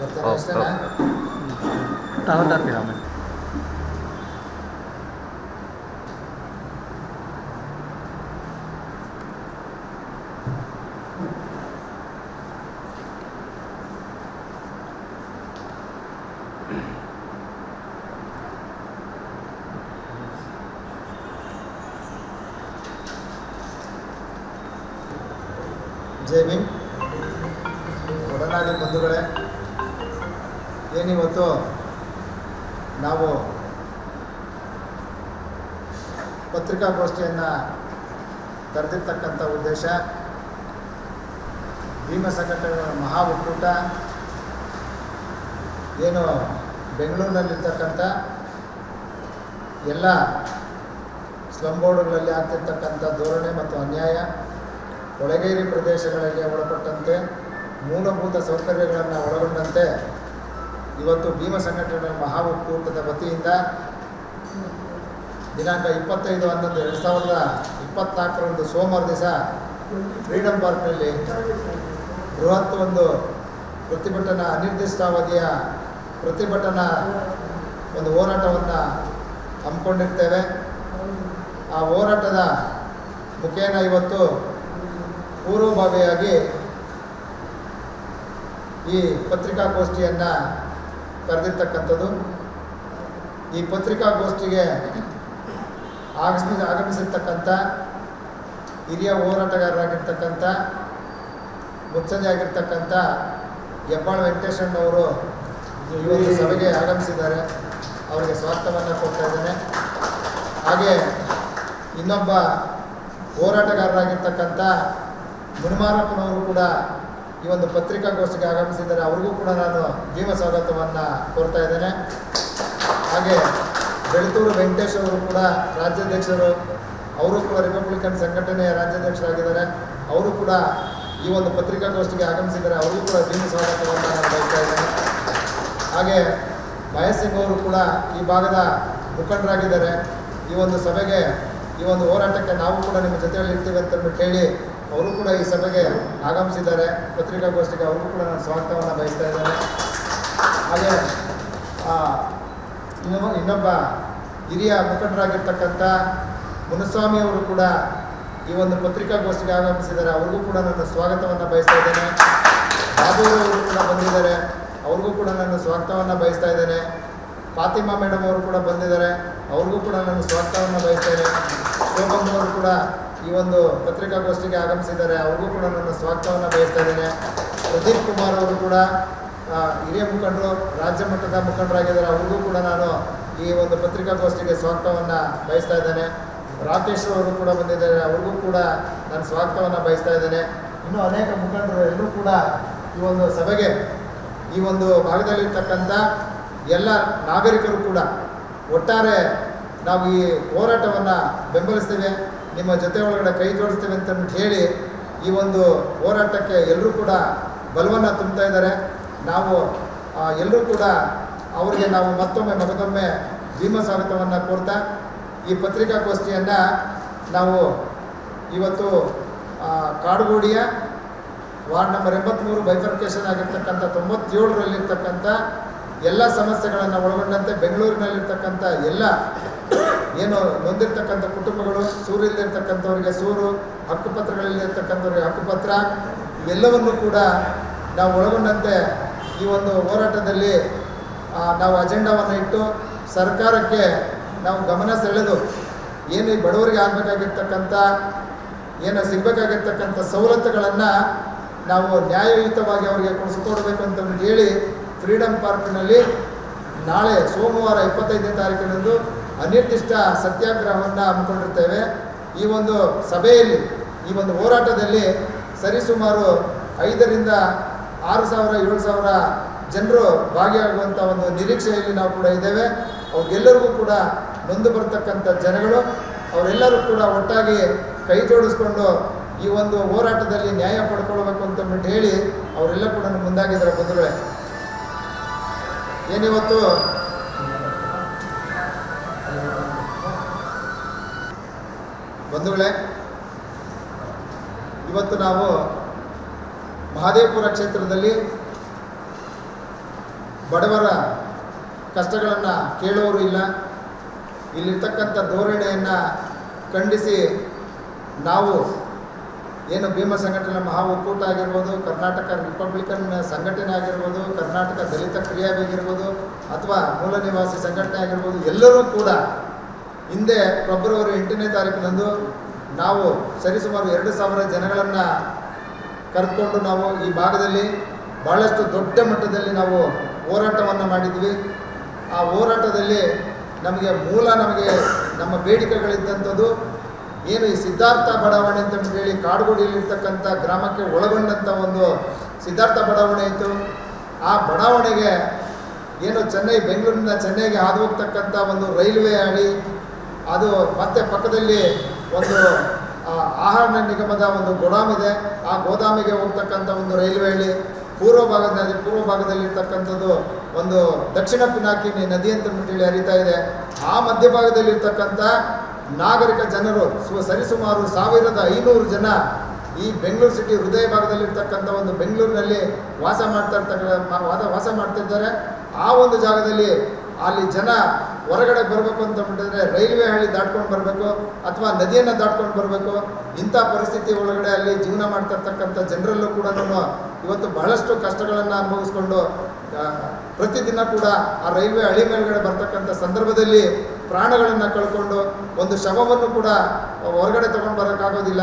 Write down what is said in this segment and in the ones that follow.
ಬರ್ತಾರೆ ಅಷ್ಟೇನಾ? ತಗೊಂಡ್ಬರ್ತೀವಿ ಆಮೇಲೆ. ಜೈ ಭೀಮ್. ಒಡನಾಡಿ ಬಂಧುಗಳೇ, ಏನಿವತ್ತು ನಾವು ಪತ್ರಿಕಾಗೋಷ್ಠಿಯನ್ನು ಕರೆದಿರ್ತಕ್ಕಂಥ ಉದ್ದೇಶ ಭೀಮ ಸಂಘಟನೆಗಳ ಮಹಾ ಒಕ್ಕೂಟ ಏನು ಬೆಂಗಳೂರಿನಲ್ಲಿರ್ತಕ್ಕಂಥ ಎಲ್ಲ ಸ್ಲಮ್ ಬೋರ್ಡ್ಗಳಲ್ಲಿ ಆಗ್ತಿರ್ತಕ್ಕಂಥ ಧೋರಣೆ ಮತ್ತು ಅನ್ಯಾಯ, ಕೊಳಗೇರಿ ಪ್ರದೇಶಗಳಲ್ಲಿ ಒಳಪಟ್ಟಂತೆ ಮೂಲಭೂತ ಸೌಕರ್ಯಗಳನ್ನು ಒಳಗೊಂಡಂತೆ ಇವತ್ತು ಭೀಮ ಸಂಘಟನೆಗಳ ಮಹಾ ಒಕ್ಕೂಟದ ವತಿಯಿಂದ ದಿನಾಂಕ 25/11/2024 ಸೋಮವಾರ ದಿವಸ ಫ್ರೀಡಮ್ ಪಾರ್ಕ್ನಲ್ಲಿ ಬೃಹತ್ ಒಂದು ಪ್ರತಿಭಟನಾ ಅನಿರ್ದಿಷ್ಟಾವಧಿಯ ಪ್ರತಿಭಟನಾ ಒಂದು ಹೋರಾಟವನ್ನು ಹಮ್ಮಿಕೊಂಡಿರ್ತೇವೆ. ಆ ಹೋರಾಟದ ಮುಖೇನ ಇವತ್ತು ಪೂರ್ವಭಾವಿಯಾಗಿ ಈ ಪತ್ರಿಕಾಗೋಷ್ಠಿಯನ್ನು ಕರೆದಿರ್ತಕ್ಕಂಥದ್ದು. ಈ ಪತ್ರಿಕಾಗೋಷ್ಠಿಗೆ ಆಗಮಿಸಿರ್ತಕ್ಕಂಥ ಹಿರಿಯ ಹೋರಾಟಗಾರರಾಗಿರ್ತಕ್ಕಂಥ ಮುತ್ಸಂಜೆ ಆಗಿರ್ತಕ್ಕಂಥ ಹೆಬ್ಬಾಳ ವೆಂಕಟೇಶಣ್ಣವರು ಈ ಒಂದು ಸಭೆಗೆ ಆಗಮಿಸಿದ್ದಾರೆ. ಅವರಿಗೆ ಸ್ವಾಗತವನ್ನು ಕೊಡ್ತಾ ಇದ್ದೇನೆ. ಹಾಗೆ ಇನ್ನೊಬ್ಬ ಹೋರಾಟಗಾರರಾಗಿರ್ತಕ್ಕಂಥ ಮುನಿಮಾರಪ್ಪನವರು ಕೂಡ ಈ ಒಂದು ಪತ್ರಿಕಾಗೋಷ್ಠಿಗೆ ಆಗಮಿಸಿದ್ದಾರೆ. ಅವ್ರಿಗೂ ಕೂಡ ನಾನು ಭೀಮ ಸ್ವಾಗತವನ್ನು ಕೋರ್ತಾ ಇದ್ದೇನೆ. ಹಾಗೆ ಬೆಳತೂರು ವೆಂಕಟೇಶ್ ಅವರು ಕೂಡ ರಾಜ್ಯಾಧ್ಯಕ್ಷರು, ಅವರು ಕೂಡ ರಿಪಬ್ಲಿಕನ್ ಸಂಘಟನೆಯ ರಾಜ್ಯಾಧ್ಯಕ್ಷರಾಗಿದ್ದಾರೆ. ಅವರು ಕೂಡ ಈ ಒಂದು ಪತ್ರಿಕಾಗೋಷ್ಠಿಗೆ ಆಗಮಿಸಿದ್ದಾರೆ. ಅವ್ರಿಗೂ ಕೂಡ ಭೀಮ ಸ್ವಾಗತವನ್ನು ನಾನು ಬಯಸ್ತಾ ಇದ್ದೇನೆ. ಹಾಗೆ ಮಹೇಶ್ ಸಿಂಗ್ ಅವರು ಕೂಡ ಈ ಭಾಗದ ಮುಖಂಡರಾಗಿದ್ದಾರೆ. ಈ ಒಂದು ಸಭೆಗೆ, ಈ ಒಂದು ಹೋರಾಟಕ್ಕೆ ನಾವು ಕೂಡ ನಿಮ್ಮ ಜೊತೆಯಲ್ಲಿ ಇರ್ತೀವಿ ಅಂತ ಹೇಳಿ ಅವರು ಕೂಡ ಈ ಸಭೆಗೆ ಆಗಮಿಸಿದ್ದಾರೆ. ಪತ್ರಿಕಾಗೋಷ್ಠಿಗೆ ಅವ್ರಿಗೂ ಕೂಡ ನಾನು ಸ್ವಾಗತವನ್ನು ಬಯಸ್ತಾ ಇದ್ದೇನೆ. ಹಾಗೆ ಇನ್ನೊಬ್ಬ ಹಿರಿಯ ಮುಖಂಡರಾಗಿರ್ತಕ್ಕಂಥ ಮುನುಸ್ವಾಮಿಯವರು ಕೂಡ ಈ ಒಂದು ಪತ್ರಿಕಾಗೋಷ್ಠಿಗೆ ಆಗಮಿಸಿದ್ದಾರೆ. ಅವ್ರಿಗೂ ಕೂಡ ನನ್ನ ಸ್ವಾಗತವನ್ನು ಬಯಸ್ತಾ ಇದ್ದೇನೆ. ಬಾಬುರವರು ಕೂಡ ಬಂದಿದ್ದಾರೆ. ಅವ್ರಿಗೂ ಕೂಡ ನಾನು ಸ್ವಾಗತವನ್ನು ಬಯಸ್ತಾ ಇದ್ದೇನೆ. ಫಾತಿಮಾ ಮೇಡಮ್ ಅವರು ಕೂಡ ಬಂದಿದ್ದಾರೆ. ಅವ್ರಿಗೂ ಕೂಡ ನಾನು ಸ್ವಾಗತವನ್ನು ಬಯಸ್ತೇನೆ. ಶೋಭನ್ ಅವರು ಕೂಡ ಈ ಒಂದು ಪತ್ರಿಕಾಗೋಷ್ಠಿಗೆ ಆಗಮಿಸಿದ್ದಾರೆ. ಅವ್ರಿಗೂ ಕೂಡ ನನ್ನ ಸ್ವಾಗತವನ್ನು ಬಯಸ್ತಾ ಇದ್ದೇನೆ. ಪ್ರದೀಪ್ ಕುಮಾರ್ ಅವರು ಕೂಡ ಹಿರಿಯ ಮುಖಂಡರು, ರಾಜ್ಯ ಮಟ್ಟದ ಮುಖಂಡರಾಗಿದ್ದಾರೆ. ಅವ್ರಿಗೂ ಕೂಡ ನಾನು ಈ ಒಂದು ಪತ್ರಿಕಾಗೋಷ್ಠಿಗೆ ಸ್ವಾಗತವನ್ನು ಬಯಸ್ತಾ ಇದ್ದೇನೆ. ರಾಕೇಶ್ ಅವರು ಕೂಡ ಬಂದಿದ್ದಾರೆ. ಅವ್ರಿಗೂ ಕೂಡ ನಾನು ಸ್ವಾಗತವನ್ನು ಬಯಸ್ತಾ ಇದ್ದೇನೆ. ಇನ್ನೂ ಅನೇಕ ಮುಖಂಡರು ಎಲ್ಲರೂ ಕೂಡ ಈ ಒಂದು ಸಭೆಗೆ, ಈ ಒಂದು ಭಾಗದಲ್ಲಿರ್ತಕ್ಕಂಥ ಎಲ್ಲ ನಾಗರಿಕರು ಕೂಡ ಒಟ್ಟಾರೆ ನಾವು ಈ ಹೋರಾಟವನ್ನು ಬೆಂಬಲಿಸ್ತೇವೆ, ನಿಮ್ಮ ಜೊತೆ ಒಳಗಡೆ ಕೈ ಜೋಡಿಸ್ತೇವೆ ಅಂತ ಹೇಳಿ ಈ ಒಂದು ಹೋರಾಟಕ್ಕೆ ಎಲ್ಲರೂ ಕೂಡ ಬಲವನ್ನು ತುಂಬ್ತಾ ಇದ್ದಾರೆ. ನಾವು ಎಲ್ಲರೂ ಕೂಡ ಅವರಿಗೆ ನಾವು ಮಗದೊಮ್ಮೆ ಭೀಮ ಸ್ವಾಗತವನ್ನು ಕೋರ್ತಾ ಈ ಪತ್ರಿಕಾಗೋಷ್ಠಿಯನ್ನು ನಾವು ಇವತ್ತು ಕಾಡುಗೋಡಿಯ ವಾರ್ಡ್ ನಂಬರ್ 83 ಬೈಫರ್ಕೇಷನ್ ಆಗಿರ್ತಕ್ಕಂಥ 97ರಲ್ಲಿರ್ತಕ್ಕಂಥ ಎಲ್ಲ ಸಮಸ್ಯೆಗಳನ್ನು ಒಳಗೊಂಡಂತೆ ಬೆಂಗಳೂರಿನಲ್ಲಿರ್ತಕ್ಕಂಥ ಎಲ್ಲ ಏನು ನೊಂದಿರ್ತಕ್ಕಂಥ ಕುಟುಂಬಗಳು, ಸೂರಿಲ್ಲದಿರ್ತಕ್ಕಂಥವ್ರಿಗೆ ಸೂರು, ಹಕ್ಕುಪತ್ರಗಳಲ್ಲಿರ್ತಕ್ಕಂಥವ್ರಿಗೆ ಹಕ್ಕುಪತ್ರ, ಇವೆಲ್ಲವನ್ನು ಕೂಡ ನಾವು ಒಳಗೊಂಡಂತೆ ಈ ಒಂದು ಹೋರಾಟದಲ್ಲಿ ನಾವು ಅಜೆಂಡಾವನ್ನು ಇಟ್ಟು ಸರ್ಕಾರಕ್ಕೆ ನಾವು ಗಮನ ಸೆಳೆದು ಏನು ಈ ಬಡವರಿಗೆ ಆಗಬೇಕಾಗಿರ್ತಕ್ಕಂಥ ಏನು ಸಿಗಬೇಕಾಗಿರ್ತಕ್ಕಂಥ ಸವಲತ್ತುಗಳನ್ನು ನಾವು ನ್ಯಾಯಯುತವಾಗಿ ಅವರಿಗೆ ಕೊಡಿಸ್ಕೊಡ್ಬೇಕು ಅಂತ ಹೇಳಿ ಫ್ರೀಡಮ್ ಪಾರ್ಕ್ನಲ್ಲಿ ನಾಳೆ ಸೋಮವಾರ 25ನೇ ತಾರೀಕಿನಂದು ಅನಿರ್ದಿಷ್ಟ ಸತ್ಯಾಗ್ರಹವನ್ನು ಹಮ್ಮಿಕೊಂಡಿರ್ತೇವೆ. ಈ ಒಂದು ಸಭೆಯಲ್ಲಿ, ಈ ಒಂದು ಹೋರಾಟದಲ್ಲಿ ಸರಿಸುಮಾರು 5,000 to 6,000 7,000 ಜನರು ಭಾಗಿಯಾಗುವಂಥ ಒಂದು ನಿರೀಕ್ಷೆಯಲ್ಲಿ ನಾವು ಕೂಡ ಇದ್ದೇವೆ. ಅವ್ರಿಗೆಲ್ಲರಿಗೂ ಕೂಡ ನೊಂದು ಬರ್ತಕ್ಕಂಥ ಜನಗಳು ಅವರೆಲ್ಲರೂ ಕೂಡ ಒಟ್ಟಾಗಿ ಕೈ ಜೋಡಿಸ್ಕೊಂಡು ಈ ಒಂದು ಹೋರಾಟದಲ್ಲಿ ನ್ಯಾಯ ಪಡ್ಕೊಳ್ಬೇಕು ಅಂತ ಹೇಳಿ ಅವರೆಲ್ಲ ಕೂಡ ಮುಂದಾಗಿದ್ದಾರೆ. ಏನಿವತ್ತು ಬಂಧುಗಳೇ, ಇವತ್ತು ನಾವು ಮಹದೇವಪುರ ಕ್ಷೇತ್ರದಲ್ಲಿ ಬಡವರ ಕಷ್ಟಗಳನ್ನು ಕೇಳೋರು ಇಲ್ಲ. ಇಲ್ಲಿರ್ತಕ್ಕಂಥ ಧೋರಣೆಯನ್ನು ಖಂಡಿಸಿ ನಾವು ಏನು ಭೀಮ ಸಂಘಟನೆ ಮಹಾ ಒಕ್ಕೂಟ ಆಗಿರ್ಬೋದು, ಕರ್ನಾಟಕ ರಿಪಬ್ಲಿಕನ್ ಸಂಘಟನೆ ಆಗಿರ್ಬೋದು, ಕರ್ನಾಟಕ ದಲಿತ ಕ್ರಿಯಾವಿ ಆಗಿರ್ಬೋದು, ಅಥವಾ ಮೂಲ ನಿವಾಸಿ ಸಂಘಟನೆ ಆಗಿರ್ಬೋದು, ಎಲ್ಲರೂ ಕೂಡ ಹಿಂದೆ ಫೆಬ್ರವರಿ 8ನೇ ತಾರೀಕಿನಂದು ನಾವು ಸರಿಸುಮಾರು 2,000 ಜನಗಳನ್ನು ಕರೆದುಕೊಂಡು ನಾವು ಈ ಭಾಗದಲ್ಲಿ ಭಾಳಷ್ಟು ದೊಡ್ಡ ಮಟ್ಟದಲ್ಲಿ ನಾವು ಹೋರಾಟವನ್ನು ಮಾಡಿದ್ವಿ. ಆ ಹೋರಾಟದಲ್ಲಿ ನಮಗೆ ನಮ್ಮ ಬೇಡಿಕೆಗಳಿದ್ದಂಥದ್ದು ಏನು ಈ ಸಿದ್ಧಾರ್ಥ ಬಡಾವಣೆ ಅಂತ ಹೇಳಿ ಕಾಡುಗೋಡಿಯಲ್ಲಿರ್ತಕ್ಕಂಥ ಗ್ರಾಮಕ್ಕೆ ಒಳಗೊಂಡಂಥ ಒಂದು ಸಿದ್ಧಾರ್ಥ ಬಡಾವಣೆ ಇತ್ತು. ಆ ಬಡಾವಣೆಗೆ ಏನು ಬೆಂಗಳೂರಿನಿಂದ ಚೆನ್ನೈಗೆ ಹಾದು ಹೋಗ್ತಕ್ಕಂಥ ಒಂದು ರೈಲ್ವೆ ಹಳಿ, ಅದು ಮತ್ತೆ ಪಕ್ಕದಲ್ಲಿ ಒಂದು ಆಹಾರ ನಿಗಮದ ಒಂದು ಗೋದಾಮಿದೆ. ಆ ಗೋದಾಮಿಗೆ ಹೋಗ್ತಕ್ಕಂಥ ಒಂದು ರೈಲ್ವೆ ಹಳಿ, ಪೂರ್ವ ಭಾಗದಲ್ಲಿರ್ತಕ್ಕಂಥದ್ದು ಒಂದು ದಕ್ಷಿಣ ಪಿನಾಕಿನಿ ನದಿ ಅಂತ ಹೇಳಿ ಹರಿತಾ ಇದೆ. ಆ ಮಧ್ಯಭಾಗದಲ್ಲಿರ್ತಕ್ಕಂಥ ನಾಗರಿಕ ಜನರು ಸರಿಸುಮಾರು 1,500 ಜನ ಈ ಬೆಂಗಳೂರು ಸಿಟಿ ಹೃದಯ ಭಾಗದಲ್ಲಿರ್ತಕ್ಕಂಥ ಒಂದು ಬೆಂಗಳೂರಿನಲ್ಲಿ ವಾಸ ಮಾಡ್ತಿದ್ದಾರೆ. ಆ ಒಂದು ಜಾಗದಲ್ಲಿ ಅಲ್ಲಿ ಜನ ಹೊರಗಡೆ ಬರಬೇಕು ಅಂತ ಬಿಟ್ಟಿದ್ರೆ ರೈಲ್ವೆ ಹಳಿ ದಾಟ್ಕೊಂಡು ಬರಬೇಕು ಅಥವಾ ನದಿಯನ್ನು ದಾಟ್ಕೊಂಡು ಬರಬೇಕು. ಇಂಥ ಪರಿಸ್ಥಿತಿ ಒಳಗಡೆ ಅಲ್ಲಿ ಜೀವನ ಮಾಡ್ತಿರ್ತಕ್ಕಂಥ ಜನರಲ್ಲೂ ಕೂಡ ಇವತ್ತು ಬಹಳಷ್ಟು ಕಷ್ಟಗಳನ್ನು ಅನುಭವಿಸ್ಕೊಂಡು ಪ್ರತಿದಿನ ಕೂಡ ಆ ರೈಲ್ವೆ ಹಳಿ ಮೇಲ್ಗಡೆ ಬರ್ತಕ್ಕಂಥ ಸಂದರ್ಭದಲ್ಲಿ ಪ್ರಾಣಗಳನ್ನು ಕಳ್ಕೊಂಡು ಒಂದು ಶವವನ್ನು ಕೂಡ ಹೊರಗಡೆ ತೊಗೊಂಡು ಬರೋಕ್ಕಾಗೋದಿಲ್ಲ,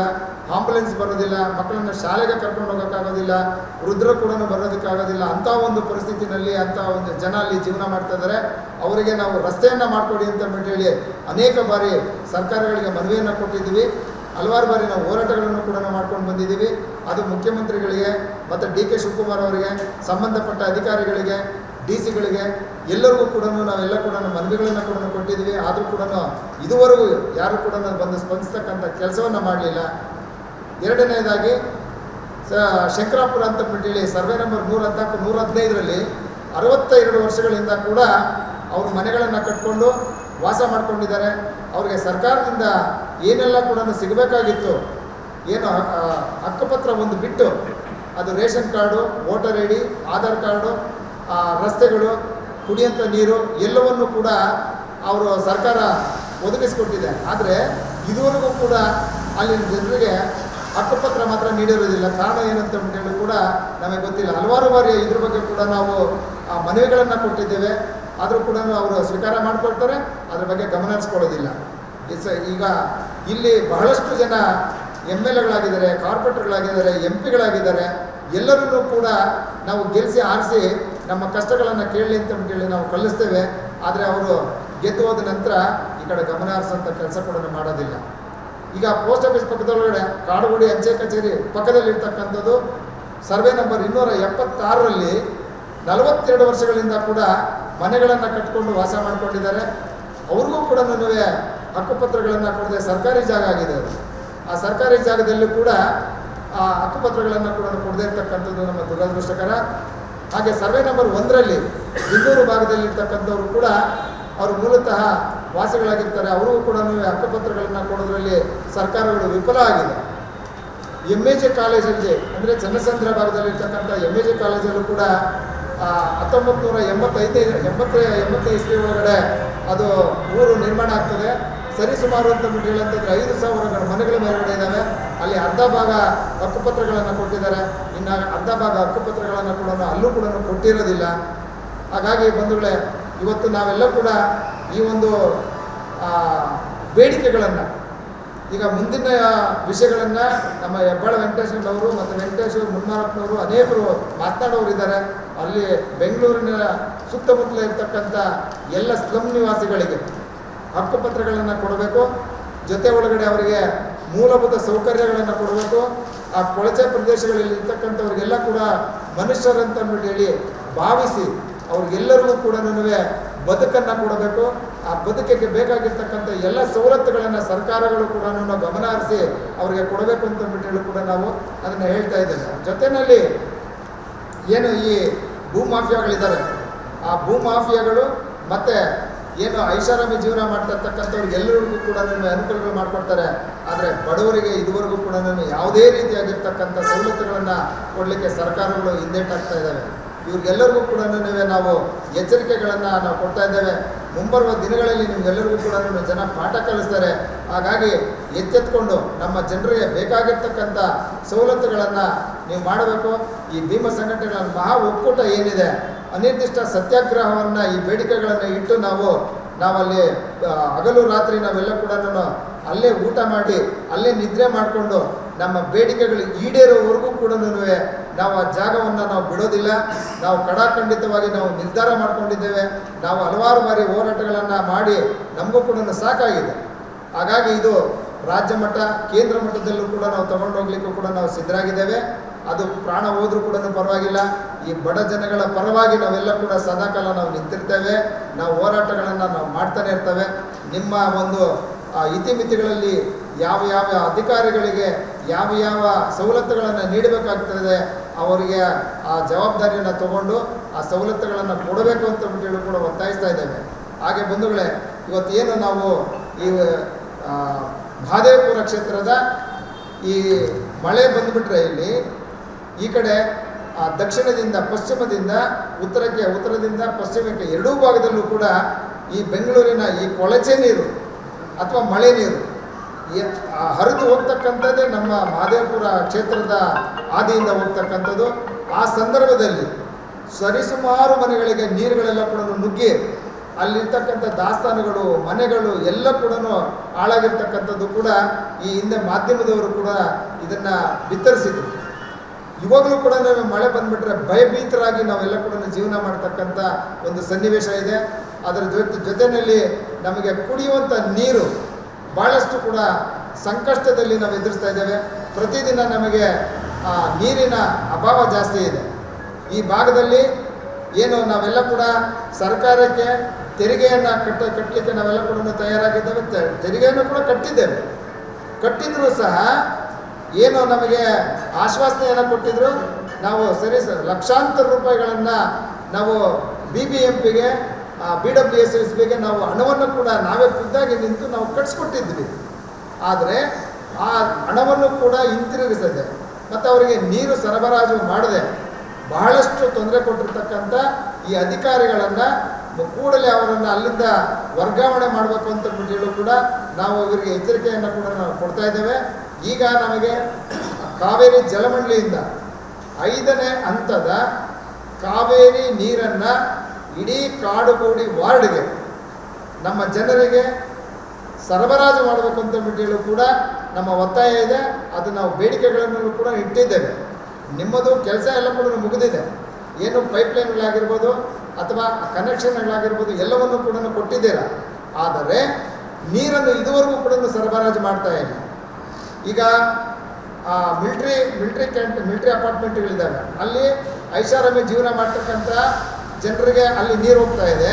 ಆಂಬುಲೆನ್ಸ್ ಬರೋದಿಲ್ಲ, ಮಕ್ಕಳನ್ನು ಶಾಲೆಗೆ ಕರ್ಕೊಂಡು ಹೋಗೋಕ್ಕಾಗೋದಿಲ್ಲ, ವೃದ್ಧರು ಕೂಡ ಬರೋದಕ್ಕಾಗೋದಿಲ್ಲ. ಅಂಥ ಒಂದು ಪರಿಸ್ಥಿತಿನಲ್ಲಿ ಅಂಥ ಒಂದು ಜನ ಅಲ್ಲಿ ಜೀವನ ಮಾಡ್ತಾ ಇದ್ದಾರೆ. ಅವರಿಗೆ ನಾವು ರಸ್ತೆಯನ್ನು ಮಾಡಿಕೊಡಿ ಅಂತ ಹೇಳಿ ಅನೇಕ ಬಾರಿ ಸರ್ಕಾರಗಳಿಗೆ ಮನವಿಯನ್ನು ಕೊಟ್ಟಿದ್ದೀವಿ. ಹಲವಾರು ಬಾರಿ ನಾವು ಹೋರಾಟಗಳನ್ನು ಕೂಡ ಮಾಡ್ಕೊಂಡು ಬಂದಿದ್ದೀವಿ. ಅದು ಮುಖ್ಯಮಂತ್ರಿಗಳಿಗೆ ಮತ್ತು ಡಿ ಕೆ ಶಿವಕುಮಾರ್ ಅವರಿಗೆ, ಸಂಬಂಧಪಟ್ಟ ಅಧಿಕಾರಿಗಳಿಗೆ, ಡಿ ಸಿಗಳಿಗೆ ಎಲ್ಲರಿಗೂ ಕೂಡ ನಾವೆಲ್ಲ ಕೂಡ ಮನವಿಗಳನ್ನು ಕೂಡ ಕೊಟ್ಟಿದ್ದೀವಿ. ಆದರೂ ಕೂಡ ಇದುವರೆಗೂ ಯಾರು ಕೂಡ ಬಂದು ಸ್ಪಂದಿಸ್ತಕ್ಕಂಥ ಕೆಲಸವನ್ನು ಮಾಡಲಿಲ್ಲ. ಎರಡನೇದಾಗಿ ಶಂಕರಾಪುರ ಅಂತ ಹೇಳಿ ಸರ್ವೆ ನಂಬರ್ 115ರಲ್ಲಿ 62 ವರ್ಷಗಳಿಂದ ಕೂಡ ಅವರು ಮನೆಗಳನ್ನು ಕಟ್ಕೊಂಡು ವಾಸ ಮಾಡ್ಕೊಂಡಿದ್ದಾರೆ. ಅವರಿಗೆ ಸರ್ಕಾರದಿಂದ ಏನೆಲ್ಲ ಕೂಡ ಸಿಗಬೇಕಾಗಿತ್ತು, ಏನು ಹಕ್ಕುಪತ್ರ ಒಂದು ಬಿಟ್ಟು, ಅದು ration card, voter I D, Aadhaar card, ರಸ್ತೆಗಳು, ಕುಡಿಯಂಥ ನೀರು ಎಲ್ಲವನ್ನು ಕೂಡ ಅವರು ಸರ್ಕಾರ ಒದಗಿಸಿಕೊಟ್ಟಿದೆ. ಆದರೆ ಇದುವರೆಗೂ ಕೂಡ ಅಲ್ಲಿನ ಜನರಿಗೆ ಹಕ್ಕುಪತ್ರ ಮಾತ್ರ ನೀಡಿರೋದಿಲ್ಲ. ಕಾರಣ ಏನಂತ ಹೇಳಿ ಕೂಡ ನಮಗೆ ಗೊತ್ತಿಲ್ಲ. ಹಲವಾರು ಬಾರಿ ಇದ್ರ ಬಗ್ಗೆ ಕೂಡ ನಾವು ಮನವಿಗಳನ್ನು ಕೊಟ್ಟಿದ್ದೇವೆ. ಆದರೂ ಕೂಡ ಅವರು ಸ್ವೀಕಾರ ಮಾಡಿಕೊಳ್ತಾರೆ, ಅದ್ರ ಬಗ್ಗೆ ಗಮನ ಹರಿಸ್ಕೊಳ್ಳೋದಿಲ್ಲ. ಈಗ ಇಲ್ಲಿ ಬಹಳಷ್ಟು ಜನ MLAಗಳಾಗಿದ್ದಾರೆ, ಕಾರ್ಪೊರೇಟರ್ಗಳಾಗಿದ್ದಾರೆ, MP ಗಳಾಗಿದ್ದಾರೆ. ಎಲ್ಲರನ್ನೂ ಕೂಡ ನಾವು ಗೆಲ್ಲಿಸಿ ಆರಿಸಿ ನಮ್ಮ ಕಷ್ಟಗಳನ್ನು ಕೇಳಲಿ ಅಂತ ಹೇಳಿ ನಾವು ಕಲಿಸ್ತೇವೆ. ಆದರೆ ಅವರು ಗೆದ್ದು ಹೋದ ನಂತರ ಈ ಕಡೆ ಗಮನ ಹರಿಸೋಂಥ ಕೆಲಸ ಕೂಡ ಮಾಡೋದಿಲ್ಲ. ಈಗ ಪೋಸ್ಟ್ ಆಫೀಸ್ ಪಕ್ಕದೊಳಗಡೆ ಕಾಡುಗೋಡಿ ಅಂಚೆ ಕಚೇರಿ ಪಕ್ಕದಲ್ಲಿರ್ತಕ್ಕಂಥದ್ದು ಸರ್ವೆ ನಂಬರ್ 276ರಲ್ಲಿ 42 ವರ್ಷಗಳಿಂದ ಕೂಡ ಮನೆಗಳನ್ನು ಕಟ್ಕೊಂಡು ವಾಸ ಮಾಡ್ಕೊಂಡಿದ್ದಾರೆ. ಅವ್ರಿಗೂ ಕೂಡ ಹಕ್ಕುಪತ್ರಗಳನ್ನು ಕೊಡದೆ ಸರ್ಕಾರಿ ಜಾಗ ಆಗಿದೆ. ಆ ಸರ್ಕಾರಿ ಜಾಗದಲ್ಲೂ ಕೂಡ ಆ ಹಕ್ಕುಪತ್ರಗಳನ್ನು ಕೂಡ ಕೊಡದೇ ಇರ್ತಕ್ಕಂಥದ್ದು ನಮ್ಮ ದುರದೃಷ್ಟಕರ. ಹಾಗೆ ಸರ್ವೆ ನಂಬರ್ 1ರಲ್ಲಿ ಬೆಂಗಳೂರು ಭಾಗದಲ್ಲಿರ್ತಕ್ಕಂಥವ್ರು ಕೂಡ ಅವರು ಮೂಲತಃ ವಾಸಿಗಳಾಗಿರ್ತಾರೆ. ಅವ್ರಿಗೂ ಕೂಡ ಹಕ್ಕುಪತ್ರಗಳನ್ನು ಕೊಡೋದ್ರಲ್ಲಿ ಸರ್ಕಾರಗಳು ವಿಫಲ ಆಗಿದೆ. MAJ ಕಾಲೇಜಲ್ಲಿ ಅಂದರೆ ಚನ್ನಸಂದ್ರ ಭಾಗದಲ್ಲಿರ್ತಕ್ಕಂಥ MAJ ಕಾಲೇಜಲ್ಲೂ ಕೂಡ 1985 ಇಸ್ವಿ ಒಳಗಡೆ ಅದು ಊರು ನಿರ್ಮಾಣ ಆಗ್ತದೆ. ಸರಿಸುಮಾರು ಅಂತ ಹೇಳಂತಂದರೆ 5,000 ಮನೆಗಳ ಮೇಲ್ಗಡೆ ಇದ್ದಾವೆ. ಅಲ್ಲಿ ಅರ್ಧ ಭಾಗ ಹಕ್ಕುಪತ್ರಗಳನ್ನು ಕೊಟ್ಟಿದ್ದಾರೆ, ಇನ್ನು ಅರ್ಧ ಭಾಗ ಹಕ್ಕುಪತ್ರಗಳನ್ನು ಕೂಡ ಅಲ್ಲೂ ಕೂಡ ಕೊಟ್ಟಿರೋದಿಲ್ಲ. ಹಾಗಾಗಿ ಬಂಧುಗಳೇ, ಇವತ್ತು ನಾವೆಲ್ಲ ಕೂಡ ಈ ಒಂದು ಬೇಡಿಕೆಗಳನ್ನು ಈಗ ಮುಂದಿನ ವಿಷಯಗಳನ್ನು ನಮ್ಮ ಹೆಬ್ಬಾಳ ವೆಂಕಟೇಶ್ವರವರು ಮತ್ತು ವೆಂಕಟೇಶ್ವರ ಮುನ್ಮಾರಪ್ಪನವರು ಅನೇಕರು ಮಾತನಾಡೋರು ಇದ್ದಾರೆ. ಅಲ್ಲಿ ಬೆಂಗಳೂರಿನ ಸುತ್ತಮುತ್ತಲೇ ಇರ್ತಕ್ಕಂಥ ಎಲ್ಲ ಸ್ಲಮ್ ನಿವಾಸಿಗಳಿಗೆ ಹಕ್ಕುಪತ್ರಗಳನ್ನು ಕೊಡಬೇಕು. ಜೊತೆ ಒಳಗಡೆ ಅವರಿಗೆ ಮೂಲಭೂತ ಸೌಕರ್ಯಗಳನ್ನು ಕೊಡಬೇಕು. ಆ ಕೊಳಚೆ ಪ್ರದೇಶಗಳಲ್ಲಿ ಇರ್ತಕ್ಕಂಥವ್ರಿಗೆಲ್ಲ ಕೂಡ ಮನುಷ್ಯರಂತ ಹೇಳಿ ಭಾವಿಸಿ ಅವ್ರಿಗೆಲ್ಲರಿಗೂ ಕೂಡ ಬದುಕನ್ನು ಕೊಡಬೇಕು. ಆ ಬದುಕಿಗೆ ಬೇಕಾಗಿರ್ತಕ್ಕಂಥ ಎಲ್ಲ ಸವಲತ್ತುಗಳನ್ನು ಸರ್ಕಾರಗಳು ಕೂಡ ಗಮನ ಹರಿಸಿ ಅವರಿಗೆ ಕೊಡಬೇಕು ಅಂತ ಹೇಳಿ ಕೂಡ ನಾವು ಅದನ್ನು ಹೇಳ್ತಾ ಇದ್ದೇವೆ. ಜೊತೆಯಲ್ಲಿ ಏನು ಈ ಭೂಮಾಫಿಯಾಗಳಿದ್ದಾರೆ, ಆ ಭೂಮಾಫಿಯಾಗಳು ಮತ್ತು ಏನು ಐಷಾರಾಮಿ ಜೀವನ ಮಾಡ್ತಿರ್ತಕ್ಕಂಥವ್ರಿಗೆ ಎಲ್ಲರಿಗೂ ಕೂಡ ಅನುಕೂಲಗಳು ಮಾಡಿಕೊಡ್ತಾರೆ. ಆದರೆ ಬಡವರಿಗೆ ಇದುವರೆಗೂ ಕೂಡ ಯಾವುದೇ ರೀತಿಯಾಗಿರ್ತಕ್ಕಂಥ ಸವಲತ್ತುಗಳನ್ನು ಕೊಡಲಿಕ್ಕೆ ಸರ್ಕಾರಗಳು ಹಿಂದೇಟಾಗ್ತಾ ಇದ್ದಾವೆ. ಇವ್ರಿಗೆಲ್ಲರಿಗೂ ಕೂಡ ನಾವು ಎಚ್ಚರಿಕೆಗಳನ್ನು ನಾವು ಕೊಡ್ತಾ ಇದ್ದೇವೆ. ಮುಂಬರುವ ದಿನಗಳಲ್ಲಿ ನಿಮಗೆಲ್ಲರಿಗೂ ಕೂಡ ಜನ ಪಾಠ ಕಲಿಸ್ತಾರೆ. ಹಾಗಾಗಿ ಎಚ್ಚೆತ್ಕೊಂಡು ನಮ್ಮ ಜನರಿಗೆ ಬೇಕಾಗಿರ್ತಕ್ಕಂಥ ಸವಲತ್ತುಗಳನ್ನು ನೀವು ಮಾಡಬೇಕು. ಈ ಭೀಮ ಸಂಘಟನೆಗಳ ಮಹಾ ಒಕ್ಕೂಟ ಏನಿದೆ, ಅನಿರ್ದಿಷ್ಟ ಸತ್ಯಾಗ್ರಹವನ್ನು ಈ ಬೇಡಿಕೆಗಳನ್ನು ಇಟ್ಟು ನಾವಲ್ಲಿ ಹಗಲು ರಾತ್ರಿ ನಾವೆಲ್ಲ ಕೂಡ ಅಲ್ಲೇ ಊಟ ಮಾಡಿ ಅಲ್ಲೇ ನಿದ್ರೆ ಮಾಡಿಕೊಂಡು ನಮ್ಮ ಬೇಡಿಕೆಗಳು ಈಡೇರೋವರೆಗೂ ಕೂಡ ನಾವು ಆ ಜಾಗವನ್ನು ನಾವು ಬಿಡೋದಿಲ್ಲ. ನಾವು ಕಡಾಖಂಡಿತವಾಗಿ ನಾವು ನಿರ್ಧಾರ ಮಾಡಿಕೊಂಡಿದ್ದೇವೆ. ನಾವು ಹಲವಾರು ಬಾರಿ ಹೋರಾಟಗಳನ್ನು ಮಾಡಿ ನಮಗೂ ಕೂಡ ಸಾಕಾಗಿದೆ. ಹಾಗಾಗಿ ಇದು ರಾಜ್ಯ ಮಟ್ಟ ಕೇಂದ್ರ ಮಟ್ಟದಲ್ಲೂ ಕೂಡ ನಾವು ತಗೊಂಡೋಗ್ಲಿಕ್ಕೂ ಕೂಡ ನಾವು ಸಿದ್ಧರಾಗಿದ್ದೇವೆ. ಅದು ಪ್ರಾಣ ಹೋದ್ರೂ ಕೂಡ ಪರವಾಗಿಲ್ಲ. ಈ ಬಡ ಜನಗಳ ಪರವಾಗಿ ನಾವೆಲ್ಲ ಕೂಡ ಸದಾಕಾಲ ನಾವು ನಿಂತಿರ್ತೇವೆ. ನಾವು ಹೋರಾಟಗಳನ್ನು ನಾವು ಮಾಡ್ತಾನೆ ಇರ್ತೇವೆ. ನಿಮ್ಮ ಒಂದು ಇತಿಮಿತಿಗಳಲ್ಲಿ ಯಾವ ಅಧಿಕಾರಿಗಳಿಗೆ ಯಾವ ಸವಲತ್ತುಗಳನ್ನು ನೀಡಬೇಕಾಗ್ತದೆ ಅವರಿಗೆ ಆ ಜವಾಬ್ದಾರಿಯನ್ನು ತಗೊಂಡು ಆ ಸವಲತ್ತುಗಳನ್ನು ಕೊಡಬೇಕು ಅಂತ ಹೇಳಿ ಕೂಡ ಒತ್ತಾಯಿಸ್ತಾ ಇದ್ದೇವೆ. ಹಾಗೆ ಬಂಧುಗಳೇ, ಇವತ್ತೇನು ನಾವು ಈ ಮಹದೇವಪುರ ಕ್ಷೇತ್ರದ ಈ ಮಳೆ ಬಂದುಬಿಟ್ರೆ ಇಲ್ಲಿ ಈ ಕಡೆ ದಕ್ಷಿಣದಿಂದ ಪಶ್ಚಿಮದಿಂದ ಉತ್ತರದಿಂದ ಪಶ್ಚಿಮಕ್ಕೆ ಎರಡೂ ಭಾಗದಲ್ಲೂ ಕೂಡ ಈ ಬೆಂಗಳೂರಿನ ಈ ಕೊಳಚೆ ನೀರು ಅಥವಾ ಮಳೆ ನೀರು ಹರಿದು ಹೋಗ್ತಕ್ಕಂಥದ್ದೇ ನಮ್ಮ ಮಹದೇವಪುರ ಕ್ಷೇತ್ರದ ಹಾದಿಯಿಂದ ಹೋಗ್ತಕ್ಕಂಥದ್ದು. ಆ ಸಂದರ್ಭದಲ್ಲಿ ಸರಿಸುಮಾರು ಮನೆಗಳಿಗೆ ನೀರುಗಳೆಲ್ಲ ಕೂಡ ನುಗ್ಗಿ ಅಲ್ಲಿರ್ತಕ್ಕಂಥ ದಾಸ್ತಾನುಗಳು ಮನೆಗಳು ಎಲ್ಲ ಕೂಡ ಹಾಳಾಗಿರ್ತಕ್ಕಂಥದ್ದು ಕೂಡ ಈ ಹಿಂದೆ ಮಾಧ್ಯಮದವರು ಕೂಡ ಇದನ್ನು ಬಿತ್ತರಿಸಿದ್ರು. ಇವಾಗಲೂ ಕೂಡ ಮಳೆ ಬಂದುಬಿಟ್ರೆ ಭಯಭೀತರಾಗಿ ನಾವೆಲ್ಲ ಕೂಡ ಜೀವನ ಮಾಡ್ತಕ್ಕಂಥ ಒಂದು ಸನ್ನಿವೇಶ ಇದೆ. ಅದರ ಜೊತೆಯಲ್ಲಿ ನಮಗೆ ಕುಡಿಯುವಂಥ ನೀರು ಭಾಳಷ್ಟು ಕೂಡ ಸಂಕಷ್ಟದಲ್ಲಿ ನಾವು ಎದುರಿಸ್ತಾ ಇದ್ದೇವೆ. ಪ್ರತಿದಿನ ನಮಗೆ ನೀರಿನ ಅಭಾವ ಜಾಸ್ತಿ ಇದೆ. ಈ ಭಾಗದಲ್ಲಿ ಏನು ನಾವೆಲ್ಲ ಕೂಡ ಸರ್ಕಾರಕ್ಕೆ ತೆರಿಗೆಯನ್ನು ಕಟ್ಟಲಿಕ್ಕೆ ನಾವೆಲ್ಲ ಕೂಡ ತಯಾರಾಗಿದ್ದೇವೆ. ತೆರಿಗೆಯನ್ನು ಕೂಡ ಕಟ್ಟಿದ್ರೂ ಸಹ ಏನು ನಮಗೆ ಆಶ್ವಾಸನೆಯನ್ನು ಕೊಟ್ಟಿದ್ರು, ನಾವು ಲಕ್ಷಾಂತರ ರೂಪಾಯಿಗಳನ್ನು ನಾವು BBMPಗೆ BWSSBಗೆ ನಾವು ಹಣವನ್ನು ಕೂಡ ನಾವೇ ಖುದ್ದಾಗಿ ನಿಂತು ನಾವು ಕಟ್ಸ್ಕೊಟ್ಟಿದ್ವಿ. ಆದರೆ ಆ ಹಣವನ್ನು ಕೂಡ ಹಿಂತಿರುಗಿಸದೆ ಮತ್ತು ಅವರಿಗೆ ನೀರು ಸರಬರಾಜು ಮಾಡದೆ ಬಹಳಷ್ಟು ತೊಂದರೆ ಕೊಟ್ಟಿರ್ತಕ್ಕಂಥ ಈ ಅಧಿಕಾರಿಗಳನ್ನು ಕೂಡಲೇ ಅವರನ್ನು ಅಲ್ಲಿಂದ ವರ್ಗಾವಣೆ ಮಾಡಬೇಕು ಅಂತ ಹೇಳಿ ಕೂಡ ನಾವು ಇವರಿಗೆ ಎಚ್ಚರಿಕೆಯನ್ನು ಕೂಡ ನಾವು ಕೊಡ್ತಾ ಇದ್ದೇವೆ. ಈಗ ನಮಗೆ ಕಾವೇರಿ ಜಲಮಂಡಳಿಯಿಂದ 5ನೇ ಹಂತದ ಕಾವೇರಿ ನೀರನ್ನು ಇಡೀ ಕಾಡುಗೋಡಿ ವಾರ್ಡ್ಗೆ ನಮ್ಮ ಜನರಿಗೆ ಸರಬರಾಜು ಮಾಡಬೇಕು ಅಂತ ಹೇಳಿ ಕೂಡ ನಮ್ಮ ಒತ್ತಾಯ ಇದೆ. ಅದು ನಾವು ಬೇಡಿಕೆಗಳನ್ನು ಕೂಡ ಇಟ್ಟಿದ್ದೇವೆ. ನಿಮ್ಮದು ಕೆಲಸ ಎಲ್ಲ ಕೂಡ ಮುಗಿದಿದೆ. ಏನು ಪೈಪ್ಲೈನ್ಗಳಾಗಿರ್ಬೋದು ಅಥವಾ ಕನೆಕ್ಷನ್ಗಳಾಗಿರ್ಬೋದು ಎಲ್ಲವನ್ನು ಕೂಡ ಕೊಟ್ಟಿದ್ದೀರಾ. ಆದರೆ ನೀರನ್ನು ಇದುವರೆಗೂ ಕೂಡ ಸರಬರಾಜು ಮಾಡ್ತಾ ಇಲ್ಲ. ಈಗ ಮಿಲಿಟ್ರಿ ಅಪಾರ್ಟ್ಮೆಂಟ್ಗಳಿದ್ದಾವೆ. ಅಲ್ಲಿ ಐಷಾರಾಮಿ ಜೀವನ ಮಾಡ್ತಕ್ಕಂಥ ಜನರಿಗೆ ಅಲ್ಲಿ ನೀರು ಹೋಗ್ತಾ ಇದೆ.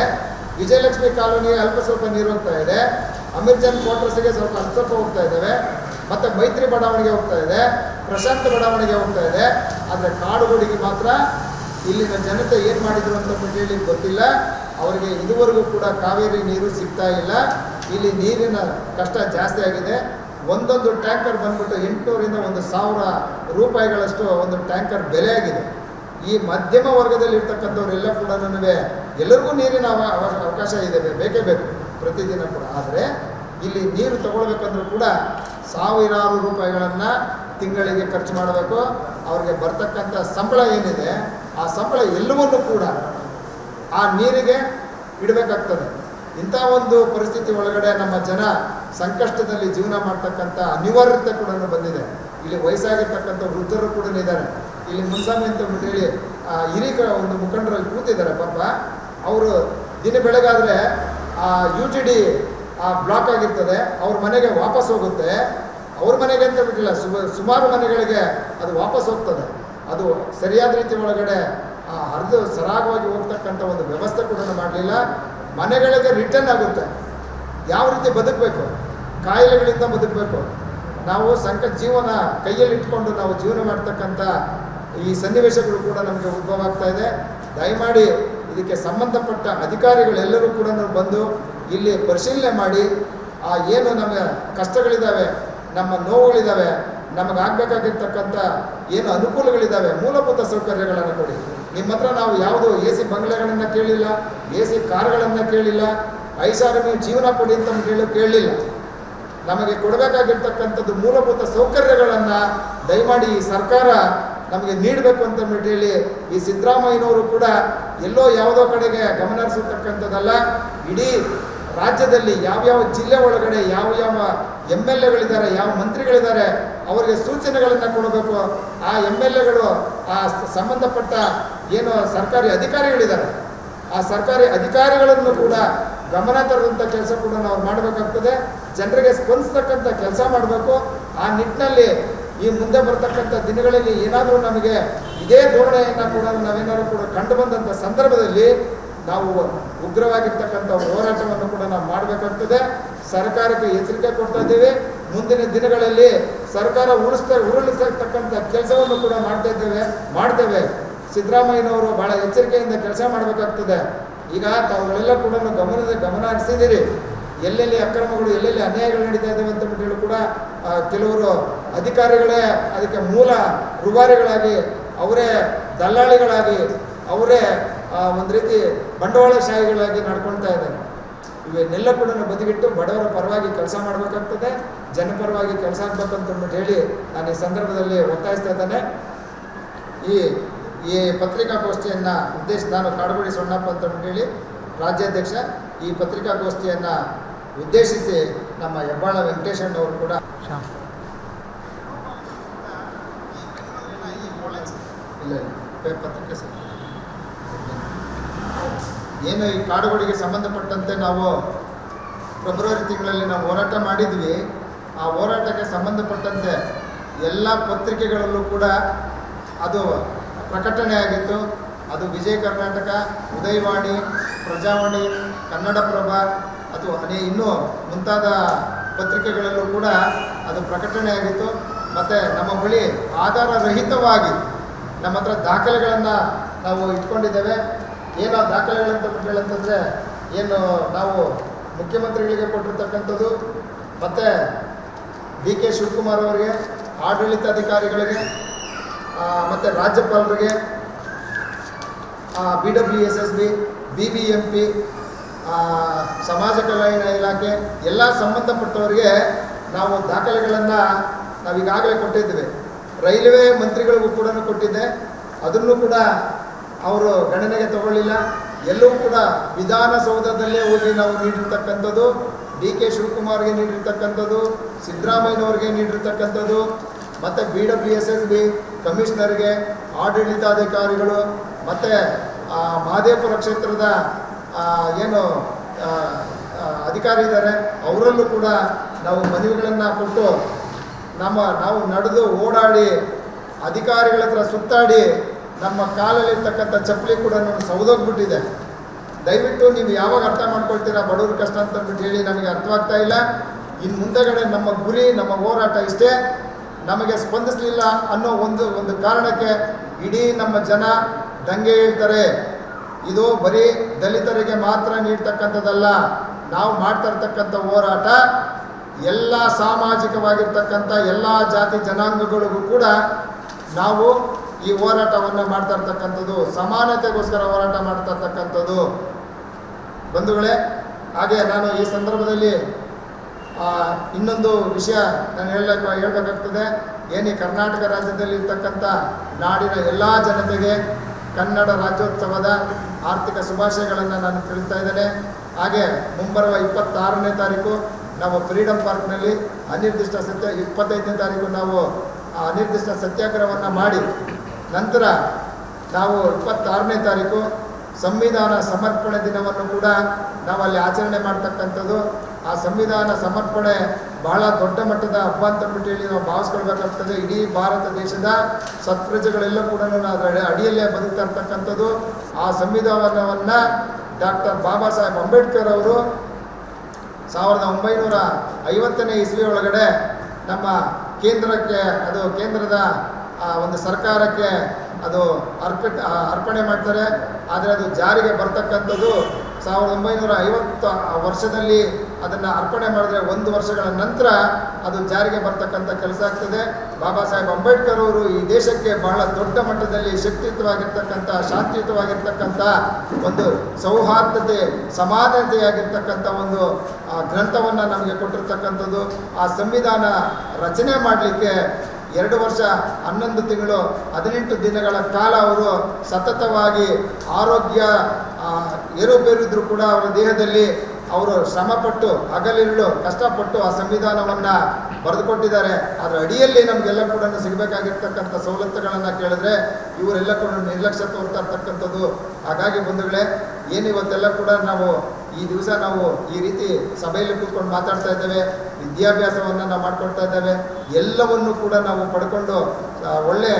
ವಿಜಯಲಕ್ಷ್ಮಿ ಕಾಲೋನಿಗೆ ಅಲ್ಪ ಸ್ವಲ್ಪ ನೀರು ಹೋಗ್ತಾ ಇದೆ. ಅಮೀರ್ಜಾನ್ ಕ್ವಾರ್ಟರ್ಸ್ಗೆ ಸ್ವಲ್ಪ ಹೋಗ್ತಾ ಇದ್ದಾವೆ. ಮತ್ತು ಮೈತ್ರಿ ಬಡಾವಣೆಗೆ ಹೋಗ್ತಾ ಇದೆ, ಪ್ರಶಾಂತ್ ಬಡಾವಣೆಗೆ ಹೋಗ್ತಾ ಇದೆ. ಆದರೆ ಕಾಡುಗೋಡಿಗೆ ಮಾತ್ರ ಇಲ್ಲಿನ ಜನತೆ ಏನು ಮಾಡಿದ್ರು ಅಂತ ಹೇಳಿ ಗೊತ್ತಿಲ್ಲ. ಅವರಿಗೆ ಇದುವರೆಗೂ ಕೂಡ ಕಾವೇರಿ ನೀರು ಸಿಗ್ತಾ ಇಲ್ಲ. ಇಲ್ಲಿ ನೀರಿನ ಕಷ್ಟ ಜಾಸ್ತಿ ಆಗಿದೆ. ಒಂದೊಂದು ಟ್ಯಾಂಕರ್ ಬಂದ್ಬಿಟ್ಟು 800ರಿಂದ 1000 ರೂಪಾಯಿಗಳಷ್ಟು ಒಂದು ಟ್ಯಾಂಕರ್ ಬೆಲೆ ಆಗಿದೆ. ಈ ಮಧ್ಯಮ ವರ್ಗದಲ್ಲಿ ಇರ್ತಕ್ಕಂಥವರೆಲ್ಲ ಕೂಡ ಎಲ್ಲರಿಗೂ ನೀರಿನ ಅವಕಾಶ ಇದೆ, ಬೇಕೇ ಬೇಕು ಪ್ರತಿದಿನ ಕೂಡ. ಆದರೆ ಇಲ್ಲಿ ನೀರು ತಗೊಳ್ಬೇಕಂದ್ರೂ ಕೂಡ ಸಾವಿರಾರು ರೂಪಾಯಿಗಳನ್ನು ತಿಂಗಳಿಗೆ ಖರ್ಚು ಮಾಡಬೇಕು. ಅವ್ರಿಗೆ ಬರ್ತಕ್ಕಂಥ ಸಂಬಳ ಏನಿದೆ ಆ ಸಂಬಳ ಎಲ್ಲವನ್ನೂ ಕೂಡ ಆ ನೀರಿಗೆ ಇಡಬೇಕಾಗ್ತದೆ. ಇಂಥ ಒಂದು ಪರಿಸ್ಥಿತಿ ಒಳಗಡೆ ನಮ್ಮ ಜನ ಸಂಕಷ್ಟದಲ್ಲಿ ಜೀವನ ಮಾಡ್ತಕ್ಕಂಥ ಅನಿವಾರ್ಯತೆ ಕೂಡ ಬಂದಿದೆ. ಇಲ್ಲಿ ವಯಸ್ಸಾಗಿರ್ತಕ್ಕಂಥ ವೃದ್ಧರು ಕೂಡ ಇದ್ದಾರೆ. ಇಲ್ಲಿ ಮುನ್ಸಾಮಿ ಅಂತ ಹೇಳಿ ಹಿರಿಯ ಒಂದು ಮುಖಂಡರಲ್ಲಿ ಕೂತಿದ್ದಾರೆ. ಪಾಪ ಅವರು ದಿನ ಬೆಳಗಾದರೆ UTD ಬ್ಲಾಕ್ ಆಗಿರ್ತದೆ. ಅವ್ರ ಮನೆಗೆ ವಾಪಸ್ ಹೋಗುತ್ತೆ. ಅವ್ರ ಮನೆಗೆ ಅಂತ ಬಿಟ್ಟಿಲ್ಲ, ಸುಮಾರು ಮನೆಗಳಿಗೆ ಅದು ವಾಪಸ್ ಹೋಗ್ತದೆ. ಅದು ಸರಿಯಾದ ರೀತಿ ಒಳಗಡೆ ಹರಿದು ಸರಾಗವಾಗಿ ಹೋಗ್ತಕ್ಕಂಥ ಒಂದು ವ್ಯವಸ್ಥೆ ಕೂಡ ಮಾಡಲಿಲ್ಲ. ಮನೆಗಳಿಗೆ ರಿಟರ್ನ್ ಆಗುತ್ತೆ. ಯಾವ ರೀತಿ ಬದುಕಬೇಕು, ಕಾಯಿಲೆಗಳಿಂದ ಬದುಕಬೇಕು. ನಾವು ಜೀವನ ಕೈಯಲ್ಲಿ ಇಟ್ಕೊಂಡು ನಾವು ಜೀವನ ಮಾಡ್ತಕ್ಕಂಥ ಈ ಸನ್ನಿವೇಶಗಳು ಕೂಡ ನಮಗೆ ಉದ್ಭವ ಆಗ್ತಾ ಇದೆ. ದಯಮಾಡಿ ಇದಕ್ಕೆ ಸಂಬಂಧಪಟ್ಟ ಅಧಿಕಾರಿಗಳೆಲ್ಲರೂ ಕೂಡ ಬಂದು ಇಲ್ಲಿ ಪರಿಶೀಲನೆ ಮಾಡಿ ಏನು ನಮ್ಮ ಕಷ್ಟಗಳಿದ್ದಾವೆ, ನಮ್ಮ ನೋವುಗಳಿದ್ದಾವೆ, ನಮಗಾಗಬೇಕಾಗಿರ್ತಕ್ಕಂಥ ಏನು ಅನುಕೂಲಗಳಿದ್ದಾವೆ, ಮೂಲಭೂತ ಸೌಕರ್ಯಗಳನ್ನು ಕೊಡಿ. ನಿಮ್ಮ ಹತ್ರ ನಾವು ಯಾವುದು AC ಬಂಗ್ಲೆಗಳನ್ನು ಕೇಳಿಲ್ಲ, AC ಕಾರ್ಗಳನ್ನು ಕೇಳಿಲ್ಲ, ಐಷಾರಾಮಿ ಜೀವನ ಕೊಡಿ ಅಂತ ಕೇಳಲಿಲ್ಲ. ನಮಗೆ ಕೊಡಬೇಕಾಗಿರ್ತಕ್ಕಂಥದ್ದು ಮೂಲಭೂತ ಸೌಕರ್ಯಗಳನ್ನು ದಯಮಾಡಿ ಈ ಸರ್ಕಾರ ನಮಗೆ ನೀಡಬೇಕು ಅಂತ ಹೇಳಿ ಈ ಸಿದ್ದರಾಮಯ್ಯನವರು ಕೂಡ ಎಲ್ಲೋ ಯಾವುದೋ ಕಡೆಗೆ ಗಮನ ಹರಿಸತಕ್ಕಂಥದ್ದಲ್ಲ. ಇಡೀ ರಾಜ್ಯದಲ್ಲಿ ಯಾವ್ಯಾವ ಜಿಲ್ಲೆ ಒಳಗಡೆ ಯಾವ MLAಗಳಿದ್ದಾರೆ, ಯಾವ ಮಂತ್ರಿಗಳಿದ್ದಾರೆ, ಅವರಿಗೆ ಸೂಚನೆಗಳನ್ನು ಕೊಡಬೇಕು. ಆ MLAಗಳು ಆ ಸಂಬಂಧಪಟ್ಟ ಏನು ಸರ್ಕಾರಿ ಅಧಿಕಾರಿಗಳಿದ್ದಾರೆ, ಆ ಸರ್ಕಾರಿ ಅಧಿಕಾರಿಗಳನ್ನು ಕೂಡ ಗಮನ ತರುವಂಥ ಕೆಲಸ ಕೂಡ ನಾವು ಮಾಡಬೇಕಾಗ್ತದೆ. ಜನರಿಗೆ ಸ್ಪಂದಿಸ್ತಕ್ಕಂಥ ಕೆಲಸ ಮಾಡಬೇಕು. ಆ ನಿಟ್ಟಿನಲ್ಲಿ ಈ ಮುಂದೆ ಬರ್ತಕ್ಕಂಥ ದಿನಗಳಲ್ಲಿ ಏನಾದರೂ ನಮಗೆ ಇದೇ ಧೋರಣೆಯನ್ನು ಕೂಡ ನಾವೇನಾದರೂ ಕೂಡ ಕಂಡು ಬಂದಂಥ ಸಂದರ್ಭದಲ್ಲಿ ನಾವು ಉಗ್ರವಾಗಿರ್ತಕ್ಕಂಥ ಹೋರಾಟವನ್ನು ಕೂಡ ನಾವು ಮಾಡಬೇಕಾಗ್ತದೆ. ಸರ್ಕಾರಕ್ಕೆ ಎಚ್ಚರಿಕೆ ಕೊಡ್ತಾ ಇದ್ದೇವೆ. ಮುಂದಿನ ದಿನಗಳಲ್ಲಿ ಸರ್ಕಾರ ಉರುಳಿಸ್ತಕ್ಕಂಥ ಕೆಲಸವನ್ನು ಕೂಡ ಮಾಡ್ತೇವೆ. ಸಿದ್ದರಾಮಯ್ಯನವರು ಭಾಳ ಎಚ್ಚರಿಕೆಯಿಂದ ಕೆಲಸ ಮಾಡಬೇಕಾಗ್ತದೆ. ಈಗ ತಾವುಗಳೆಲ್ಲ ಕೂಡ ಗಮನ ಹರಿಸಿದ್ದೀರಿ. ಎಲ್ಲೆಲ್ಲಿ ಅಕ್ರಮಗಳು, ಎಲ್ಲೆಲ್ಲಿ ಅನ್ಯಾಯಗಳು ನಡೀತಾ ಇದ್ದಾವೆ ಅಂತ ಹೇಳಿ ಕೂಡ ಕೆಲವರು ಅಧಿಕಾರಿಗಳೇ ಅದಕ್ಕೆ ಮೂಲ ರುವಾರಿಗಳಾಗಿ, ಅವರೇ ದಲ್ಲಾಳಿಗಳಾಗಿ, ಅವರೇ ಒಂದು ರೀತಿ ಬಂಡವಾಳಶಾಹಿಗಳಾಗಿ ನಡ್ಕೊಳ್ತಾ ಇದ್ದಾರೆ. ಇವನ್ನೆಲ್ಲ ಕೂಡ ಬದಿಗಿಟ್ಟು ಬಡವರ ಪರವಾಗಿ ಕೆಲಸ ಮಾಡಬೇಕಾಗ್ತದೆ, ಜನಪರವಾಗಿ ಕೆಲಸ ಆಗಬೇಕಂತ ಹೇಳಿ ನಾನು ಈ ಸಂದರ್ಭದಲ್ಲಿ ಒತ್ತಾಯಿಸ್ತಾ ಇದ್ದೇನೆ. ಈ ಪತ್ರಿಕಾಗೋಷ್ಠಿಯನ್ನು ನಾನು ಕಾಡುಗೋಡಿ ಸೊಣ್ಣಪ್ಪ ಅಂತ ಹೇಳಿ ರಾಜ್ಯಾಧ್ಯಕ್ಷ. ಈ ಪತ್ರಿಕಾಗೋಷ್ಠಿಯನ್ನು ಉದ್ದೇಶಿಸಿ ನಮ್ಮ ಹೆಬ್ಬಾಳ ವೆಂಕಟೇಶಣ್ಣವರು ಕೂಡ ಇಲ್ಲ ಪತ್ರಿಕೆ ಏನು ಈ ಕಾಡುಗೋಡಿಗೆ ಸಂಬಂಧಪಟ್ಟಂತೆ ನಾವು ಫೆಬ್ರವರಿ ತಿಂಗಳಲ್ಲಿ ನಾವು ಹೋರಾಟ ಮಾಡಿದ್ವಿ. ಆ ಹೋರಾಟಕ್ಕೆ ಸಂಬಂಧಪಟ್ಟಂತೆ ಎಲ್ಲ ಪತ್ರಿಕೆಗಳಲ್ಲೂ ಕೂಡ ಅದು ಪ್ರಕಟಣೆ ಆಗಿತ್ತು. ಅದು ವಿಜಯ ಕರ್ನಾಟಕ, ಉದಯವಾಣಿ, ಪ್ರಜಾವಾಣಿ, ಕನ್ನಡಪ್ರಭ ಅಥವಾ ಇನ್ನೂ ಮುಂತಾದ ಪತ್ರಿಕೆಗಳಲ್ಲೂ ಕೂಡ ಅದು ಪ್ರಕಟಣೆ ಆಗಿತ್ತು. ಮತ್ತು ನಮ್ಮ ಬಳಿ ಆಧಾರರಹಿತವಾಗಿ ನಮ್ಮ ಹತ್ರ ದಾಖಲೆಗಳನ್ನು ನಾವು ಇಟ್ಕೊಂಡಿದ್ದೇವೆ. ಏನೋ ದಾಖಲೆಗಳಂತ ಹೇಳಂತಂದರೆ ಏನು ನಾವು ಮುಖ್ಯಮಂತ್ರಿಗಳಿಗೆ ಕೊಟ್ಟಿರ್ತಕ್ಕಂಥದ್ದು, ಮತ್ತು DK ಶಿವಕುಮಾರ್ ಅವರಿಗೆ, ಆಡಳಿತಾಧಿಕಾರಿಗಳಿಗೆ, ಮತ್ತು ರಾಜ್ಯಪಾಲರಿಗೆ, BWSSB, BBMP, ಸಮಾಜ ಕಲ್ಯಾಣ ಇಲಾಖೆ ಎಲ್ಲ ಸಂಬಂಧಪಟ್ಟವರಿಗೆ ನಾವು ದಾಖಲೆಗಳನ್ನು ನಾವೀಗಾಗಲೇ ಕೊಟ್ಟಿದ್ದೇವೆ. ರೈಲ್ವೆ ಮಂತ್ರಿಗಳಿಗೂ ಕೂಡ ಕೊಟ್ಟಿದ್ದೆ. ಅದನ್ನು ಕೂಡ ಅವರು ಗಣನೆಗೆ ತಗೊಳ್ಳಿಲ್ಲ. ಎಲ್ಲವೂ ಕೂಡ ವಿಧಾನಸೌಧದಲ್ಲೇ ಹೋಗಿ ನಾವು ನೀಡಿರ್ತಕ್ಕಂಥದ್ದು, DK ಶಿವಕುಮಾರ್ಗೆ ನೀಡಿರ್ತಕ್ಕಂಥದ್ದು, ಸಿದ್ದರಾಮಯ್ಯನವ್ರಿಗೆ ನೀಡಿರ್ತಕ್ಕಂಥದ್ದು, ಮತ್ತು BWSSB ಕಮಿಷನರ್ಗೆ, ಆಡಳಿತಾಧಿಕಾರಿಗಳು, ಮತ್ತು ಮಹದೇವಪುರ ಕ್ಷೇತ್ರದ ಏನು ಅಧಿಕಾರಿ ಇದ್ದಾರೆ ಅವರಲ್ಲೂ ಕೂಡ ನಾವು ಮನವಿಗಳನ್ನು ಕೊಟ್ಟು ನಾವು ನಡೆದು ಓಡಾಡಿ ಅಧಿಕಾರಿಗಳ ಹತ್ರ ಸುತ್ತಾಡಿ ನಮ್ಮ ಕಾಲಲ್ಲಿರ್ತಕ್ಕಂಥ ಚಪ್ಪಲಿ ಕೂಡ ಸೌದೋಗ್ಬಿಟ್ಟಿದೆ. ದಯವಿಟ್ಟು ನೀವು ಯಾವಾಗ ಅರ್ಥ ಮಾಡ್ಕೊಳ್ತೀರಾ ಬಡವ್ರ ಕಷ್ಟ ಅಂತ ಹೇಳಿ ನಮಗೆ ಅರ್ಥವಾಗ್ತಾ ಇಲ್ಲ. ಇನ್ನು ಮುಂದೆಗಡೆ ನಮ್ಮ ಗುರಿ, ನಮ್ಮ ಹೋರಾಟ ಇಷ್ಟೇ. ನಮಗೆ ಸ್ಪಂದಿಸಲಿಲ್ಲ ಅನ್ನೋ ಒಂದು ಕಾರಣಕ್ಕೆ ಇಡೀ ನಮ್ಮ ಜನ ದಂಗೆ ಹೇಳ್ತಾರೆ. ಇದು ಬರೀ ದಲಿತರಿಗೆ ಮಾತ್ರ ನೀಡ್ತಕ್ಕಂಥದ್ದಲ್ಲ. ನಾವು ಮಾಡ್ತಾ ಇರ್ತಕ್ಕಂಥ ಹೋರಾಟ ಎಲ್ಲ ಸಾಮಾಜಿಕವಾಗಿರ್ತಕ್ಕಂಥ ಎಲ್ಲ ಜಾತಿ ಜನಾಂಗಗಳಿಗೂ ಕೂಡ ನಾವು ಈ ಹೋರಾಟವನ್ನು ಮಾಡ್ತಾ ಇರ್ತಕ್ಕಂಥದ್ದು, ಸಮಾನತೆಗೋಸ್ಕರ ಹೋರಾಟ ಮಾಡ್ತಾ ಇರ್ತಕ್ಕಂಥದ್ದು ಬಂಧುಗಳೇ. ಹಾಗೆ ನಾನು ಈ ಸಂದರ್ಭದಲ್ಲಿ ಇನ್ನೊಂದು ವಿಷಯ ನಾನು ಹೇಳಬೇಕಾಗ್ತದೆ. ಈ ಕರ್ನಾಟಕ ರಾಜ್ಯದಲ್ಲಿ ಇರ್ತಕ್ಕಂಥ ನಾಡಿನ ಎಲ್ಲ ಜನತೆಗೆ ಕನ್ನಡ ರಾಜ್ಯೋತ್ಸವದ ಆರ್ಥಿಕ ಶುಭಾಶಯಗಳನ್ನು ನಾನು ತಿಳಿಸ್ತಾ ಇದ್ದೇನೆ. ಹಾಗೆ ಮುಂಬರುವ 26ನೇ ತಾರೀಕು ನಾವು ಫ್ರೀಡಮ್ ಪಾರ್ಕ್ನಲ್ಲಿ 25ನೇ ತಾರೀಕು ನಾವು ಅನಿರ್ದಿಷ್ಟ ಸತ್ಯಾಗ್ರಹವನ್ನು ಮಾಡಿ, ನಂತರ ನಾವು 26ನೇ ತಾರೀಕು ಸಂವಿಧಾನ ಸಮರ್ಪಣೆ ದಿನವನ್ನು ಕೂಡ ನಾವು ಅಲ್ಲಿ ಆಚರಣೆ ಮಾಡ್ತಕ್ಕಂಥದ್ದು. ಆ ಸಂವಿಧಾನ ಸಮರ್ಪಣೆ ಬಹಳ ದೊಡ್ಡ ಮಟ್ಟದ ಹಬ್ಬ ಅಂತ ಹೇಳಿ ನಾವು ಭಾವಿಸ್ಕೊಳ್ಬೇಕಾಗ್ತದೆ. ಇಡೀ ಭಾರತ ದೇಶದ ಸತ್ಪ್ರಜೆಗಳೆಲ್ಲ ಕೂಡ ಅದರ ಅಡಿಯಲ್ಲೇ ಬದುಕ್ತಾ ಇರ್ತಕ್ಕಂಥದ್ದು. ಆ ಸಂವಿಧಾನವನ್ನು ಡಾಕ್ಟರ್ ಬಾಬಾ ಸಾಹೇಬ್ ಅಂಬೇಡ್ಕರ್ ಅವರು 1950ನೇ ಇಸ್ವಿ ಒಳಗಡೆ ನಮ್ಮ ಕೇಂದ್ರಕ್ಕೆ, ಅದು ಕೇಂದ್ರದ ಒಂದು ಸರ್ಕಾರಕ್ಕೆ ಅದು ಅರ್ಪಣೆ ಮಾಡ್ತಾರೆ. ಆದರೆ ಅದು ಜಾರಿಗೆ ಬರ್ತಕ್ಕಂಥದ್ದು 1950 ವರ್ಷದಲ್ಲಿ ಅದನ್ನು ಅರ್ಪಣೆ ಮಾಡಿದ್ರೆ 1 ವರ್ಷಗಳ ನಂತರ ಅದು ಜಾರಿಗೆ ಬರ್ತಕ್ಕಂಥ ಕೆಲಸ ಆಗ್ತದೆ. ಬಾಬಾ ಸಾಹೇಬ್ ಅಂಬೇಡ್ಕರ್ ಅವರು ಈ ದೇಶಕ್ಕೆ ಬಹಳ ದೊಡ್ಡ ಮಟ್ಟದಲ್ಲಿ ಶಕ್ತಿಯುತವಾಗಿರ್ತಕ್ಕಂಥ, ಶಾಂತಿಯುತವಾಗಿರ್ತಕ್ಕಂಥ, ಒಂದು ಸೌಹಾರ್ದತೆ, ಸಮಾನತೆಯಾಗಿರ್ತಕ್ಕಂಥ ಒಂದು ಗ್ರಂಥವನ್ನು ನಮಗೆ ಕೊಟ್ಟಿರ್ತಕ್ಕಂಥದ್ದು. ಆ ಸಂವಿಧಾನ ರಚನೆ ಮಾಡಲಿಕ್ಕೆ 2 ವರ್ಷ 11 ತಿಂಗಳು 18 ದಿನಗಳ ಕಾಲ ಅವರು ಸತತವಾಗಿ ಆರೋಗ್ಯ ಏರುಪೇರಿದ್ರು ಕೂಡ ಅವರ ದೇಹದಲ್ಲಿ ಅವರು ಶ್ರಮಪಟ್ಟು ಹಗಲಿರುಳು ಕಷ್ಟಪಟ್ಟು ಆ ಸಂವಿಧಾನವನ್ನು ಬರೆದುಕೊಟ್ಟಿದ್ದಾರೆ. ಅದರ ಅಡಿಯಲ್ಲಿ ನಮಗೆಲ್ಲ ಕೂಡ ಸಿಗಬೇಕಾಗಿರ್ತಕ್ಕಂಥ ಸವಲತ್ತುಗಳನ್ನು ಕೇಳಿದ್ರೆ ಇವರೆಲ್ಲ ಕೂಡ ನಿರ್ಲಕ್ಷ್ಯ ತೋರ್ತಾ ಇರ್ತಕ್ಕಂಥದ್ದು. ಹಾಗಾಗಿ ಬಂಧುಗಳೇ, ಏನು ಇವತ್ತೆಲ್ಲ ಕೂಡ ನಾವು ಈ ದಿವಸ ನಾವು ಈ ರೀತಿ ಸಭೆಯಲ್ಲಿ ಕೂತ್ಕೊಂಡು ಮಾತಾಡ್ತಾ ಇದ್ದೇವೆ, ವಿದ್ಯಾಭ್ಯಾಸವನ್ನು ನಾವು ಮಾಡ್ಕೊಳ್ತಾ ಇದ್ದೇವೆ, ಎಲ್ಲವನ್ನು ಕೂಡ ನಾವು ಪಡ್ಕೊಂಡು ಒಳ್ಳೆ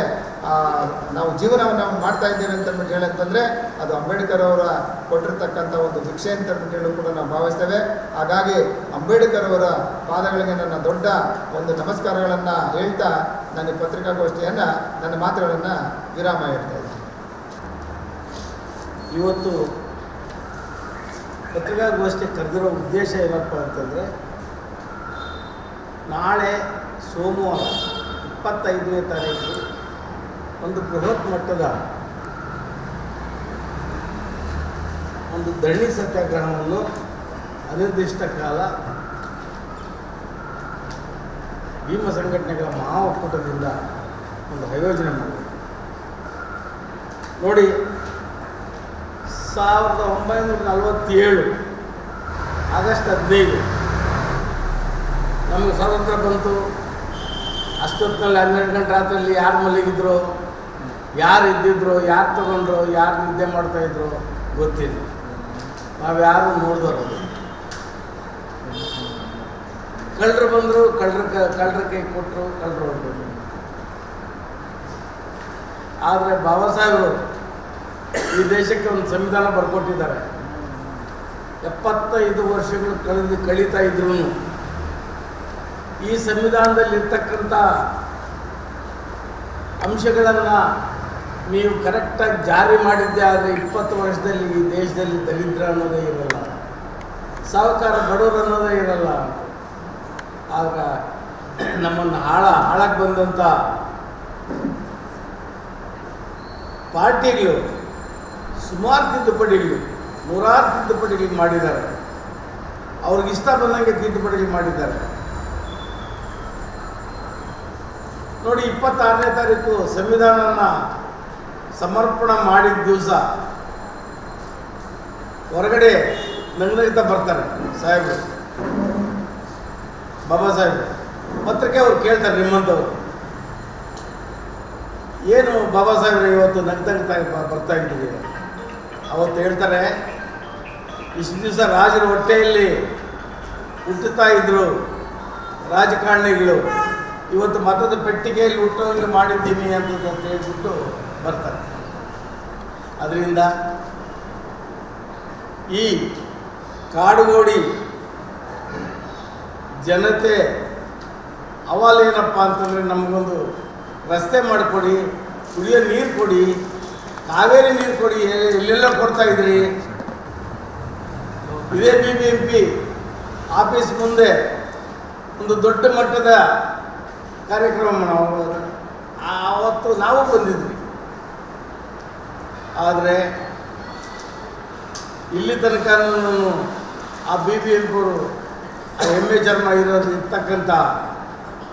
ನಾವು ಜೀವನವನ್ನು ಮಾಡ್ತಾ ಇದ್ದೇವೆ ಅಂತಂದ್ಬಿಟ್ಟು ಹೇಳಂತಂದರೆ ಅದು ಅಂಬೇಡ್ಕರ್ ಅವರ ಕೊಟ್ಟಿರ್ತಕ್ಕಂಥ ಒಂದು ಭಿಕ್ಷೆ ಅಂತಂದ್ಬಿಟ್ಟು ಹೇಳಿ ಕೂಡ ನಾವು ಭಾವಿಸ್ತೇವೆ. ಹಾಗಾಗಿ ಅಂಬೇಡ್ಕರ್ ಅವರ ಪಾದಗಳಿಗೆ ನನ್ನ ದೊಡ್ಡ ಒಂದು ನಮಸ್ಕಾರಗಳನ್ನು ಹೇಳ್ತಾ ನನ್ನ ಪತ್ರಿಕಾಗೋಷ್ಠಿಯನ್ನು, ನನ್ನ ಮಾತುಗಳನ್ನು ವಿರಾಮ ಹೇಳ್ತಾ ಇದ್ದೀನಿ. ಇವತ್ತು ಪತ್ರಿಕಾಗೋಷ್ಠಿ ಕರೆದಿರೋ ಉದ್ದೇಶ ಏನಪ್ಪ ಅಂತಂದರೆ, ನಾಳೆ ಸೋಮವಾರ 25ನೇ ತಾರೀಕು ಒಂದು ಬೃಹತ್ ಮಟ್ಟದ ಒಂದು ಧರಣಿ ಸತ್ಯಾಗ್ರಹವನ್ನು ಅನಿರ್ದಿಷ್ಟ ಕಾಲ ಭೀಮ ಸಂಘಟನೆಗಳ ಮಹಾ ಒಕ್ಕೂಟದಿಂದ ಒಂದು ಆಯೋಜನೆ ಮಾಡಿದೆ. ನೋಡಿ, 1947 ಆಗಸ್ಟ್ 15 ನಮಗೆ ಸ್ವಾತಂತ್ರ್ಯ ಬಂತು. ಅಷ್ಟೊತ್ತಿನಲ್ಲಿ 12 ಗಂಟೆ ರಾತ್ರಿಯಲ್ಲಿ ಯಾರು ಮಲಗಿದ್ರು, ಯಾರು ಇದ್ದಿದ್ರು, ಯಾರು ತಗೊಂಡ್ರು, ಯಾರು ನಿದ್ದೆ ಮಾಡ್ತಾಯಿದ್ರು ಗೊತ್ತಿಲ್ಲ. ನಾವು ಯಾರು ನೋಡಿದವರು. ಕಳ್ಳರು ಬಂದರು, ಕಳ್ಳರ ಕೈ ಕೊಟ್ಟರು, ಕಳ್ಳರು ಹೊರಟರು. ಆದರೆ ಬಾಬಾ ಸಾಹೇಬರು ಈ ದೇಶಕ್ಕೆ ಒಂದು ಸಂವಿಧಾನ ಬರ್ಕೊಟ್ಟಿದ್ದಾರೆ. 75 ವರ್ಷಗಳು ಕಳೀತಾ ಇದ್ರೂ ಈ ಸಂವಿಧಾನದಲ್ಲಿರ್ತಕ್ಕಂಥ ಅಂಶಗಳನ್ನು ನೀವು ಕರೆಕ್ಟಾಗಿ ಜಾರಿ ಮಾಡಿದ್ದೆ ಆದರೆ 20 ವರ್ಷದಲ್ಲಿ ಈ ದೇಶದಲ್ಲಿ ದರಿದ್ರ ಅನ್ನೋದೇ ಇರಲ್ಲ, ಸಾಹುಕಾರ ಬಡವರು ಅನ್ನೋದೇ ಇರಲ್ಲ. ಆಗ ನಮ್ಮನ್ನು ಹಾಳಾಗಿ ಬಂದಂಥ ಪಾರ್ಟಿಗಳು ಸುಮಾರು ತಿದ್ದುಪಡಿಗಳು, 100 ತಿದ್ದುಪಡಿಗಳು ಮಾಡಿದ್ದಾರೆ. ಅವ್ರಿಗೆ ಇಷ್ಟ ಬಂದಂಗೆ ತಿದ್ದುಪಡಿಗಳು ಮಾಡಿದ್ದಾರೆ. ನೋಡಿ, 26ನೇ ತಾರೀಕು ಸಂವಿಧಾನನ ಸಮರ್ಪಣೆ ಮಾಡಿದ ದಿವಸ ಹೊರಗಡೆ ನಗ್ನಗ್ತಾ ಬರ್ತಾರೆ ಸಾಹೇಬರು, ಬಾಬಾ ಸಾಹೇಬರು. ಪತ್ರಿಕೆ ಅವ್ರು ಕೇಳ್ತಾರೆ, ನಿಮ್ಮಂಥವ್ರು ಏನು ಬಾಬಾ ಸಾಹೇಬ್ರು ಇವತ್ತು ನಗ್ತಾ ಬರ್ತಾ ಇದ್ದೀವಿ? ಅವತ್ತು ಹೇಳ್ತಾರೆ, ಇಷ್ಟು ದಿವಸ ರಾಜರ ಹೊಟ್ಟೆಯಲ್ಲಿ ಹುಟ್ಟುತ್ತಾ ಇದ್ದರು ರಾಜಕಾರಣಿಗಳು, ಇವತ್ತು ಮತದ ಪೆಟ್ಟಿಗೆಯಲ್ಲಿ ಹುಟ್ಟೋಂಗೆ ಮಾಡಿದ್ದೀನಿ ಅಂತ ಹೇಳ್ಬಿಟ್ಟು ಬರ್ತಾರೆ. ಅದರಿಂದ ಈ ಕಾಡುಗೋಡಿ ಜನತೆ ಅವಾಲೇನಪ್ಪ ಅಂತಂದರೆ ನಮಗೊಂದು ರಸ್ತೆ ಮಾಡಿಕೊಡಿ, ಕುಡಿಯೋ ನೀರು ಕೊಡಿ, ಕಾವೇರಿ ನೀರು ಕೊಡಿ, ಎಲ್ಲೆಲ್ಲ ಕೊಡ್ತಾಯಿದ್ರಿ. ಇದೇ BBMP ಆಫೀಸ್ ಮುಂದೆ ಒಂದು ದೊಡ್ಡ ಮಟ್ಟದ ಕಾರ್ಯಕ್ರಮ ಆವತ್ತು ನಾವು ಬಂದಿದ್ವಿ. ಆದರೆ ಇಲ್ಲಿ ತನಕ ಆ BBMP ಅವರು ಆ ಎಮ್ಮೆ ಚರ್ಮ ಇರ್ತಕ್ಕಂಥ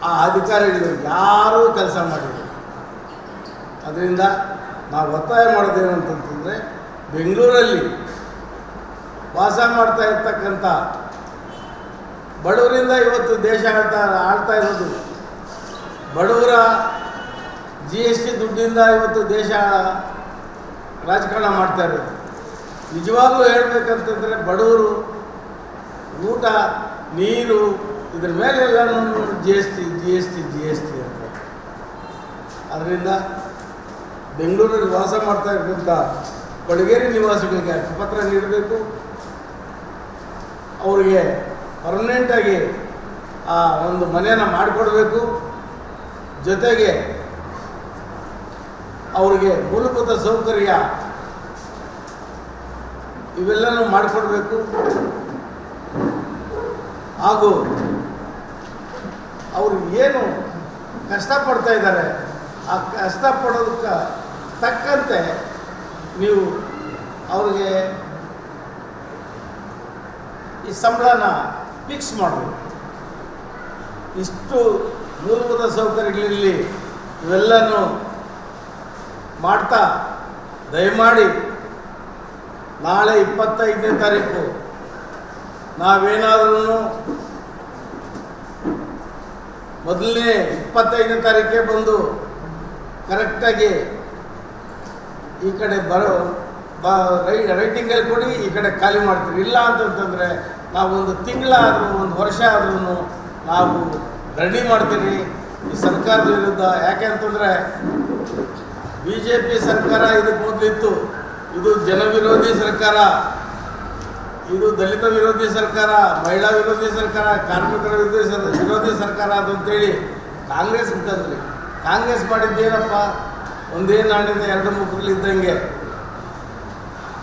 ಆ ಅಧಿಕಾರಿಗಳು ಯಾರೂ ಕೆಲಸ ಮಾಡಿದ್ರು. ಅದರಿಂದ ನಾವು ಒತ್ತಾಯ ಮಾಡೋದೇನಂತಂತಂದರೆ, ಬೆಂಗಳೂರಲ್ಲಿ ವಾಸ ಮಾಡ್ತಾ ಇರ್ತಕ್ಕಂಥ ಬಡವರಿಂದ ಇವತ್ತು ದೇಶ ಆಳ್ತಾ ಇರೋದು, ಬಡವರ GST ದುಡ್ಡಿಂದ ಇವತ್ತು ದೇಶ ರಾಜಕಾರಣ ಮಾಡ್ತಾ ಇರೋದು. ನಿಜವಾಗ್ಲೂ ಹೇಳಬೇಕಂತಂದರೆ ಬಡವರು ಊಟ, ನೀರು, ಇದ್ರ ಮೇಲೆಲ್ಲನೂ GST ಅಂತ. ಅದರಿಂದ ಬೆಂಗಳೂರಲ್ಲಿ ವಾಸ ಮಾಡ್ತಾ ಇರ್ತಕ್ಕಂಥ ಕೊಳಗೇರಿ ನಿವಾಸಿಗಳಿಗೆ ಹಕ್ಕುಪತ್ರ ನೀಡಬೇಕು. ಅವರಿಗೆ ಪರ್ಮನೆಂಟಾಗಿ ಆ ಒಂದು ಮನೆಯನ್ನು ಮಾಡಿಕೊಡ್ಬೇಕು. ಜೊತೆಗೆ ಅವರಿಗೆ ಮೂಲಭೂತ ಸೌಕರ್ಯ ಇವೆಲ್ಲನೂ ಮಾಡಿಕೊಡ್ಬೇಕು. ಹಾಗೂ ಅವರು ಏನು ಕಷ್ಟಪಡ್ತಾ ಇದ್ದಾರೆ ಆ ಕಷ್ಟಪಡೋದಕ್ಕೆ ತಕ್ಕಂತೆ ನೀವು ಅವ್ರಿಗೆ ಈ ಸಂಬಳನ ಫಿಕ್ಸ್ ಮಾಡಬೇಕು. ಇಷ್ಟು ಮೂಲಭೂತ ಸೌಕರ್ಯಗಳಲ್ಲಿ ಇವೆಲ್ಲನೂ ಮಾಡ್ತಾ ದಯಮಾಡಿ ನಾಳೆ 25ನೇ ತಾರೀಕು ನಾವೇನಾದ್ರೂ ಮೊದಲನೇ 25ನೇ ತಾರೀಕೆ ಬಂದು ಕರೆಕ್ಟಾಗಿ ಈ ಕಡೆ ರೈಟಿಂಗಲ್ಲಿ ಕೊಡಿ, ಈ ಕಡೆ ಖಾಲಿ ಮಾಡ್ತೀವಿ. ಇಲ್ಲ ಅಂತಂತಂದರೆ ನಾವು ಒಂದು ತಿಂಗಳಾದರೂ ಒಂದು ವರ್ಷ ಆದ್ರೂ ನಾವು ಧರಣಿ ಮಾಡ್ತೀವಿ ಈ ಸರ್ಕಾರದ ವಿರುದ್ಧ. ಯಾಕೆ ಅಂತಂದರೆ BJP ಸರ್ಕಾರ ಇದಕ್ಕೆ ಮೊದಲಿತ್ತು, ಇದು ಜನ ವಿರೋಧಿ ಸರ್ಕಾರ, ಇದು ದಲಿತ ವಿರೋಧಿ ಸರ್ಕಾರ, ಮಹಿಳಾ ವಿರೋಧಿ ಸರ್ಕಾರ, ಕಾರ್ಮಿಕರ ವಿರೋಧಿ ಸರ್ಕಾರ ಅಂತಂತೇಳಿ ಕಾಂಗ್ರೆಸ್ ಅಂತಂದ್ರಿ. ಕಾಂಗ್ರೆಸ್ ಮಾಡಿದ್ದೇನಪ್ಪ, ಒಂದೇ ನಾಣ್ಯದ ಎರಡು ಮುಖಗಳಿದ್ದಂಗೆ.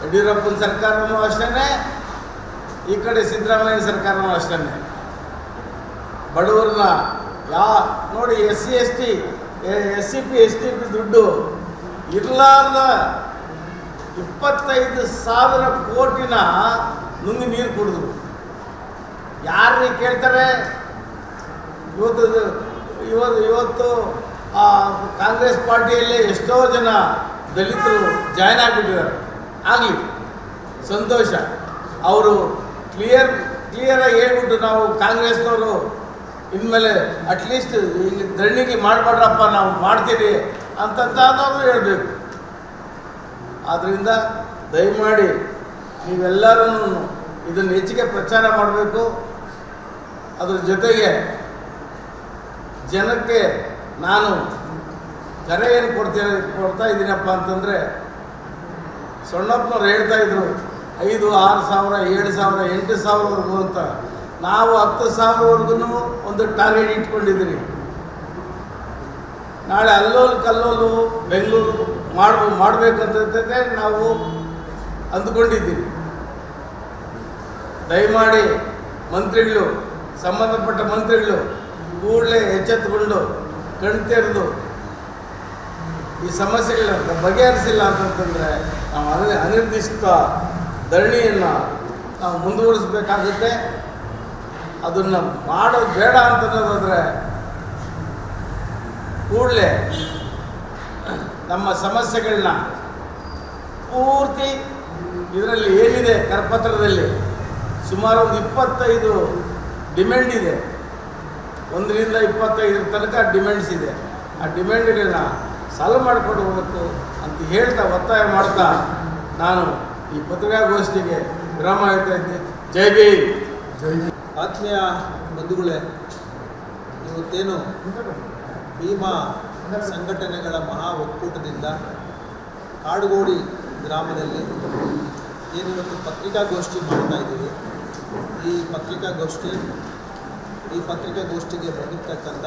ಯಡಿಯೂರಪ್ಪನ ಸರ್ಕಾರವೂ ಅಷ್ಟೇ, ಈ ಕಡೆ ಸಿದ್ದರಾಮಯ್ಯ ಸರ್ಕಾರವೂ ಅಷ್ಟೇ. ಬಡವರನ್ನ ನೋಡಿ SC ST SCP STP ದುಡ್ಡು ಇರಲಾರ್ದ 25,000 ಕೋಟಿನ ನುಂಗಿ ನೀರು ಕುಡಿದ್ರು. ಯಾರನ್ನ ಕೇಳ್ತಾರೆ? ಇವತ್ತು ಕಾಂಗ್ರೆಸ್ ಪಾರ್ಟಿಯಲ್ಲಿ ಎಷ್ಟೋ ಜನ ದಲಿತರು ಜಾಯ್ನ್ ಆಗಿಬಿಟ್ಟಿದ್ದಾರೆ. ಆಗಲಿ, ಸಂತೋಷ. ಅವರು ಕ್ಲಿಯರಾಗಿ ಹೇಳ್ಬಿಟ್ಟು ನಾವು ಕಾಂಗ್ರೆಸ್ನವರು ಇನ್ಮೇಲೆ ಅಟ್ಲೀಸ್ಟ್ ಹಿಂಗೆ ಧರಣಿಗೆ ಮಾಡಬೇಡ್ರಪ್ಪ, ನಾವು ಮಾಡ್ತೀವಿ ಅಂತಂತಾದರೂ ಹೇಳಬೇಕು. ಆದ್ದರಿಂದ ದಯಮಾಡಿ ನೀವೆಲ್ಲರೂ ಇದನ್ನು ಹೆಚ್ಚಿಗೆ ಪ್ರಚಾರ ಮಾಡಬೇಕು. ಅದ್ರ ಜೊತೆಗೆ ಜನಕ್ಕೆ ನಾನು ಕರೆ ಏನು ಕೊಡ್ತಾ ಇದ್ದೀನಪ್ಪ ಅಂತಂದರೆ, ಸೊಣ್ಣಪ್ಪನವ್ರು ಹೇಳ್ತಾಯಿದ್ರು 5,000, 6,000, 7,000, 8,000ವರೆಗೂ ಅಂತ. ನಾವು 10,000ವರೆಗೂ ಒಂದು ಟಾರ್ಗೆಟ್ ಇಟ್ಕೊಂಡಿದ್ದೀವಿ. ನಾಳೆ ಅಲ್ಲೋಲು ಕಲ್ಲೋಲು ಬೆಂಗಳೂರು ಮಾಡಬೇಕಂತಂದ್ರೆ ನಾವು ಅಂದ್ಕೊಂಡಿದ್ದೀವಿ. ದಯಮಾಡಿ ಮಂತ್ರಿಗಳು, ಸಂಬಂಧಪಟ್ಟ ಮಂತ್ರಿಗಳು ಕೂಡಲೇ ಎಚ್ಚೆತ್ತುಕೊಂಡು ಕಣ್ತೆರೆದು ಈ ಸಮಸ್ಯೆಗಳನ್ನ ಬಗೆಹರಿಸಿಲ್ಲ ಅಂತಂತಂದರೆ ನಾವು ಅನಿರ್ದಿಷ್ಟ ಧರಣಿಯನ್ನು ನಾವು ಮುಂದುವರಿಸಬೇಕಾಗುತ್ತೆ. ಅದನ್ನು ಮಾಡೋದು ಬೇಡ ಅಂತಂದರೆ ಕೂಡಲೇ ನಮ್ಮ ಸಮಸ್ಯೆಗಳನ್ನ ಪೂರ್ತಿ ಇದರಲ್ಲಿ ಏನಿದೆ ಕರಪತ್ರದಲ್ಲಿ ಸುಮಾರು ಒಂದು 25 ಡಿಮ್ಯಾಂಡ್ ಇದೆ. 1ರಿಂದ 25 ತನಕ ಡಿಮ್ಯಾಂಡ್ಸ್ ಇದೆ. ಆ ಡಿಮ್ಯಾಂಡ್ಗಳನ್ನ ಸಾಲ್ವ್ ಮಾಡಿಕೊಂಡು ಹೋಗಬೇಕು ಅಂತ ಹೇಳ್ತಾ ಒತ್ತಾಯ ಮಾಡ್ತಾ ನಾನು ಈ ಪತ್ರಿಕಾಗೋಷ್ಠಿಗೆ ವಿರಾಮ ಹೇಳ್ತಾ ಇದ್ದೀನಿ. ಜೈ ಭೀಮ್. ಆತ್ಮೀಯ ಬಂಧುಗಳೇ, ಇವತ್ತೇನು ಭೀಮಾ ಸಂಘಟನೆಗಳ ಮಹಾ ಒಕ್ಕೂಟದಿಂದ ಕಾಡುಗೋಡಿ ಗ್ರಾಮದಲ್ಲಿ ಏನಿವತ್ತು ಪತ್ರಿಕಾಗೋಷ್ಠಿ ಮಾಡ್ತಾ ಇದ್ದೀವಿ. ಈ ಪತ್ರಿಕಾಗೋಷ್ಠಿಗೆ ಬಂದಿರ್ತಕ್ಕಂಥ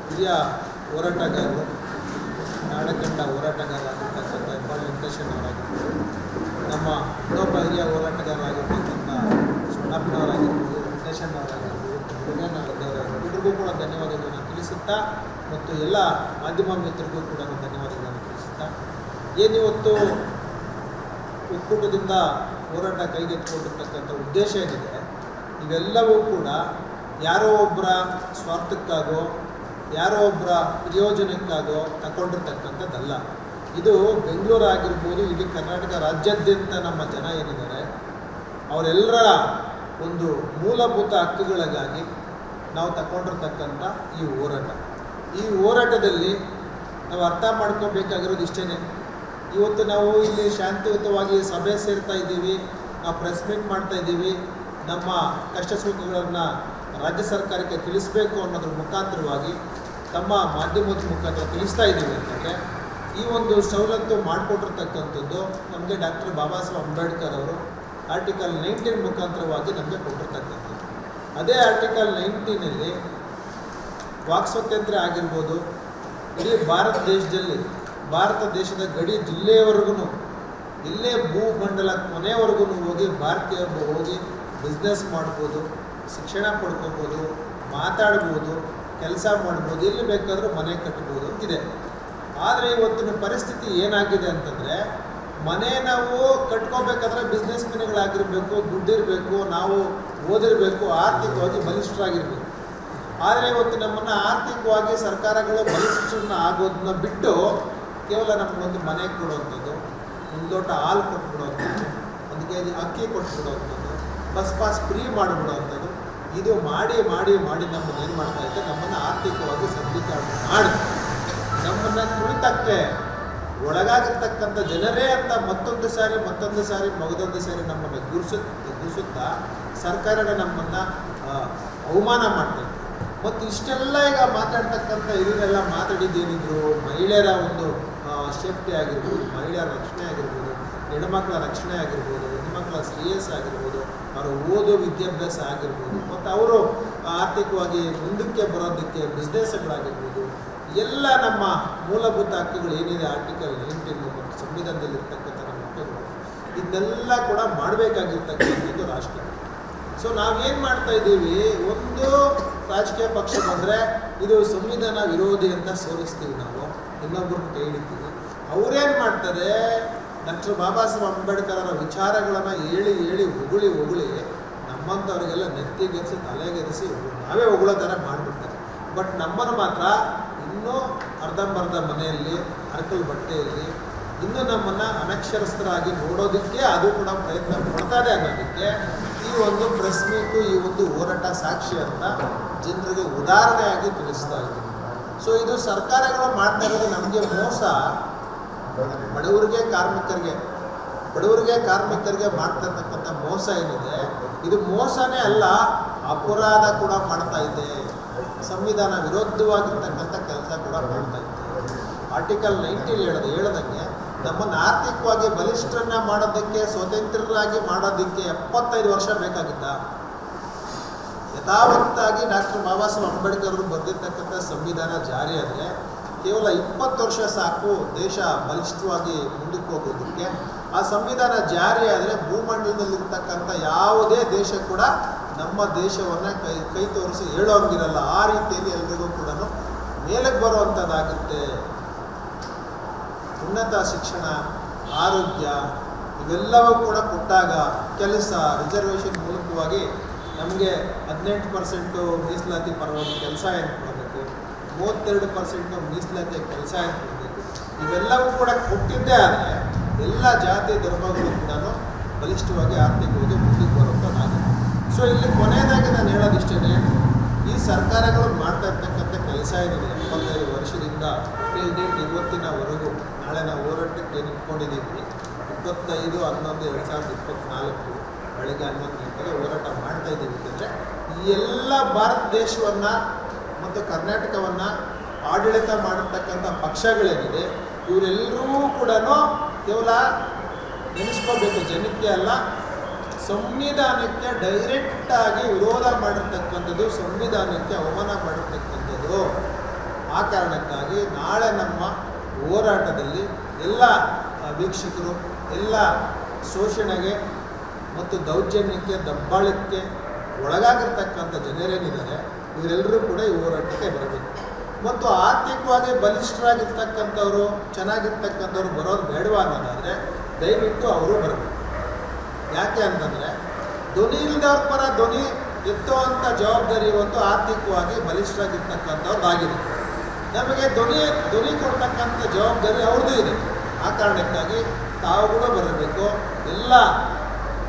ಹಿರಿಯ ಹೋರಾಟಗಾರರು, ನಾಡಕಂಡ ಹೋರಾಟಗಾರರಾಗಿರ್ತಕ್ಕಂಥ ಹೆಬ್ಬಾಳು ವೆಂಕಟೇಶಣ್ಣವರಾಗಿರ್ಬೋದು, ನಮ್ಮ ಇನ್ನೊಬ್ಬ ಹಿರಿಯ ಹೋರಾಟಗಾರರಾಗಿರ್ತಕ್ಕಂಥ ಸೊಣ್ಣಪ್ಪನವರಾಗಿರ್ಬೋದು, ವೆಂಕಟೇಶಣ್ಣವರಾಗಿರ್ಬೋದು, ಮುರುಗಣ್ಣವರಾಗಿರ್ಬೋದು, ಇವ್ರಿಗೂ ಕೂಡ ಧನ್ಯವಾದಗಳನ್ನು ತಿಳಿಸುತ್ತಾ ಮತ್ತು ಎಲ್ಲ ಮಾಧ್ಯಮ ಮಿತ್ರರಿಗೂ ಕೂಡ ಧನ್ಯವಾದಗಳನ್ನು ತಿಳಿಸುತ್ತಾ, ಏನಿವತ್ತು ಒಕ್ಕೂಟದಿಂದ ಹೋರಾಟ ಕೈಗೆತ್ತಿಕೊಂಡಿರ್ತಕ್ಕಂಥ ಉದ್ದೇಶ ಏನಿದೆ, ಇವೆಲ್ಲವೂ ಕೂಡ ಯಾರೋ ಒಬ್ಬರ ಸ್ವಾರ್ಥಕ್ಕಾಗೋ ಯಾರೋ ಒಬ್ಬರ ಪ್ರಯೋಜನಕ್ಕಾಗೋ ತಗೊಂಡಿರ್ತಕ್ಕಂಥದ್ದಲ್ಲ. ಇದು ಬೆಂಗಳೂರು ಆಗಿರ್ಬೋದು, ಇಡೀ ಕರ್ನಾಟಕ ರಾಜ್ಯಾದ್ಯಂತ ನಮ್ಮ ಜನ ಏನಿದ್ದಾರೆ ಅವರೆಲ್ಲರ ಒಂದು ಮೂಲಭೂತ ಹಕ್ಕುಗಳಿಗಾಗಿ ನಾವು ತಗೊಂಡಿರ್ತಕ್ಕಂಥ ಈ ಹೋರಾಟದಲ್ಲಿ ನಾವು ಅರ್ಥ ಮಾಡ್ಕೋಬೇಕಾಗಿರೋದು ಇಷ್ಟೇ. ಇವತ್ತು ನಾವು ಇಲ್ಲಿ ಶಾಂತಿಯುತವಾಗಿ ಸಭೆ ಸೇರ್ತಾ ಇದ್ದೀವಿ, ನಾವು ಪ್ರೆಸ್ ಮೀಟ್ ಮಾಡ್ತಾ ಇದ್ದೀವಿ, ನಮ್ಮ ಕಷ್ಟ ಸುಖಗಳನ್ನು ರಾಜ್ಯ ಸರ್ಕಾರಕ್ಕೆ ತಿಳಿಸಬೇಕು ಅನ್ನೋದ್ರ ಮುಖಾಂತರವಾಗಿ ತಮ್ಮ ಮಾಧ್ಯಮದ ಮುಖಾಂತರ ತಿಳಿಸ್ತಾ ಇದ್ದೀವಿ ಅಂತಂದರೆ, ಈ ಒಂದು ಸವಲತ್ತು ಮಾಡಿಕೊಟ್ಟಿರ್ತಕ್ಕಂಥದ್ದು ನಮಗೆ ಡಾಕ್ಟರ್ ಬಾಬಾ ಸಾಹೇಬ್ ಅಂಬೇಡ್ಕರ್ ಅವರು ಆರ್ಟಿಕಲ್ 19 ಮುಖಾಂತರವಾಗಿ ನಮಗೆ ಕೊಟ್ಟಿರ್ತಕ್ಕಂಥದ್ದು. ಅದೇ ಆರ್ಟಿಕಲ್ 19ನಲ್ಲಿ ವಾಕ್ ಸ್ವಾತಂತ್ರ್ಯ ಆಗಿರ್ಬೋದು, ಇಡೀ ಭಾರತ ದೇಶದ ಗಡಿ ಜಿಲ್ಲೆಯವರೆಗೂ ಇಲ್ಲೇ ಭೂಮಂಡಲ ಕೊನೆವರೆಗೂ ಹೋಗಿ ಭಾರತೀಯರು ಹೋಗಿ ಬಿಸ್ನೆಸ್ ಮಾಡ್ಬೋದು, ಶಿಕ್ಷಣ ಪಡ್ಕೋಬೋದು, ಮಾತಾಡ್ಬೋದು, ಕೆಲಸ ಮಾಡ್ಬೋದು, ಎಲ್ಲಿ ಬೇಕಾದರೂ ಮನೆ ಕಟ್ಬೋದು ಅಂತಿದೆ. ಆದರೆ ಇವತ್ತಿನ ಪರಿಸ್ಥಿತಿ ಏನಾಗಿದೆ ಅಂತಂದರೆ, ಮನೆ ನಾವು ಕಟ್ಕೋಬೇಕಾದ್ರೆ ಬಿಸ್ನೆಸ್ ಮೆನ್ಗಳಾಗಿರಬೇಕು, ದುಡ್ಡಿರಬೇಕು, ನಾವು ಓದಿರಬೇಕು, ಆರ್ಥಿಕವಾಗಿ ಬಲಿಷ್ಠರಾಗಿರಬೇಕು. ಆದರೆ ಇವತ್ತು ನಮ್ಮನ್ನು ಆರ್ಥಿಕವಾಗಿ ಸರ್ಕಾರಗಳು ಬಲಿಷ್ಠರನ್ನ ಆಗೋದನ್ನ ಬಿಟ್ಟು ಕೇವಲ ನಮಗೊಂದು ಮನೆ ಕೊಡುವಂಥದ್ದು, ಒಂದು ಲೋಟ ಹಾಲು ಕೊಟ್ಬಿಡುವಂಥದ್ದು, ಒಂದು ಕೆ ಜಿ ಅಕ್ಕಿ ಕೊಟ್ಬಿಡುವಂಥದ್ದು, ಬಸ್ ಪಾಸ್ ಫ್ರೀ ಮಾಡಿಬಿಡುವಂಥದ್ದು, ಇದು ಮಾಡಿ ಮಾಡಿ ಮಾಡಿ ನಮ್ಮನ್ನು ಏನು ಮಾಡ್ತಾ ಇದ್ದೆ, ನಮ್ಮನ್ನು ಆರ್ಥಿಕವಾಗಿ ಸಬಲೀಕರಣ ಮಾಡಿ ನಮ್ಮನ್ನು ತುಳಿತಕ್ಕೆ ಒಳಗಾಗಿರ್ತಕ್ಕಂಥ ಜನರೇ ಅಂತ ಮತ್ತೊಂದು ಸಾರಿ ಮಗದೊಂದು ಸಾರಿ ನಮ್ಮನ್ನು ಗುರುಸುತ್ತಾ ಸರ್ಕಾರಗಳು ನಮ್ಮನ್ನು ಅವಮಾನ ಮಾಡ್ತಾರೆ. ಮತ್ತು ಇಷ್ಟೆಲ್ಲ ಈಗ ಮಾತಾಡ್ತಕ್ಕಂಥ ಇದನ್ನೆಲ್ಲ ಮಾತಾಡಿದ್ದೇನಿದ್ರು ಮಹಿಳೆಯರ ಒಂದು ಸೇಫ್ಟಿ ಆಗಿರ್ಬೋದು, ಮಹಿಳೆಯರ ರಕ್ಷಣೆ ಆಗಿರ್ಬೋದು, ಹೆಣ್ಮಕ್ಳ ರಕ್ಷಣೆ ಆಗಿರ್ಬೋದು, ಹೆಣ್ಮಕ್ಳ ಶ್ರೇಯಸ್ ಆಗಿರ್ಬೋದು, ಅವರ ಓದೋ ವಿದ್ಯಾಭ್ಯಾಸ ಆಗಿರ್ಬೋದು, ಮತ್ತು ಅವರು ಆರ್ಥಿಕವಾಗಿ ಮುಂದಕ್ಕೆ ಬರೋದಕ್ಕೆ ಬಿಸ್ನೆಸ್ಗಳಾಗಿರ್ಬೋದು, ಎಲ್ಲ ನಮ್ಮ ಮೂಲಭೂತ ಹಕ್ಕುಗಳು ಏನಿದೆ ಆರ್ಟಿಕಲ್ 19 ಮತ್ತು ಸಂವಿಧಾನದಲ್ಲಿರ್ತಕ್ಕಂಥ ನಮ್ಮ ಹಕ್ಕುಗಳು, ಇದನ್ನೆಲ್ಲ ಕೂಡ ಮಾಡಬೇಕಾಗಿರ್ತಕ್ಕಂಥದ್ದು ರಾಷ್ಟ್ರ. ಸೊ ನಾವೇನು ಮಾಡ್ತಾ ಇದ್ದೀವಿ, ಒಂದು ರಾಜಕೀಯ ಪಕ್ಷ ಬಂದರೆ ಇದು ಸಂವಿಧಾನ ವಿರೋಧಿ ಅಂತ ಸೋಲಿಸ್ತೀವಿ ನಾವು, ಇನ್ನೊಬ್ಬರನ್ನ ಕೈ ಹಿಡಿತೀವಿ. ಅವರೇನು ಮಾಡ್ತಾರೆ, ಡಾಕ್ಟರ್ ಬಾಬಾ ಸಾಹೇಬ್ ಅಂಬೇಡ್ಕರ್ ಅವರ ವಿಚಾರಗಳನ್ನು ಹೇಳಿ ಹೊಗಳಿ ನಮ್ಮಂಥವ್ರಿಗೆಲ್ಲ ನೆತ್ತಿಗೆರಿಸಿ ತಲೆಗೆರಿಸಿ ನಾವೇ ಹೊಗಳೋ ಥರ ಮಾಡಿಬಿಡ್ತಾರೆ. ಬಟ್ ನಮ್ಮನ್ನು ಮಾತ್ರ ಇನ್ನೂ ಅರ್ಧಂಬರ್ಧ ಮನೆಯಲ್ಲಿ ಅರಕಲ್ ಬಟ್ಟೆಯಲ್ಲಿ ಇನ್ನೂ ನಮ್ಮನ್ನು ಅನಕ್ಷರಸ್ಥರಾಗಿ ನೋಡೋದಕ್ಕೆ ಅದು ಕೂಡ ಪ್ರಯತ್ನ ಪಡ್ತಾರೆ ಅನ್ನೋದಕ್ಕೆ ಈ ಒಂದು ಪ್ರೆಸ್ ಮೀಟು, ಈ ಒಂದು ಹೋರಾಟ ಸಾಕ್ಷಿ ಅಂತ ಜನರಿಗೆ ಉದಾಹರಣೆಯಾಗಿ ತಿಳಿಸ್ತಾ ಇದ್ದೀವಿ. ಸೊ ಇದು ಸರ್ಕಾರಗಳು ಮಾಡ್ತಾ ಇರೋದು ನಮಗೆ ಮೋಸ. ಬಡವರಿಗೆ ಕಾರ್ಮಿಕರಿಗೆ ಮಾಡ್ತಿರ್ತಕ್ಕಂಥ ಮೋಸ ಏನಿದೆ, ಇದು ಮೋಸನೇ ಅಲ್ಲ, ಅಪರಾಧ ಕೂಡ ಮಾಡ್ತಾ ಇದೆ. ಸಂವಿಧಾನ ವಿರೋಧವಾಗಿರ್ತಕ್ಕಂಥ ಕೆಲಸ ಕೂಡ ಮಾಡ್ತಾ ಇದೆ. ಆರ್ಟಿಕಲ್ 19 ಹೇಳ್ದಂಗೆ ನಮ್ಮನ್ನು ಆರ್ಥಿಕವಾಗಿ ಬಲಿಷ್ಠರನ್ನ ಮಾಡೋದಕ್ಕೆ, ಸ್ವತಂತ್ರರಾಗಿ ಮಾಡೋದಕ್ಕೆ 75 ವರ್ಷ ಬೇಕಾಗಿದ್ದ. ಯಥಾವತ್ತಾಗಿ ಡಾಕ್ಟರ್ ಬಾಬಾ ಸಾಹೇಬ್ ಅಂಬೇಡ್ಕರ್ ಅವರು ಬರೆದಿರ್ತಕ್ಕಂಥ ಸಂವಿಧಾನ ಜಾರಿ ಆದರೆ ಕೇವಲ 20 ವರ್ಷ ಸಾಕು ದೇಶ ಬಲಿಷ್ಠವಾಗಿ ಮುಂದಕ್ಕೆ ಹೋಗೋದಕ್ಕೆ. ಆ ಸಂವಿಧಾನ ಜಾರಿ ಆದರೆ ಭೂಮಂಡಲದಲ್ಲಿರ್ತಕ್ಕಂಥ ಯಾವುದೇ ದೇಶ ಕೂಡ ನಮ್ಮ ದೇಶವನ್ನು ಕೈ ತೋರಿಸಿ ಹೇಳೋಂಗಿರಲ್ಲ. ಆ ರೀತಿಯಲ್ಲಿ ಎಲ್ರಿಗೂ ಕೂಡ ಮೇಲಕ್ಕೆ ಬರುವಂಥದ್ದಾಗುತ್ತೆ. ಉನ್ನತ ಶಿಕ್ಷಣ, ಆರೋಗ್ಯ ಇವೆಲ್ಲವೂ ಕೂಡ ಕೊಟ್ಟಾಗ ಕೆಲಸ ರಿಸರ್ವೇಷನ್ ಮೂಲಕವಾಗಿ ನಮಗೆ 18% ಮೀಸಲಾತಿ ಪರವಾಗಿ ಕೆಲಸ ಏನು ಕೊಡಬೇಕು, 32% ಮೀಸಲಾತಿಯ ಕೆಲಸ ಏನು ಕೊಡಬೇಕು, ಇವೆಲ್ಲವೂ ಕೂಡ ಕೊಟ್ಟಿದ್ದೇ ಆದರೆ ಎಲ್ಲ ಜಾತಿ ಧರ್ಮಗಳು ಕೂಡ ಬಲಿಷ್ಠವಾಗಿ ಆರ್ಥಿಕವಾಗಿ ಮುಂದಕ್ಕೆ ಬರುವಂಥದ್ದಾಗಿದೆ. ಸೊ ಇಲ್ಲಿ ಕೊನೆಯದಾಗಿ ನಾನು ಹೇಳೋದಿಷ್ಟೇ, ಈ ಸರ್ಕಾರಗಳು ಮಾಡ್ತಾ ಇರ್ತಕ್ಕಂಥ ಕೆಲಸ ಏನಿದೆ 75 ವರ್ಷದಿಂದ ಟಿಲ್ ಡೇಟ್ ಇವತ್ತಿನವರೆಗೂ, ನಾಳೆ ನಾವು ಹೋರಾಟಕ್ಕೆ ನಿಂತ್ಕೊಂಡಿದ್ದೀವಿ 25/11/2024 ಬೆಳಗ್ಗೆ 11 ಗಂಟೆಗೆ ಹೋರಾಟ ಮಾಡ್ತಾ ಇದ್ದೀವಿ. ಅಂತಂದರೆ ಈ ಎಲ್ಲ ಭಾರತ ದೇಶವನ್ನು ಮತ್ತು ಕರ್ನಾಟಕವನ್ನು ಆಡಳಿತ ಮಾಡಿರ್ತಕ್ಕಂಥ ಪಕ್ಷಗಳೇನಿದೆ ಇವರೆಲ್ಲರೂ ಕೂಡ ಕೇವಲ ನೆನೆಸ್ಕೋಬೇಕು, ಜನಕ್ಕೆ ಅಲ್ಲ ಸಂವಿಧಾನಕ್ಕೆ ಡೈರೆಕ್ಟಾಗಿ ವಿರೋಧ ಮಾಡಿರ್ತಕ್ಕಂಥದ್ದು, ಸಂವಿಧಾನಕ್ಕೆ ಅವಮಾನ ಮಾಡಿರ್ತಕ್ಕಂಥದ್ದು. ಆ ಕಾರಣಕ್ಕಾಗಿ ನಾಳೆ ನಮ್ಮ ಹೋರಾಟದಲ್ಲಿ ಎಲ್ಲ ವೀಕ್ಷಕರು, ಎಲ್ಲ ಶೋಷಣೆಗೆ ಮತ್ತು ದೌರ್ಜನ್ಯಕ್ಕೆ, ದಬ್ಬಾಳಿಕೆ ಒಳಗಾಗಿರ್ತಕ್ಕಂಥ ಜನರೇನಿದ್ದಾರೆ ಇವರೆಲ್ಲರೂ ಕೂಡ ಈ ಹೋರಾಟಕ್ಕೆ ಬರಬೇಕು. ಮತ್ತು ಆರ್ಥಿಕವಾಗಿ ಬಲಿಷ್ಠರಾಗಿರ್ತಕ್ಕಂಥವ್ರು, ಚೆನ್ನಾಗಿರ್ತಕ್ಕಂಥವ್ರು ಬರೋದು ಬೇಡವಾ ಅನ್ನೋದಾದರೆ ದಯವಿಟ್ಟು ಅವರು ಬರಬೇಕು. ಯಾಕೆ ಅಂತಂದರೆ ಧ್ವನಿ ಇಲ್ಲದವ್ರ ಪರ ಧ್ವನಿ ಎತ್ತುವಂಥ ಜವಾಬ್ದಾರಿ ಇವತ್ತು ಆರ್ಥಿಕವಾಗಿ ಬಲಿಷ್ಠರಾಗಿರ್ತಕ್ಕಂಥವ್ರದ್ದಾಗಿದೆ. ನಮಗೆ ಧ್ವನಿ ಕೊಡ್ತಕ್ಕಂಥ ಜವಾಬ್ದಾರಿ ಅವ್ರದ್ದು ಇದೆ. ಆ ಕಾರಣಕ್ಕಾಗಿ ತಾವುಗಳು ಬರಬೇಕು. ಎಲ್ಲ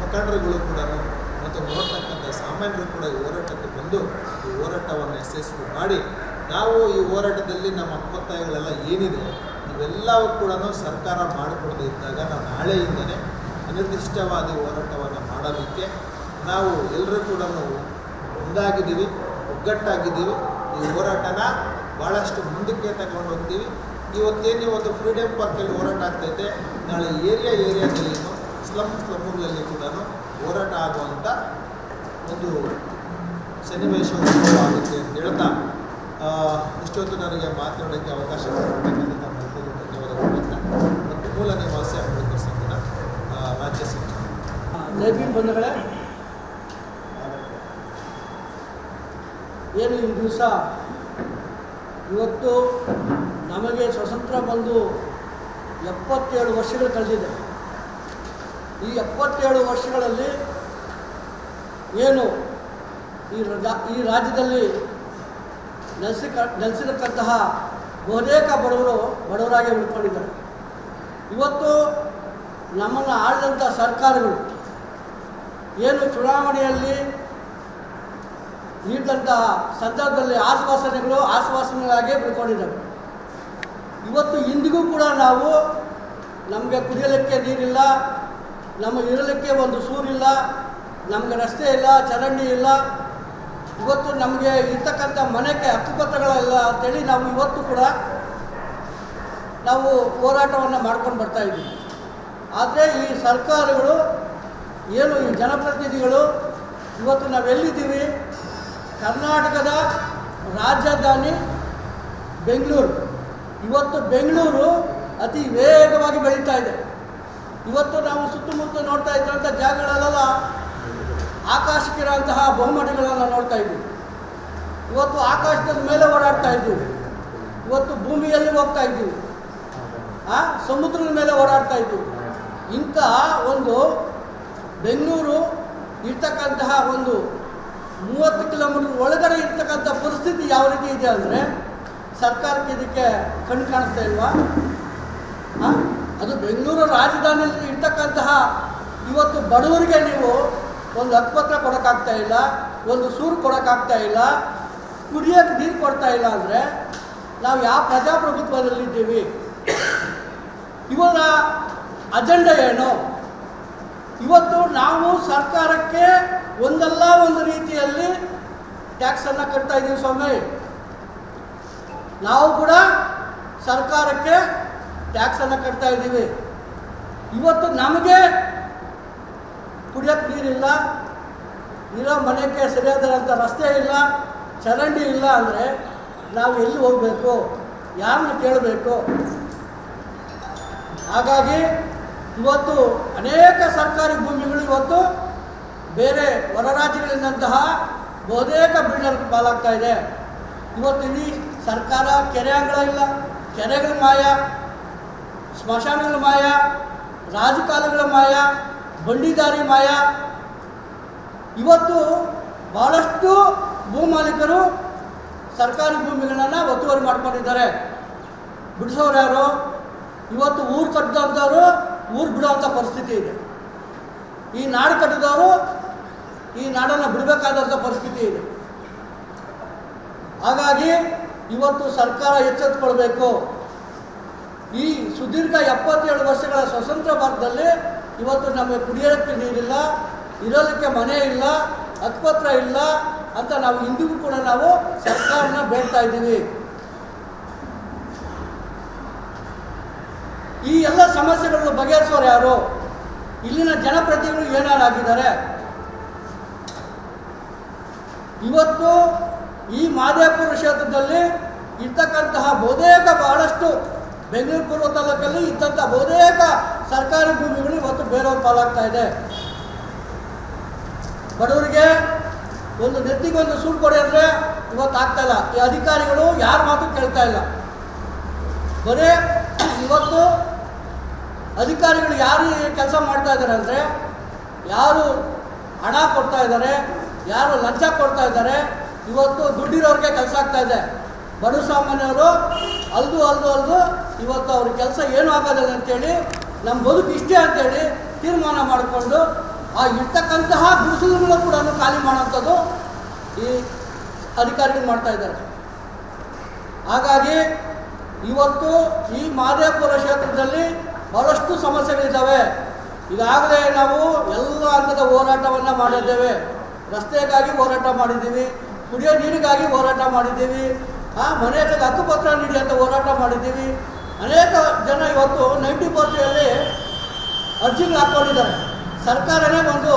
ಮುಖಂಡರುಗಳು ಕೂಡ ಮತ್ತು ನೋಡ್ತಕ್ಕಂಥ ಸಾಮಾನ್ಯರು ಕೂಡ ಈ ಹೋರಾಟಕ್ಕೆ ಬಂದು ಈ ಹೋರಾಟವನ್ನು ಯಶಸ್ವಿ ಮಾಡಿ ನಾವು ಈ ಹೋರಾಟದಲ್ಲಿ ನಮ್ಮ ಒಪ್ಪತ್ತಾಯಗಳೆಲ್ಲ ಏನಿದೆ ಇವೆಲ್ಲವೂ ಕೂಡ ಸರ್ಕಾರ ಮಾಡಿಕೊಡದೇ ಇದ್ದಾಗ ನಾವು ನಾಳೆಯಿಂದಲೇ ಅನಿರ್ದಿಷ್ಟವಾದ ಹೋರಾಟವನ್ನು ಮಾಡೋದಕ್ಕೆ ನಾವು ಎಲ್ಲರೂ ಕೂಡ ಒಂದಾಗಿದ್ದೀವಿ, ಒಗ್ಗಟ್ಟಾಗಿದ್ದೀವಿ. ಈ ಹೋರಾಟನ ಭಾಳಷ್ಟು ಮುಂದಕ್ಕೆ ತಗೊಂಡು ಹೋಗ್ತೀವಿ. ಇವತ್ತೇನು ಒಂದು ಫ್ರೀಡಮ್ ಪಾರ್ಕಲ್ಲಿ ಹೋರಾಟ ಆಗ್ತೈತೆ, ನಾಳೆ ಏರಿಯಾದಲ್ಲಿ ಸ್ಲಮ್ಗಳಲ್ಲಿ ಕೂಡ ಹೋರಾಟ ಆಗುವಂಥ ಒಂದು ಸನ್ನಿವೇಶಗಳು ಆಗುತ್ತೆ ಅಂತ ಹೇಳ್ತಾ ಇಷ್ಟೊತ್ತು ನನಗೆ ಮಾತನಾಡೋಕ್ಕೆ ಅವಕಾಶ ಕೊಡತಕ್ಕಂಥ ಧನ್ಯವಾದಗಳು. ಮತ್ತು ಮೂಲ ನಿವಾಸಿ ಅಂಬೇಡ್ಕರ್ ಸಂಘದ ಜೈ ಭೀಮ್ ಬಂಧುಗಳೇ, ಏನು ಈ ದಿವಸ ಇವತ್ತು ನಮಗೆ ಸ್ವತಂತ್ರ ಬಂದು 77 ವರ್ಷಗಳು ಕಳೆದಿದೆ. ಈ 77 ವರ್ಷಗಳಲ್ಲಿ ಏನು ಈ ರಾಜ್ಯದಲ್ಲಿ ನೆಲೆಸಿರತಕ್ಕಂತಹ ಬಹುತೇಕ ಬಡವರಾಗಿ ಉಳ್ಕೊಂಡಿದ್ದಾರೆ. ಇವತ್ತು ನಮ್ಮನ್ನು ಆಳಿದಂಥ ಸರ್ಕಾರಗಳು ಏನು ಚುನಾವಣೆಯಲ್ಲಿ ನೀಡಿದಂತಹ ಸಂದರ್ಭದಲ್ಲಿ ಆಶ್ವಾಸನೆಗಳಾಗೇ ಉಳ್ಕೊಂಡಿದ್ದಾವೆ. ಇವತ್ತು ಇಂದಿಗೂ ಕೂಡ ನಾವು ನಮಗೆ ಕುಡಿಯಲಿಕ್ಕೆ ನೀರಿಲ್ಲ, ನಮಗೆ ಇರಲಿಕ್ಕೆ ಒಂದು ಸೂರಿಲ್ಲ, ನಮಗೆ ರಸ್ತೆ ಇಲ್ಲ, ಚರಂಡಿ ಇಲ್ಲ, ಇವತ್ತು ನಮಗೆ ಇರ್ತಕ್ಕಂಥ ಮನೆಗೆ ಹಕ್ಕುಪತ್ರಗಳಿಲ್ಲ ಅಂತೇಳಿ ನಾವು ಇವತ್ತು ಕೂಡ ನಾವು ಹೋರಾಟವನ್ನು ಮಾಡ್ಕೊಂಡು ಬರ್ತಾಯಿದ್ದೀವಿ. ಆದರೆ ಈ ಸರ್ಕಾರಗಳು ಏನು ಈ ಜನಪ್ರತಿನಿಧಿಗಳು ಇವತ್ತು ನಾವೆಲ್ಲಿದ್ದೀವಿ, ಕರ್ನಾಟಕದ ರಾಜಧಾನಿ ಬೆಂಗಳೂರು. ಇವತ್ತು ಬೆಂಗಳೂರು ಅತಿ ವೇಗವಾಗಿ ಬೆಳೀತಾ ಇದೆ. ಇವತ್ತು ನಾವು ಸುತ್ತಮುತ್ತ ನೋಡ್ತಾ ಇದ್ದಂಥ ಜಾಗಗಳಲ್ಲೆಲ್ಲ ಆಕಾಶಕ್ಕಿರೋಂತಹ ಬಹುಮಠಗಳನ್ನು ನೋಡ್ತಾ ಇದ್ದೀವಿ. ಇವತ್ತು ಆಕಾಶದ ಮೇಲೆ ಓಡಾಡ್ತಾ ಇದ್ದೀವಿ, ಇವತ್ತು ಭೂಮಿಯಲ್ಲಿ ಹೋಗ್ತಾ ಇದ್ದೀವಿ, ಸಮುದ್ರದ ಮೇಲೆ ಓಡಾಡ್ತಾ ಇದ್ದೀವಿ. ಇಂಥ ಒಂದು ಬೆಂಗಳೂರು ಇರ್ತಕ್ಕಂತಹ ಒಂದು 30 ಕಿಲೋಮೀಟರ್ ಒಳಗಡೆ ಇರ್ತಕ್ಕಂಥ ಪರಿಸ್ಥಿತಿ ಯಾವ ರೀತಿ ಇದೆ ಅಂದರೆ ಸರ್ಕಾರಕ್ಕೆ ಇದಕ್ಕೆ ಕಣ್ಣು ಕಾಣಿಸ್ತಾ ಇಲ್ವಾ? ಅದು ಬೆಂಗಳೂರು ರಾಜಧಾನಿಯಲ್ಲಿ ಇರ್ತಕ್ಕಂತಹ ಇವತ್ತು ಬಡವರಿಗೆ ನೀವು ಒಂದು ಹಕ್ಕುಪತ್ರ ಕೊಡೋಕ್ಕಾಗ್ತಾ ಇಲ್ಲ, ಒಂದು ಸೂರು ಕೊಡೋಕ್ಕಾಗ್ತಾ ಇಲ್ಲ, ಕುಡಿಯೋಕ್ಕೆ ನೀರು ಕೊಡ್ತಾ ಇಲ್ಲ ಅಂದರೆ ನಾವು ಯಾವ ಪ್ರಜಾಪ್ರಭುತ್ವದಲ್ಲಿದ್ದೀವಿ? ಇವರ ಅಜೆಂಡಾ ಏನು? ಇವತ್ತು ನಾವು ಸರ್ಕಾರಕ್ಕೆ ಒಂದಲ್ಲ ಒಂದು ರೀತಿಯಲ್ಲಿ ಟ್ಯಾಕ್ಸನ್ನು ಕಟ್ತಾ ಇದ್ದೀವಿ ಸ್ವಾಮಿ. ನಾವು ಕೂಡ ಸರ್ಕಾರಕ್ಕೆ ಟ್ಯಾಕ್ಸನ್ನು ಕಟ್ತಾ ಇದ್ದೀವಿ. ಇವತ್ತು ನಮಗೆ ಕುಡಿಯೋಕ್ಕೆ ನೀರಿಲ್ಲ, ಇರೋ ಮನೆಗೆ ಸರಿಯಾದಂಥ ರಸ್ತೆ ಇಲ್ಲ, ಚರಂಡಿ ಇಲ್ಲ ಅಂದರೆ ನಾವು ಎಲ್ಲಿ ಹೋಗಬೇಕು, ಯಾರನ್ನು ಕೇಳಬೇಕು? ಹಾಗಾಗಿ ಇವತ್ತು ಅನೇಕ ಸರ್ಕಾರಿ ಭೂಮಿಗಳು ಇವತ್ತು ಬೇರೆ ಹೊರ ರಾಜ್ಯಗಳಿಂದಂತಹ ಬಹುತೇಕ ಬಿಲ್ಡರ್ಗೆ ಪಾಲಾಗ್ತಾ ಇದೆ. ಇವತ್ತು ಇಡೀ ಸರ್ಕಾರ ಕೆರೆ ಅಂಗಳ ಇಲ್ಲ, ಕೆರೆಗಳ ಮಾಯ, ಸ್ಮಶಾನಗಳ ಮಾಯ, ರಾಜಕಾಲುಗಳ ಮಾಯ, ಬಂಡಿದಾರಿ ಮಾಯ. ಇವತ್ತು ಭಾಳಷ್ಟು ಭೂಮಾಲೀಕರು ಸರ್ಕಾರಿ ಭೂಮಿಗಳನ್ನು ಒತ್ತುವರಿ ಮಾಡ್ಕೊಂಡಿದ್ದಾರೆ. ಬಿಡಿಸೋರು ಯಾರು? ಇವತ್ತು ಊರು ಕಟ್ಟಿದಂಥವ್ರು ಊರು ಬಿಡುವಂಥ ಪರಿಸ್ಥಿತಿ ಇದೆ. ಈ ನಾಡು ಕಟ್ಟಿದವರು ಈ ನಾಡನ್ನು ಬಿಡಬೇಕಾದಂಥ ಪರಿಸ್ಥಿತಿ ಇದೆ. ಹಾಗಾಗಿ ಇವತ್ತು ಸರ್ಕಾರ ಎಚ್ಚೆತ್ತುಕೊಳ್ಬೇಕು. ಈ ಸುದೀರ್ಘ 77 ವರ್ಷಗಳ ಸ್ವತಂತ್ರ ಭಾರತದಲ್ಲಿ ಇವತ್ತು ನಮಗೆ ಕುಡಿಯೋಕ್ಕೆ ನೀರಿಲ್ಲ, ಇರೋದಕ್ಕೆ ಮನೆ ಇಲ್ಲ, ಹಕ್ಕುಪತ್ರ ಇಲ್ಲ ಅಂತ ನಾವು ಇಂದಿಗೂ ಕೂಡ ನಾವು ಸರ್ಕಾರನ ಬೇಡ್ತಾ ಇದ್ದೀವಿ. ಈ ಎಲ್ಲ ಸಮಸ್ಯೆಗಳನ್ನು ಬಗೆಹರಿಸೋರು ಯಾರು? ಇಲ್ಲಿನ ಜನಪ್ರತಿನಿಧಿಗಳು ಏನಾಗಿದ್ದಾರೆ? ಇವತ್ತು ಈ ಮಹದೇವಪುರ ಕ್ಷೇತ್ರದಲ್ಲಿ ಇರ್ತಕ್ಕಂತಹ ಬಹಳಷ್ಟು ಬೆಂಗಳೂರು ಪೂರ್ವ ತಾಲೂಕಲ್ಲಿ ಇದ್ದಂಥ ಬಹುತೇಕ ಸರ್ಕಾರಿ ಭೂಮಿಗಳು ಇವತ್ತು ಬೇರೆಯವ್ರ ಪಾಲಾಗ್ತಾ ಇದೆ. ಬಡವರಿಗೆ ಒಂದು ನೆತ್ತಿಗೊಂದು ಸೂರು ಕೊಡಿ ಅಂದರೆ ಇವತ್ತು ಆಗ್ತಾಯಿಲ್ಲ. ಈ ಅಧಿಕಾರಿಗಳು ಯಾರ ಮಾತು ಕೇಳ್ತಾ ಇಲ್ಲ. ಬರೀ ಇವತ್ತು ಅಧಿಕಾರಿಗಳು ಯಾರು ಕೆಲಸ ಮಾಡ್ತಾ ಇದ್ದಾರೆ ಅಂದರೆ ಯಾರು ಹಣ ಕೊಡ್ತಾ ಇದ್ದಾರೆ, ಯಾರು ಲಂಚ ಕೊಡ್ತಾ ಇದ್ದಾರೆ, ಇವತ್ತು ದುಡ್ಡಿರೋರಿಗೆ ಕೆಲಸ ಆಗ್ತಾ ಇದೆ. ಬಡ ಸಾಮಾನ್ಯರು ಅಲ್ದು ಇವತ್ತು ಅವ್ರ ಕೆಲಸ ಏನೂ ಆಗೋದಿಲ್ಲ ಅಂತೇಳಿ ನಮ್ಮ ಬದುಕು ಇಷ್ಟೇ ಅಂತೇಳಿ ತೀರ್ಮಾನ ಮಾಡಿಕೊಂಡು ಆ ಇರ್ತಕ್ಕಂತಹ ಗುಡಿಸಲುಗಳನ್ನು ಕೂಡ ಖಾಲಿ ಮಾಡೋಂಥದ್ದು ಈ ಅಧಿಕಾರಿಗಳು ಮಾಡ್ತಾ ಇದ್ದಾರೆ. ಹಾಗಾಗಿ ಇವತ್ತು ಈ ಮಹದೇವಪುರ ಕ್ಷೇತ್ರದಲ್ಲಿ ಭಾಳಷ್ಟು ಸಮಸ್ಯೆಗಳಿದ್ದಾವೆ. ಈಗಾಗಲೇ ನಾವು ಎಲ್ಲ ಹಂತದ ಹೋರಾಟವನ್ನು ಮಾಡಿದ್ದೇವೆ. ರಸ್ತೆಗಾಗಿ ಹೋರಾಟ ಮಾಡಿದ್ದೀವಿ, ಕುಡಿಯೋ ನೀರಿಗಾಗಿ ಹೋರಾಟ ಮಾಡಿದ್ದೀವಿ, ಮನೆಗಳಿಗೆ ಹಕ್ಕುಪತ್ರ ನೀಡಿ ಅಂತ ಹೋರಾಟ ಮಾಡಿದ್ದೀವಿ. ಅನೇಕ ಜನ ಇವತ್ತು 90% ಅರ್ಜಿಗಳು ಹಾಕ್ಕೊಂಡಿದ್ದಾರೆ. ಸರ್ಕಾರನೇ ಒಂದು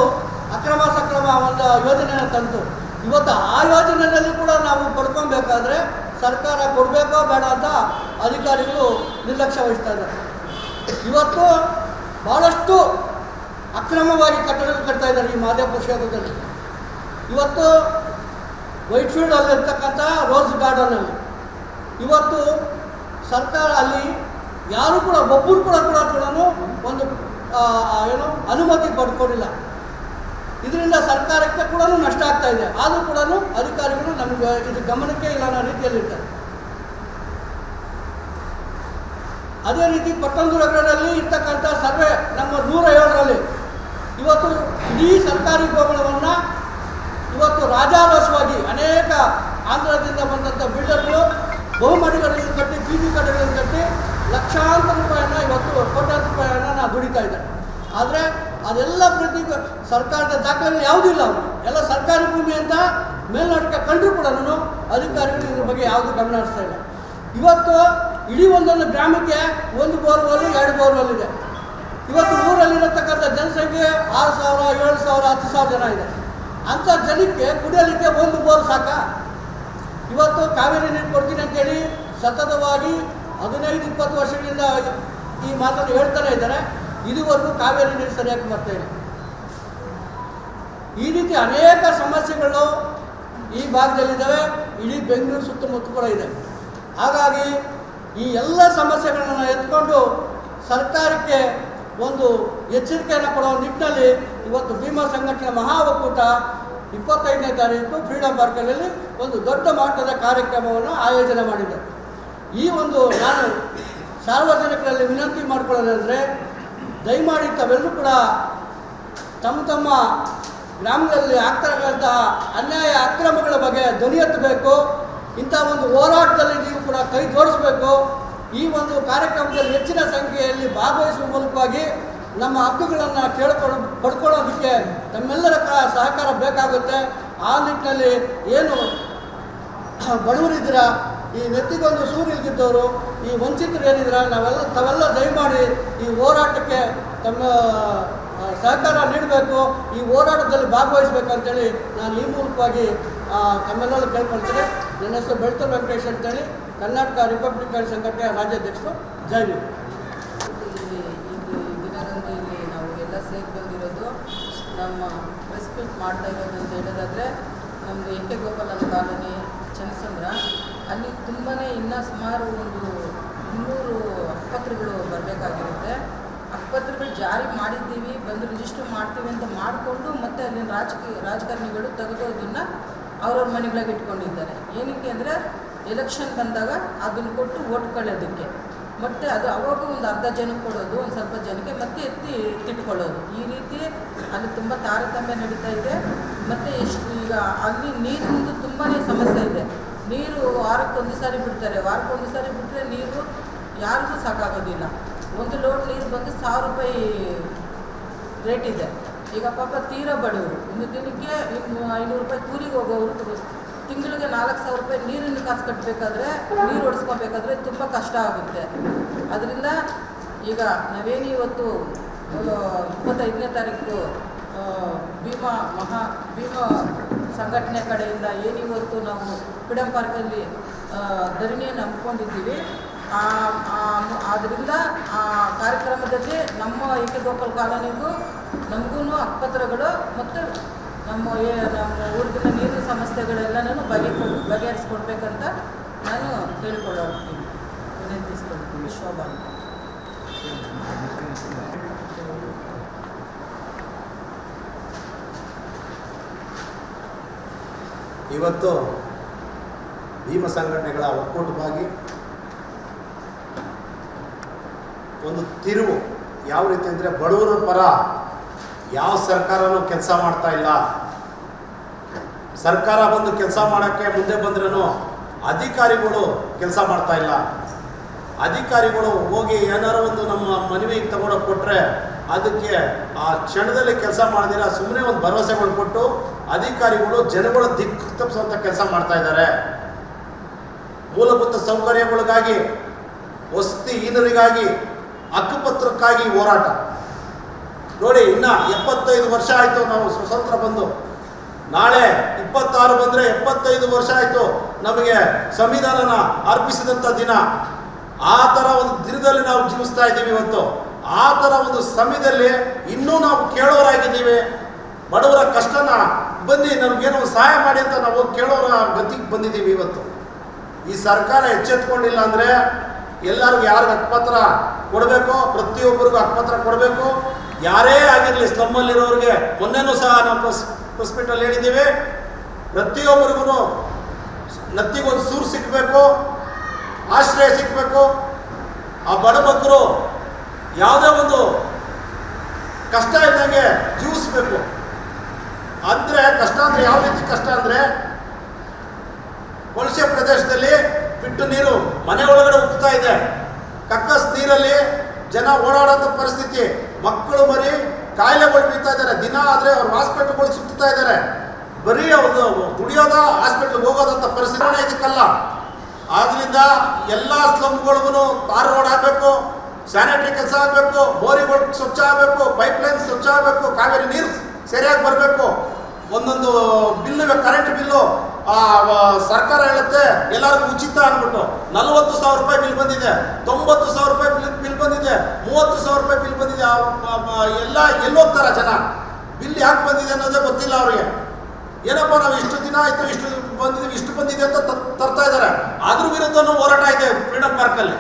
ಅಕ್ರಮ ಸಕ್ರಮ ಒಂದು ಯೋಜನೆಯನ್ನು ತಂತು. ಇವತ್ತು ಆ ಯೋಜನೆಯಲ್ಲಿ ಕೂಡ ನಾವು ಪಡ್ಕೊಬೇಕಾದ್ರೆ ಸರ್ಕಾರ ಕೊಡಬೇಕೋ ಬೇಡ ಅಂತ ಅಧಿಕಾರಿಗಳು ನಿರ್ಲಕ್ಷ್ಯ ವಹಿಸ್ತಾ ಇದ್ದಾರೆ. ಇವತ್ತು ಭಾಳಷ್ಟು ಅಕ್ರಮವಾಗಿ ಕಟ್ಟಡಗಳು ಕಟ್ತಾ ಇದ್ದಾರೆ ಈ ಮಾದೇಪುರ ಕ್ಷೇತ್ರದಲ್ಲಿ. ಇವತ್ತು ವೈಟ್ಫೀಲ್ಡಲ್ಲಿರ್ತಕ್ಕಂಥ ರೋಸ್ ಗಾರ್ಡನಲ್ಲಿ ಇವತ್ತು ಸರ್ಕಾರ ಅಲ್ಲಿ ಯಾರು ಕೂಡ ಒಬ್ಬರು ಕೂಡ ಒಂದು ಏನು ಅನುಮತಿ ಪಡ್ಕೊಂಡಿಲ್ಲ. ಇದರಿಂದ ಸರ್ಕಾರಕ್ಕೆ ಕೂಡ ನಷ್ಟ ಆಗ್ತಾ ಇದೆ. ಆದರೂ ಕೂಡ ಅಧಿಕಾರಿಗಳು ನಮಗೆ ಇದು ಗಮನಕ್ಕೆ ಇಲ್ಲ ಅನ್ನೋ ರೀತಿಯಲ್ಲಿ ಇರ್ತಾರೆ. ಅದೇ ರೀತಿ ಪಟ್ಟಣದುರ್ಗದಲ್ಲಿ ಇರ್ತಕ್ಕಂಥ ಸರ್ವೆ ನಂಬರ್ 107ರಲ್ಲಿ ಇವತ್ತು ಇಡೀ ಸರ್ಕಾರಿ ಗೋಗಳವನ್ನು ಇವತ್ತು ರಾಜಾರೋಷವಾಗಿ ಅನೇಕ ಆಂಧ್ರದಿಂದ ಬಂದಂಥ ಬಿಲ್ಡರ್ಗಳು ಬಹುಮಹಡಿಗಳನ್ನು ಕಟ್ಟಿ ಬೀದಿ ಕಟ್ಟಡಗಳನ್ನು ಕಟ್ಟಿ ಲಕ್ಷಾಂತರ ರೂಪಾಯಿನ ಇವತ್ತು ಕೋಟ್ಯಾಂತರ ರೂಪಾಯಿನ ದುಡಿತಾ ಇದ್ದಾರೆ. ಆದರೆ ಅದೆಲ್ಲ ಪ್ರತಿ ಸರ್ಕಾರದ ದಾಖಲೆಗಳು ಯಾವುದೂ ಇಲ್ಲ. ಅವರು ಎಲ್ಲ ಸರ್ಕಾರಿ ಭೂಮಿ ಅಂತ ಮೇಲ್ನೋಟಕ್ಕೆ ಕಂಡರೂ ಕೂಡ ಅಧಿಕಾರಿಗಳು ಇದ್ರ ಬಗ್ಗೆ ಯಾವುದೂ ಗಮನ ಹರಿಸ್ತಾ ಇಲ್ಲ. ಇವತ್ತು ಇಡೀ ಒಂದೊಂದು ಗ್ರಾಮಕ್ಕೆ 1 ಬೋರ್ವೆಲ್ 2 ಬೋರ್ವೆಲ್ ಇದೆ. ಇವತ್ತು ಊರಲ್ಲಿರತಕ್ಕಂಥ ಜನಸಂಖ್ಯೆ 6,000 7,000 10,000 ಜನ ಇದೆ. ಅಂಥ ಜನಕ್ಕೆ ಕುಡಿಯಲಿಕ್ಕೆ 1 ಬೋರ್ ಸಾಕ? ಇವತ್ತು ಕಾವೇರಿ ನೀರು ಕೊಡ್ತೀನಿ ಅಂತೇಳಿ ಸತತವಾಗಿ 15-20 ವರ್ಷಗಳಿಂದ ಈ ಮಾತನ್ನು ಹೇಳ್ತಾನೆ ಇದ್ದಾರೆ. ಇದುವರೆಗೂ ಕಾವೇರಿ ನೀರು ಸರಿಯಾಗಿ ಬರ್ತಾ ಇಲ್ಲ. ಈ ರೀತಿ ಅನೇಕ ಸಮಸ್ಯೆಗಳು ಈ ಭಾಗದಲ್ಲಿದ್ದಾವೆ. ಇಡೀ ಬೆಂಗಳೂರು ಸುತ್ತಮುತ್ತ ಕೂಡ ಇದೆ. ಹಾಗಾಗಿ ಈ ಎಲ್ಲ ಸಮಸ್ಯೆಗಳನ್ನು ಎತ್ಕೊಂಡು ಸರ್ಕಾರಕ್ಕೆ ಒಂದು ಎಚ್ಚರಿಕೆಯನ್ನು ಕೊಡುವ ನಿಟ್ಟಿನಲ್ಲಿ ಇವತ್ತು ಭೀಮಾ ಸಂಘಟನೆ ಮಹಾ ಒಕ್ಕೂಟ 25ನೇ ತಾರೀಕು ಫ್ರೀಡಮ್ ಪಾರ್ಕಲ್ಲಿ ಒಂದು ದೊಡ್ಡ ಮಟ್ಟದ ಕಾರ್ಯಕ್ರಮವನ್ನು ಆಯೋಜನೆ ಮಾಡಿದ್ದಾರೆ. ಈ ಒಂದು ನಾನು ಸಾರ್ವಜನಿಕರಲ್ಲಿ ವಿನಂತಿ ಮಾಡಿಕೊಳ್ಳೋದಂದರೆ, ದಯಮಾಡಿ ತಾವೆಲ್ಲರೂ ಕೂಡ ತಮ್ಮ ಗ್ರಾಮಗಳಲ್ಲಿ ಆಗ್ತಿರತಕ್ಕಂತಹ ಅನ್ಯಾಯ ಅಕ್ರಮಗಳ ಬಗ್ಗೆ ಧ್ವನಿ ಎತ್ತಬೇಕು. ಇಂಥ ಒಂದು ಹೋರಾಟದಲ್ಲಿ ನೀವು ಕೂಡ ಕೈ ಜೋಡಿಸಬೇಕು. ಈ ಒಂದು ಕಾರ್ಯಕ್ರಮದಲ್ಲಿ ಹೆಚ್ಚಿನ ಸಂಖ್ಯೆಯಲ್ಲಿ ಭಾಗವಹಿಸುವ ಮೂಲಕವಾಗಿ ನಮ್ಮ ಹಕ್ಕುಗಳನ್ನು ಪಡ್ಕೊಳ್ಳೋದಕ್ಕೆ ತಮ್ಮೆಲ್ಲರ ಸಹಕಾರ ಬೇಕಾಗುತ್ತೆ. ಆ ನಿಟ್ಟಿನಲ್ಲಿ ಏನು ಬಡವರಿದ್ದೀರಾ, ಈ ನೆತ್ತಿಗೊಂದು ಸೂರು ಇಲ್ದಿದ್ದವರು, ಈ ವಂಚಿತರು ಏನಿದ್ದೀರಾ, ತಾವೆಲ್ಲ ದಯಮಾಡಿ ಈ ಹೋರಾಟಕ್ಕೆ ತಮ್ಮ ಸಹಕಾರ ನೀಡಬೇಕು. ಈ ಹೋರಾಟದಲ್ಲಿ ಭಾಗವಹಿಸಬೇಕು ಅಂತೇಳಿ ನಾನು ಈ ಮೂಲಕವಾಗಿ ತಮ್ಮೆಲ್ಲರೂ ಕೇಳ್ಕೊಳ್ತೇನೆ. ನನ್ನ ಹೆಸರು ಬೆಳ್ತೂರು ವೆಂಕಟೇಶ್ ಅಂತೇಳಿ, ಕರ್ನಾಟಕ ರಿಪಬ್ಲಿಕನ್ ಸಂಘಟನೆಯ ರಾಜ್ಯಾಧ್ಯಕ್ಷರು. ಜೈ ಭೀಮ್. ಈ ದಿನದಂದು ಇಲ್ಲಿ ನಾವು ಎಲ್ಲ ಸೇರಿ ಬಂದಿರೋದು, ನಮ್ಮ ಪ್ರೆಸ್ ಮೀಟ್ ಮಾಡ್ತಾ ಇರೋದು ಅಂತ ಹೇಳೋದಾದರೆ, ನಮ್ಮದು ಎಕೆ ಗೋಪಾಲನ ಕಾಲೋನಿ ಚನ್ನಸಂದ್ರ, ಅಲ್ಲಿ ತುಂಬಾ ಇನ್ನೂ ಸುಮಾರು ಒಂದು 200 ಆಸ್ಪತ್ರೆಗಳು ಬರಬೇಕಾಗಿರುತ್ತೆ. ಆಸ್ಪತ್ರೆಗಳು ಜಾರಿ ಮಾಡಿದ್ದೀವಿ, ಬಂದು ರಿಜಿಸ್ಟರ್ ಮಾಡ್ತೀವಿ ಅಂತ ಮಾಡಿಕೊಂಡು ಮತ್ತೆ ಅಲ್ಲಿನ ರಾಜಕಾರಣಿಗಳು ತೆಗೆದೋದನ್ನು ಅವ್ರವ್ರ ಮನೆಗಳಿಗೆ ಇಟ್ಕೊಂಡಿದ್ದಾರೆ. ಏನಕ್ಕೆ ಅಂದರೆ ಎಲೆಕ್ಷನ್ ಬಂದಾಗ ಅದನ್ನು ಕೊಟ್ಟು ಓಟ್ ಕಳೆಯೋದಕ್ಕೆ. ಮತ್ತು ಅದು ಅವಾಗ ಒಂದು ಅರ್ಧ ಜನಕ್ಕೆ ಕೊಡೋದು, ಒಂದು ಸ್ವಲ್ಪ ಜನಕ್ಕೆ ಮತ್ತೆ ಎತ್ತಿಟ್ಕೊಳ್ಳೋದು. ಈ ರೀತಿ ಅಲ್ಲಿ ತುಂಬ ತಾರತಮ್ಯ ನಡೀತಾ ಇದೆ. ಮತ್ತು ಈಗ ಅಲ್ಲಿ ನೀರಿಂದು ತುಂಬಾ ಸಮಸ್ಯೆ ಇದೆ. ನೀರು ವಾರಕ್ಕೊಂದು ಸಾರಿ ಬಿಡ್ತಾರೆ. ವಾರಕ್ಕೊಂದು ಸಾರಿ ಬಿಟ್ಟರೆ ನೀರು ಯಾರಿಗೂ ಸಾಕಾಗೋದಿಲ್ಲ. 1 ಲೋಡ್ ನೀರು ಬಂದು 1,000 ರೂಪಾಯಿ ರೇಟ್ ಇದೆ. ಈಗ ಪಾಪ ತೀರಾ ಬಡವರು, ಒಂದು ದಿನಕ್ಕೆ 500 ರೂಪಾಯಿ ಕೂಲಿಗೆ ಹೋಗೋರು ತಿಂಗಳಿಗೆ 4,000 ರೂಪಾಯಿ ನೀರಿನ ಕಾಸು ಕಟ್ಟಬೇಕಾದ್ರೆ, ನೀರು ಹೊಡಿಸ್ಕೊಬೇಕಾದ್ರೆ ತುಂಬ ಕಷ್ಟ ಆಗುತ್ತೆ. ಅದರಿಂದ ಈಗ ನಾವೇನು ಇವತ್ತು 25ನೇ ತಾರೀಕು ಭೀಮಾ ಸಂಘಟನೆ ಕಡೆಯಿಂದ ಏನಿವತ್ತು ನಾವು ಫ್ರೀಡಮ್ ಪಾರ್ಕಲ್ಲಿ ಧರಣಿಯನ್ನು ಹಮ್ಮಿಕೊಂಡಿದ್ದೀವಿ. ಆದ್ದರಿಂದ ಆ ಕಾರ್ಯಕ್ರಮದಲ್ಲಿ ನಮ್ಮ ಎಕೆ ಗೋಪಾಲ್ ಕಾಲೋನಿಗೂ ನಮಗೂ ಆಸ್ಪತ್ರೆಗಳು ಮತ್ತು ನಮ್ಮ ಊರಿನ ನೀರಿನ ಸಮಸ್ಯೆಗಳೆಲ್ಲನೂ ಬಗೆಹರಿಸ್ಕೊಡ್ಬೇಕಂತ ನಾನು ಕೇಳಿಕೊಳ್ಳೋಗ್ತೀನಿ, ವಿನಂತಿಸ್ಕೊಳ್ತೀನಿ. ಶೋಭಾ. ಇವತ್ತು ಭೀಮ ಸಂಘಟನೆಗಳ ಒಕ್ಕೂಟವಾಗಿ ಒಂದು ತಿರುವು ಯಾವ ರೀತಿ ಅಂದರೆ, ಬಡವರ ಪರ ಯಾವ ಸರ್ಕಾರನೂ ಕೆಲಸ ಮಾಡ್ತಾ ಇಲ್ಲ. ಸರ್ಕಾರ ಬಂದು ಕೆಲಸ ಮಾಡೋಕ್ಕೆ ಮುಂದೆ ಬಂದ್ರೂ ಅಧಿಕಾರಿಗಳು ಕೆಲಸ ಮಾಡ್ತಾ ಇಲ್ಲ. ಅಧಿಕಾರಿಗಳು ಹೋಗಿ ಏನಾರು ಒಂದು ನಮ್ಮ ಮನವಿಗೆ ತಗೊಂಡೋಗಿ ಕೊಟ್ಟರೆ ಅದಕ್ಕೆ ಆ ಕ್ಷಣದಲ್ಲಿ ಕೆಲಸ ಮಾಡಿದಿರ ಸುಮ್ಮನೆ ಒಂದು ಭರವಸೆಗಳು ಕೊಟ್ಟು ಅಧಿಕಾರಿಗಳು ಜನಗಳ ದಿಕ್ಕು ತಪ್ಪಿಸುವಂಥ ಕೆಲಸ ಮಾಡ್ತಾ ಇದ್ದಾರೆ. ಮೂಲಭೂತ ಸೌಕರ್ಯಗಳಿಗಾಗಿ, ವಸತಿಹೀನರಿಗಾಗಿ, ಹಕ್ಕುಪತ್ರಕ್ಕಾಗಿ ಹೋರಾಟ ನೋಡಿ. ಇನ್ನು 75 ವರ್ಷ ಆಯಿತು ನಾವು ಸ್ವತಂತ್ರ ಬಂದು. ನಾಳೆ 26 ಬಂದರೆ 75 ವರ್ಷ ಆಯಿತು ನಮಗೆ ಸಂವಿಧಾನನ ಅರ್ಪಿಸಿದಂಥ ದಿನ. ಆ ಥರ ಒಂದು ದಿನದಲ್ಲಿ ನಾವು ಜೀವಿಸ್ತಾ ಇದ್ದೀವಿ ಇವತ್ತು. ಆ ಥರ ಒಂದು ಸಮಯದಲ್ಲಿ ಇನ್ನೂ ನಾವು ಕೇಳೋರಾಗಿದ್ದೀವಿ. ಬಡವರ ಕಷ್ಟನ ಬನ್ನಿ ನಮಗೇನೋ ಸಹಾಯ ಮಾಡಿ ಅಂತ ನಾವು ಕೇಳೋರ ಗತಿಗೆ ಬಂದಿದ್ದೀವಿ. ಇವತ್ತು ಈ ಸರ್ಕಾರ ಎಚ್ಚೆತ್ಕೊಂಡಿಲ್ಲ ಅಂದರೆ ಎಲ್ಲರಿಗೂ ಯಾರಿಗೆ ಹಕ್ಕುಪತ್ರ ಕೊಡಬೇಕು, ಪ್ರತಿಯೊಬ್ಬರಿಗೂ ಹಕ್ಕುಪತ್ರ ಕೊಡಬೇಕು. ಯಾರೇ ಆಗಿರಲಿ ಸ್ಲಮ್ಮಲ್ಲಿರೋರಿಗೆ ಮೊನ್ನೆನೂ ಸಹ ನಾವು ಪ್ರೆಸ್ ಮೀಟಲ್ಲಿ ಹೇಳಿದ್ದೀವಿ, ಪ್ರತಿಯೊಬ್ಬರಿಗೂ ನತ್ತಿಗೊಂದು ಸೂರು ಸಿಕ್ಕಬೇಕು, ಆಶ್ರಯ ಸಿಕ್ಕಬೇಕು. ಆ ಬಡಬಗ್ಗರು ಯಾವುದೇ ಒಂದು ಕಷ್ಟ ಇದ್ದಂಗೆ ಜೀವಿಸ್ಬೇಕು. ಅಂದರೆ ಕಷ್ಟ ಅಂದರೆ ಯಾವ ರೀತಿ ಕಷ್ಟ ಅಂದರೆ, ಕೊಳಚೆ ಪ್ರದೇಶದಲ್ಲಿ ಬಿಟ್ಟು ನೀರು ಮನೆ ಒಳಗಡೆ ಉಗ್ತಾ ಇದೆ, ಕಕ್ಕಸ್ ನೀರಲ್ಲಿ ಜನ ಓಡಾಡೋಂಥ ಪರಿಸ್ಥಿತಿ, ಮಕ್ಕಳು ಮರಿ ಕಾಯಿಲೆಗಳು ಬೀಳ್ತಾ ಇದ್ದಾರೆ. ದಿನ ಆದರೆ ಅವ್ರು ಹಾಸ್ಪಿಟ್ಲ್ಗಳಿಗೆ ಸುತ್ತಾ ಇದ್ದಾರೆ. ಬರೀ ಅವ್ರದ್ದು ದುಡಿಯೋದ ಹಾಸ್ಪಿಟ್ಲಿಗೆ ಹೋಗೋದಂಥ ಪರಿಸ್ಥಿತಿ ಇದಕ್ಕಲ್ಲ. ಆದ್ದರಿಂದ ಎಲ್ಲ ಸ್ಲಮ್ಗಳಿಗೂ ತಾರ್ ರೋಡ್ ಆಗಬೇಕು, ಸ್ಯಾನಿಟರಿ ಕೆಲಸ ಆಗಬೇಕು, ಮೋರಿಗಳು ಸ್ವಚ್ಛ ಆಗಬೇಕು, ಪೈಪ್ಲೈನ್ ಸ್ವಚ್ಛ ಆಗಬೇಕು, ಕಾವೇರಿ ನೀರು ಸರಿಯಾಗಿ ಬರಬೇಕು. ಒಂದೊಂದು ಬಿಲ್ಲು, ಕರೆಂಟ್ ಬಿಲ್ಲು ಸರ್ಕಾರ ಹೇಳುತ್ತೆ ಎಲ್ಲರಿಗೂ ಉಚಿತ ಅಂದ್ಬಿಟ್ಟು 40,000 ರೂಪಾಯಿ ಬಿಲ್ ಬಂದಿದೆ, 90,000 ರೂಪಾಯಿ ಬಿಲ್ ಬಂದಿದೆ, 30,000 ರೂಪಾಯಿ ಬಿಲ್ ಬಂದಿದೆ. ಎಲ್ಲ ಎಲ್ಲೋಗ್ತಾರ ಜನ? ಬಿಲ್ ಯಾಕೆ ಬಂದಿದೆ ಅನ್ನೋದೇ ಗೊತ್ತಿಲ್ಲ ಅವರಿಗೆ. ಏನಪ್ಪ ನಾವು ಇಷ್ಟು ದಿನ ಆಯಿತು, ಇಷ್ಟು ಬಂದಿದೆ ಅಂತ ತರ್ತಾ ಇದ್ದಾರೆ. ಅದ್ರ ವಿರುದ್ಧನೂ ಹೋರಾಟ ಇದೆ ಫ್ರೀಡಮ್ ಪಾರ್ಕಲ್ಲಿ.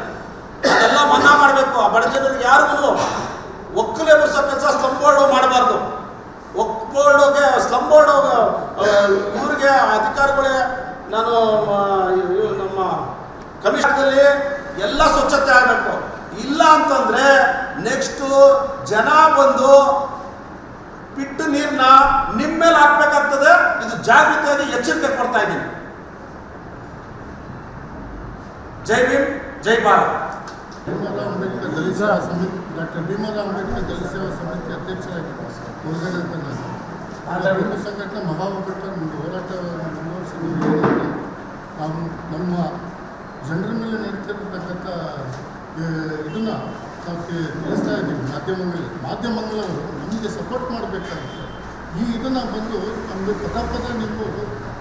ಅದೆಲ್ಲ ಮನ್ನಾ ಮಾಡಬೇಕು. ಆ ಬಡ ಜನರಿಗೆ ಯಾರಿಗೂ ಒಕ್ಕಲೆ ಬರ್ಸೋ ಕೆಲಸ ಸ್ಲಮ್ ಬೋರ್ಡು ಮಾಡಬಾರ್ದು. ಬೋರ್ಡ್ಗೆ ಸ್ಲಮ್ ಬೋರ್ಡ್ ಇವ್ರಿಗೆ ಅಧಿಕಾರಿಗಳಿಗೆ ನಾನು ನಮ್ಮ ಕಮಿಷನಲ್ಲಿ ಎಲ್ಲ ಸ್ವಚ್ಛತೆ ಆಗಬೇಕು. ಇಲ್ಲ ಅಂತಂದರೆ ನೆಕ್ಸ್ಟು ಜನ ಬಂದು ಬಿಟ್ಟು ನೀರನ್ನ ನಿಮ್ಮ ಮೇಲೆ ಹಾಕ್ಬೇಕಾಗ್ತದೆ. ಇದು ಜಾಗೃತಿಯಾಗಿ ಎಚ್ಚರಿಕೆ ಕೊಡ್ತಾ ಇದ್ದೀನಿ. ಜೈ ಭೀಮ್, ಜೈ ಭಾರತ್. ಭೀಮರಾವ್ ಅಂಬೇಡ್ಕರ್ ದಲಿತ ಸೇವಾ ಸಮಿತಿ, ಡಾಕ್ಟರ್ ಭೀಮರಾವ್ ಅಂಬೇಡ್ಕರ್ ದಲಿತ ಸೇವಾ ಸಮಿತಿ ಅಧ್ಯಕ್ಷರಾಗಿದ್ದಾರೆ. ಹೊರಗಡೆ ಅಂತ ನಾನು ಭೀಮ ಸಂಘಟನೆ ಮಹಾ ಅಂಬೇಡ್ಕರ್ ಹೋರಾಟವನ್ನು ಮುಂದುವರಿಸಿದ್ದೀವಿ. ನಾವು ನಮ್ಮ ಜನರ ಮೇಲೆ ನಡೀತಿರತಕ್ಕಂಥ ಇದನ್ನು ನಾವು ತಿಳಿಸ್ತಾ ಇದ್ದೀವಿ. ಮಾಧ್ಯಮಗಳವರು ನಮಗೆ ಸಪೋರ್ಟ್ ಮಾಡಬೇಕಾಗುತ್ತೆ. ಇದನ್ನು ಬಂದು ನಮಗೆ ಪದ ನೀವು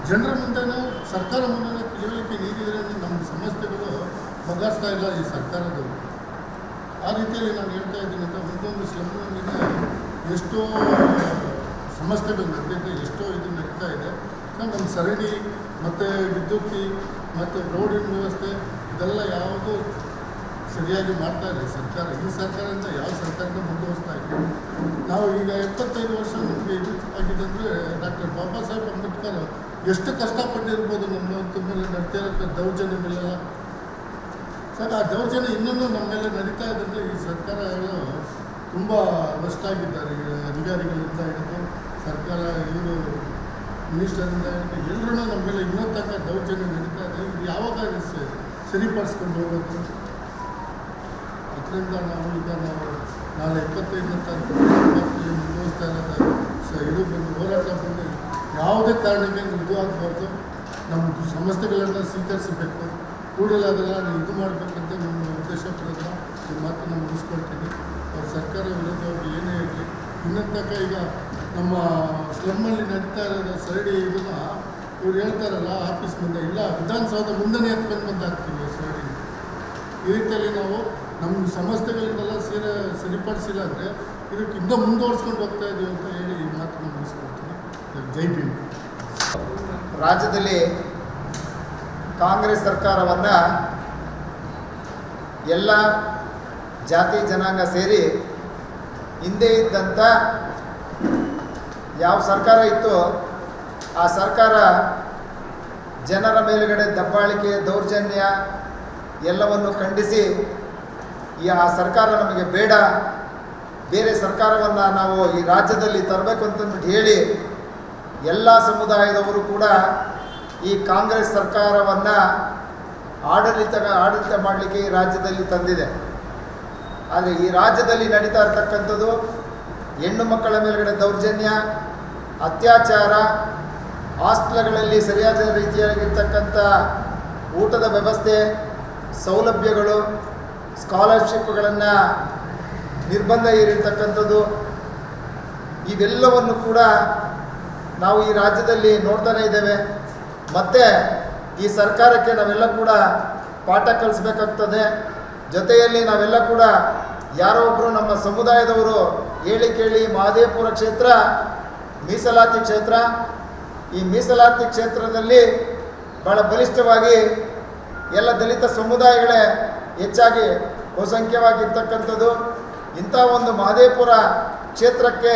ಜನರ ಮುಂದೆನೂ ಸರ್ಕಾರ ಮುಂದೆ ತಿಳುವಳಿಕೆ ನೀಡಿದರೆ ನಮ್ಮ ಸಮಸ್ಯೆಗಳು ಬಗೆಹರಿಸ್ತಾ ಇಲ್ಲ ಈ ಸರ್ಕಾರದವರು. ಆ ರೀತಿಯಲ್ಲಿ ನಾನು ಹೇಳ್ತಾ ಇದ್ದೀನಿ ಅಂತ ಒಂದೊಂದು ಸ್ಲಮ್ನಲ್ಲಿನ ಎಷ್ಟೋ ಸಮಸ್ಯೆಗಳು ನಡೆದಿದೆ, ಎಷ್ಟೋ ಇದು ನಡೀತಾ ಇದೆ. ನಮ್ಮ ಸರಣಿ ಮತ್ತು ವಿದ್ಯುತ್ ಮತ್ತು ರೋಡಿನ ವ್ಯವಸ್ಥೆ ಇದೆಲ್ಲ ಯಾವುದೂ ಸರಿಯಾಗಿ ಮಾಡ್ತಾ ಇಲ್ಲ ಸರ್ಕಾರ. ಈ ಸರ್ಕಾರದಿಂದ ಯಾವ ಸರ್ಕಾರನೂ ಮುಂದುವರಿಸ್ತಾ ಇಲ್ಲ. ನಾವು ಈಗ 75 ವರ್ಷ ನಮಗೆ ಇದು ಆಗಿದೆ ಅಂದರೆ ಡಾಕ್ಟರ್ ಬಾಬಾ ಸಾಹೇಬ್ ಅಂಬೇಡ್ಕರ್ ಎಷ್ಟು ಕಷ್ಟಪಟ್ಟಿರ್ಬೋದು ನಮ್ಮ ಮೇಲೆ ನಡ್ತಿರೋ ದೌರ್ಜನ್ಯಗಳೆಲ್ಲ. ಸರ್, ಆ ದೌರ್ಜನ್ಯ ಇನ್ನೂ ನಮ್ಮ ಮೇಲೆ ನಡೀತಾ ಇದೆ ಅಂದರೆ ಈ ಸರ್ಕಾರಗಳು ತುಂಬ ನಷ್ಟಾಗಿದ್ದಾರೆ. ಅಧಿಕಾರಿಗಳಿಂದ ಹಿಡಿದು ಸರ್ಕಾರ ಇವರು ಮಿನಿಸ್ಟರಿಂದ ಹಿಡಿದು ಎಲ್ಲರೂ ನಮ್ಮ ಮೇಲೆ ಇನ್ನೂ ತನಕ ದೌರ್ಜನ್ಯ ನಡೀತಾ ಇದೆ. ಇದು ಯಾವಾಗ ಸರಿಪಡಿಸ್ಕೊಂಡು ಹೋಗೋದು? ಅದರಿಂದ ನಾವು ನಾಳೆ 25ನೇ ತಾರೀಕು ಮುಂದುವರಿಸ್ತಾ ಇರೋದು ಇದು ಬಂದು ಹೋರಾಟ ಬಂದು ಯಾವುದೇ ಕಾರಣಕ್ಕೆ ಇದು ಆಗಬಾರ್ದು. ನಮ್ಮ ಸಮಸ್ಯೆಗಳನ್ನು ಸ್ವೀಕರಿಸಬೇಕು. ಕೂಡಲೇ ಅದನ್ನು ಇದು ಮಾಡಬೇಕಂತ ನಮ್ಮ ಉದ್ದೇಶ ಪ್ರಯತ್ನ ಈ ಮಾತನ್ನು ಮುಗಿಸ್ಕೊಳ್ತೀನಿ. ಅವ್ರ ಸರ್ಕಾರ ವಿರೋಧವಾಗಿ ಏನೇ ಇರಲಿ ಇನ್ನೊಂದು ಈಗ ನಮ್ಮ ಸ್ಲಮ್ಮಲ್ಲಿ ನಡೀತಾ ಇರೋದು ಸರಡಿ ಇದನ್ನು ಇವ್ರು ಹೇಳ್ತಾರಲ್ಲ ಆಫೀಸ್ ಮುಂದೆ, ಇಲ್ಲ ವಿಧಾನಸೌಧ ಮುಂದೆನೇ ಎತ್ಕೊಂಡು ಬಂದು ಹಾಕ್ತೀವಿ ಸರಡಿ. ಈ ರೀತಿಯಲ್ಲಿ ನಾವು ನಮ್ಮ ಸಮಸ್ಯೆಗಳಿಗೆಲ್ಲ ಸರಿಪಡಿಸಿಲ್ಲ ಅಂದರೆ ಇದಕ್ಕೆ ಇನ್ನೂ ಮುಂದುವರ್ಸ್ಕೊಂಡು ಹೋಗ್ತಾ ಇದ್ದೀವಿ ಅಂತ ಹೇಳಿ ಈ ಮಾತನ್ನು ಮುಗಿಸ್ಕೊಳ್ತೀನಿ. ಜೈ ಭೀಮ್. ರಾಜ್ಯದಲ್ಲಿ ಕಾಂಗ್ರೆಸ್ ಸರ್ಕಾರವನ್ನು ಎಲ್ಲ ಜಾತಿ ಜನಾಂಗ ಸೇರಿ ಹಿಂದೆ ಇದ್ದಂಥ ಯಾವ ಸರ್ಕಾರ ಇತ್ತು ಆ ಸರ್ಕಾರ ಜನರ ಮೇಲುಗಡೆ ದಬ್ಬಾಳಿಕೆ, ದೌರ್ಜನ್ಯ ಎಲ್ಲವನ್ನು ಖಂಡಿಸಿ ಆ ಸರ್ಕಾರ ನಮಗೆ ಬೇಡ, ಬೇರೆ ಸರ್ಕಾರವನ್ನು ನಾವು ಈ ರಾಜ್ಯದಲ್ಲಿ ತರಬೇಕು ಅಂತಂದ್ಬಿಟ್ಟು ಹೇಳಿ ಎಲ್ಲ ಸಮುದಾಯದವರು ಕೂಡ ಈ ಕಾಂಗ್ರೆಸ್ ಸರ್ಕಾರವನ್ನು ಆಡಳಿತ ಮಾಡಲಿಕ್ಕೆ ಈ ರಾಜ್ಯದಲ್ಲಿ ತಂದಿದೆ. ಆದರೆ ಈ ರಾಜ್ಯದಲ್ಲಿ ನಡೀತಾ ಇರ್ತಕ್ಕಂಥದ್ದು ಹೆಣ್ಣು ಮಕ್ಕಳ ಮೇಲ್ಗಡೆ ದೌರ್ಜನ್ಯ, ಅತ್ಯಾಚಾರ, ಹಾಸ್ಟೆಲ್ಗಳಲ್ಲಿ ಸರಿಯಾದ ರೀತಿಯಾಗಿರ್ತಕ್ಕಂಥ ಊಟದ ವ್ಯವಸ್ಥೆ, ಸೌಲಭ್ಯಗಳು, ಸ್ಕಾಲರ್ಶಿಪ್ಗಳನ್ನು ನಿರ್ಬಂಧ ಏರಿರ್ತಕ್ಕಂಥದ್ದು, ಇವೆಲ್ಲವನ್ನು ಕೂಡ ನಾವು ಈ ರಾಜ್ಯದಲ್ಲಿ ನೋಡ್ತಾನೇ ಇದ್ದೇವೆ. ಮತ್ತು ಈ ಸರ್ಕಾರಕ್ಕೆ ನಾವೆಲ್ಲ ಕೂಡ ಪಾಠ ಕಲಿಸ್ಬೇಕಾಗ್ತದೆ. ಜೊತೆಯಲ್ಲಿ ನಾವೆಲ್ಲ ಕೂಡ ಯಾರೋ ಒಬ್ಬರು ನಮ್ಮ ಸಮುದಾಯದವರು ಹೇಳಿ ಕೇಳಿ ಮಹದೇವಪುರ ಕ್ಷೇತ್ರ ಮೀಸಲಾತಿ ಕ್ಷೇತ್ರ, ಈ ಮೀಸಲಾತಿ ಕ್ಷೇತ್ರದಲ್ಲಿ ಭಾಳ ಬಲಿಷ್ಠವಾಗಿ ಎಲ್ಲ ದಲಿತ ಸಮುದಾಯಗಳೇ ಹೆಚ್ಚಾಗಿ ಬಹುಸಂಖ್ಯವಾಗಿರ್ತಕ್ಕಂಥದ್ದು. ಇಂಥ ಒಂದು ಮಹದೇವಪುರ ಕ್ಷೇತ್ರಕ್ಕೆ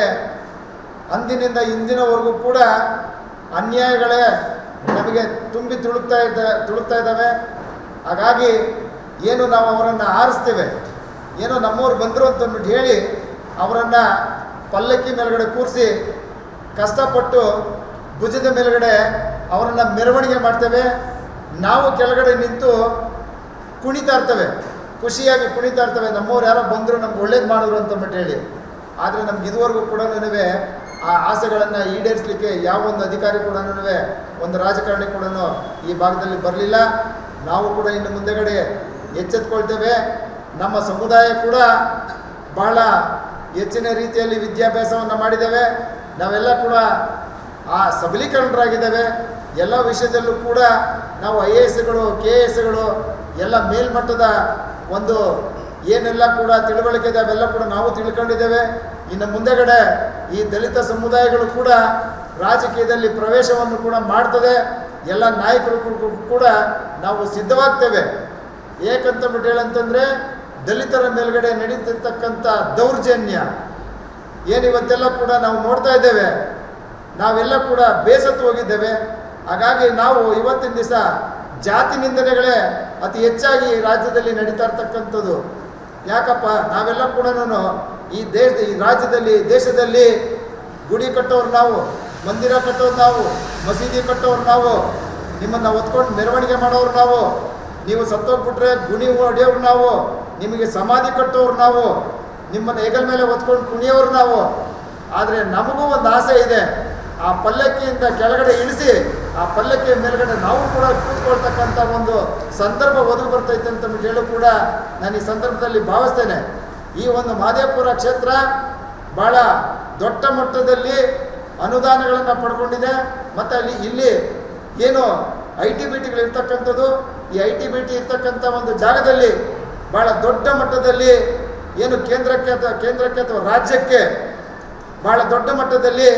ಅಂದಿನಿಂದ ಇಂದಿನವರೆಗೂ ಕೂಡ ಅನ್ಯಾಯಗಳೇ ನಮಗೆ ತುಂಬಿ ತುಳುಕ್ತಾ ಇದ್ದಾವೆ. ಹಾಗಾಗಿ ಏನು ನಾವು ಅವರನ್ನು ಆರಿಸ್ತೇವೆ, ಏನೋ ನಮ್ಮವ್ರು ಬಂದರು ಅಂತಂದ್ಬಿಟ್ಟು ಹೇಳಿ ಅವರನ್ನು ಪಲ್ಲಕ್ಕಿ ಮೇಲ್ಗಡೆ ಕೂರಿಸಿ ಕಷ್ಟಪಟ್ಟು ಭುಜದ ಮೇಲ್ಗಡೆ ಅವರನ್ನು ಮೆರವಣಿಗೆ ಮಾಡ್ತೇವೆ. ನಾವು ಕೆಳಗಡೆ ನಿಂತು ಕುಣಿತಾ ಇರ್ತೇವೆ, ಖುಷಿಯಾಗಿ ಕುಣಿತಾ ಇರ್ತೇವೆ. ನಮ್ಮವ್ರು ಯಾರೋ ಬಂದರು ನಮ್ಗೆ ಒಳ್ಳೇದು ಮಾಡಿದ್ರು ಅಂತಂದ್ಬಿಟ್ಟು ಹೇಳಿ. ಆದರೆ ನಮ್ಗೆ ಇದುವರೆಗೂ ಕೂಡ ಆ ಆಸೆಗಳನ್ನು ಈಡೇರಿಸಲಿಕ್ಕೆ ಯಾವ ಒಂದು ಅಧಿಕಾರಿ ಕೂಡ, ಒಂದು ರಾಜಕಾರಣಿ ಕೂಡ ಈ ಭಾಗದಲ್ಲಿ ಬರಲಿಲ್ಲ. ನಾವು ಕೂಡ ಇನ್ನು ಮುಂದೆಗಡೆ ಎಚ್ಚೆತ್ಕೊಳ್ತೇವೆ. ನಮ್ಮ ಸಮುದಾಯ ಕೂಡ ಬಹಳ ಹೆಚ್ಚಿನ ರೀತಿಯಲ್ಲಿ ವಿದ್ಯಾಭ್ಯಾಸವನ್ನು ಮಾಡಿದ್ದೇವೆ. ನಾವೆಲ್ಲ ಕೂಡ ಸಬಲೀಕರಣರಾಗಿದ್ದೇವೆ. ಎಲ್ಲ ವಿಷಯದಲ್ಲೂ ಕೂಡ ನಾವು IASಗಳು KASಗಳು ಎಲ್ಲ ಮೇಲ್ಮಟ್ಟದ ಒಂದು ಏನೆಲ್ಲ ಕೂಡ ತಿಳುವಳಿಕೆ ಇದೆ ಅವೆಲ್ಲ ಕೂಡ ನಾವು ತಿಳ್ಕೊಂಡಿದ್ದೇವೆ. ಇನ್ನು ಮುಂದೆಗಡೆ ಈ ದಲಿತ ಸಮುದಾಯಗಳು ಕೂಡ ರಾಜಕೀಯದಲ್ಲಿ ಪ್ರವೇಶವನ್ನು ಕೂಡ ಮಾಡ್ತದೆ. ಎಲ್ಲ ನಾಯಕರು ಕೂಡ ನಾವು ಸಿದ್ಧವಾಗ್ತೇವೆ. ಏಕಂತಂದ್ಬಿಟ್ಟು ಹೇಳಂತಂದರೆ ದಲಿತರ ಮೇಲ್ಗಡೆ ನಡೀತಿರ್ತಕ್ಕಂಥ ದೌರ್ಜನ್ಯ ಏನಿವತ್ತೆಲ್ಲ ಕೂಡ ನಾವು ನೋಡ್ತಾ ಇದ್ದೇವೆ. ನಾವೆಲ್ಲ ಕೂಡ ಬೇಸತ್ತು ಹೋಗಿದ್ದೇವೆ. ಹಾಗಾಗಿ ನಾವು ಇವತ್ತಿನ ದಿವಸ ಜಾತಿ ನಿಂದನೆಗಳೇ ಅತಿ ಹೆಚ್ಚಾಗಿ ರಾಜ್ಯದಲ್ಲಿ ನಡೀತಾ ಇರ್ತಕ್ಕಂಥದ್ದು. ಯಾಕಪ್ಪ, ನಾವೆಲ್ಲ ಕೂಡ ಈ ರಾಜ್ಯದಲ್ಲಿ ದೇಶದಲ್ಲಿ ಗುಡಿ ಕಟ್ಟೋರು ನಾವು, ಮಂದಿರ ಕಟ್ಟೋರು ನಾವು, ಮಸೀದಿ ಕಟ್ಟೋರು ನಾವು, ನಿಮ್ಮನ್ನು ಹೊತ್ಕೊಂಡು ಮೆರವಣಿಗೆ ಮಾಡೋರು ನಾವು, ನೀವು ಸತ್ತೋಗ್ಬಿಟ್ರೆ ಗುಣಿ ಹೊಡೆಯೋರು ನಾವು, ನಿಮಗೆ ಸಮಾಧಿ ಕಟ್ಟೋರು ನಾವು, ನಿಮ್ಮನ್ನು ಹೆಗಲ ಮೇಲೆ ಹೊತ್ಕೊಂಡು ಕುಣಿಯೋರು ನಾವು. ಆದರೆ ನಮಗೂ ಒಂದು ಆಸೆ ಇದೆ, ಆ ಪಲ್ಲಕ್ಕಿಯಿಂದ ಕೆಳಗಡೆ ಇಳಿಸಿ ಆ ಪಲ್ಲಕ್ಕಿಯ ಮೇಲ್ಗಡೆ ನಾವು ಕೂಡ ಕೂತ್ಕೊಳ್ತಕ್ಕಂಥ ಒಂದು ಸಂದರ್ಭ ಒದಗಿ ಬರ್ತೈತೆ ಅಂತ ಹೇಳಿ ಕೂಡ ನಾನು ಈ ಸಂದರ್ಭದಲ್ಲಿ ಭಾವಿಸ್ತೇನೆ. ಈ ಒಂದು ಮಹದೇವಪುರ ಕ್ಷೇತ್ರ ಭಾಳ ದೊಡ್ಡ ಮಟ್ಟದಲ್ಲಿ ಅನುದಾನಗಳನ್ನು ಪಡ್ಕೊಂಡಿದೆ. ಮತ್ತು ಇಲ್ಲಿ ಏನು ITBTಗಳು ಇರ್ತಕ್ಕಂಥದ್ದು, ಈ ITBT ಇರ್ತಕ್ಕಂಥ ಒಂದು ಜಾಗದಲ್ಲಿ ಭಾಳ ದೊಡ್ಡ ಮಟ್ಟದಲ್ಲಿ ಏನು ಕೇಂದ್ರಕ್ಕೆ ಅಥವಾ ರಾಜ್ಯಕ್ಕೆ ಭಾಳ ದೊಡ್ಡ ಮಟ್ಟದಲ್ಲಿ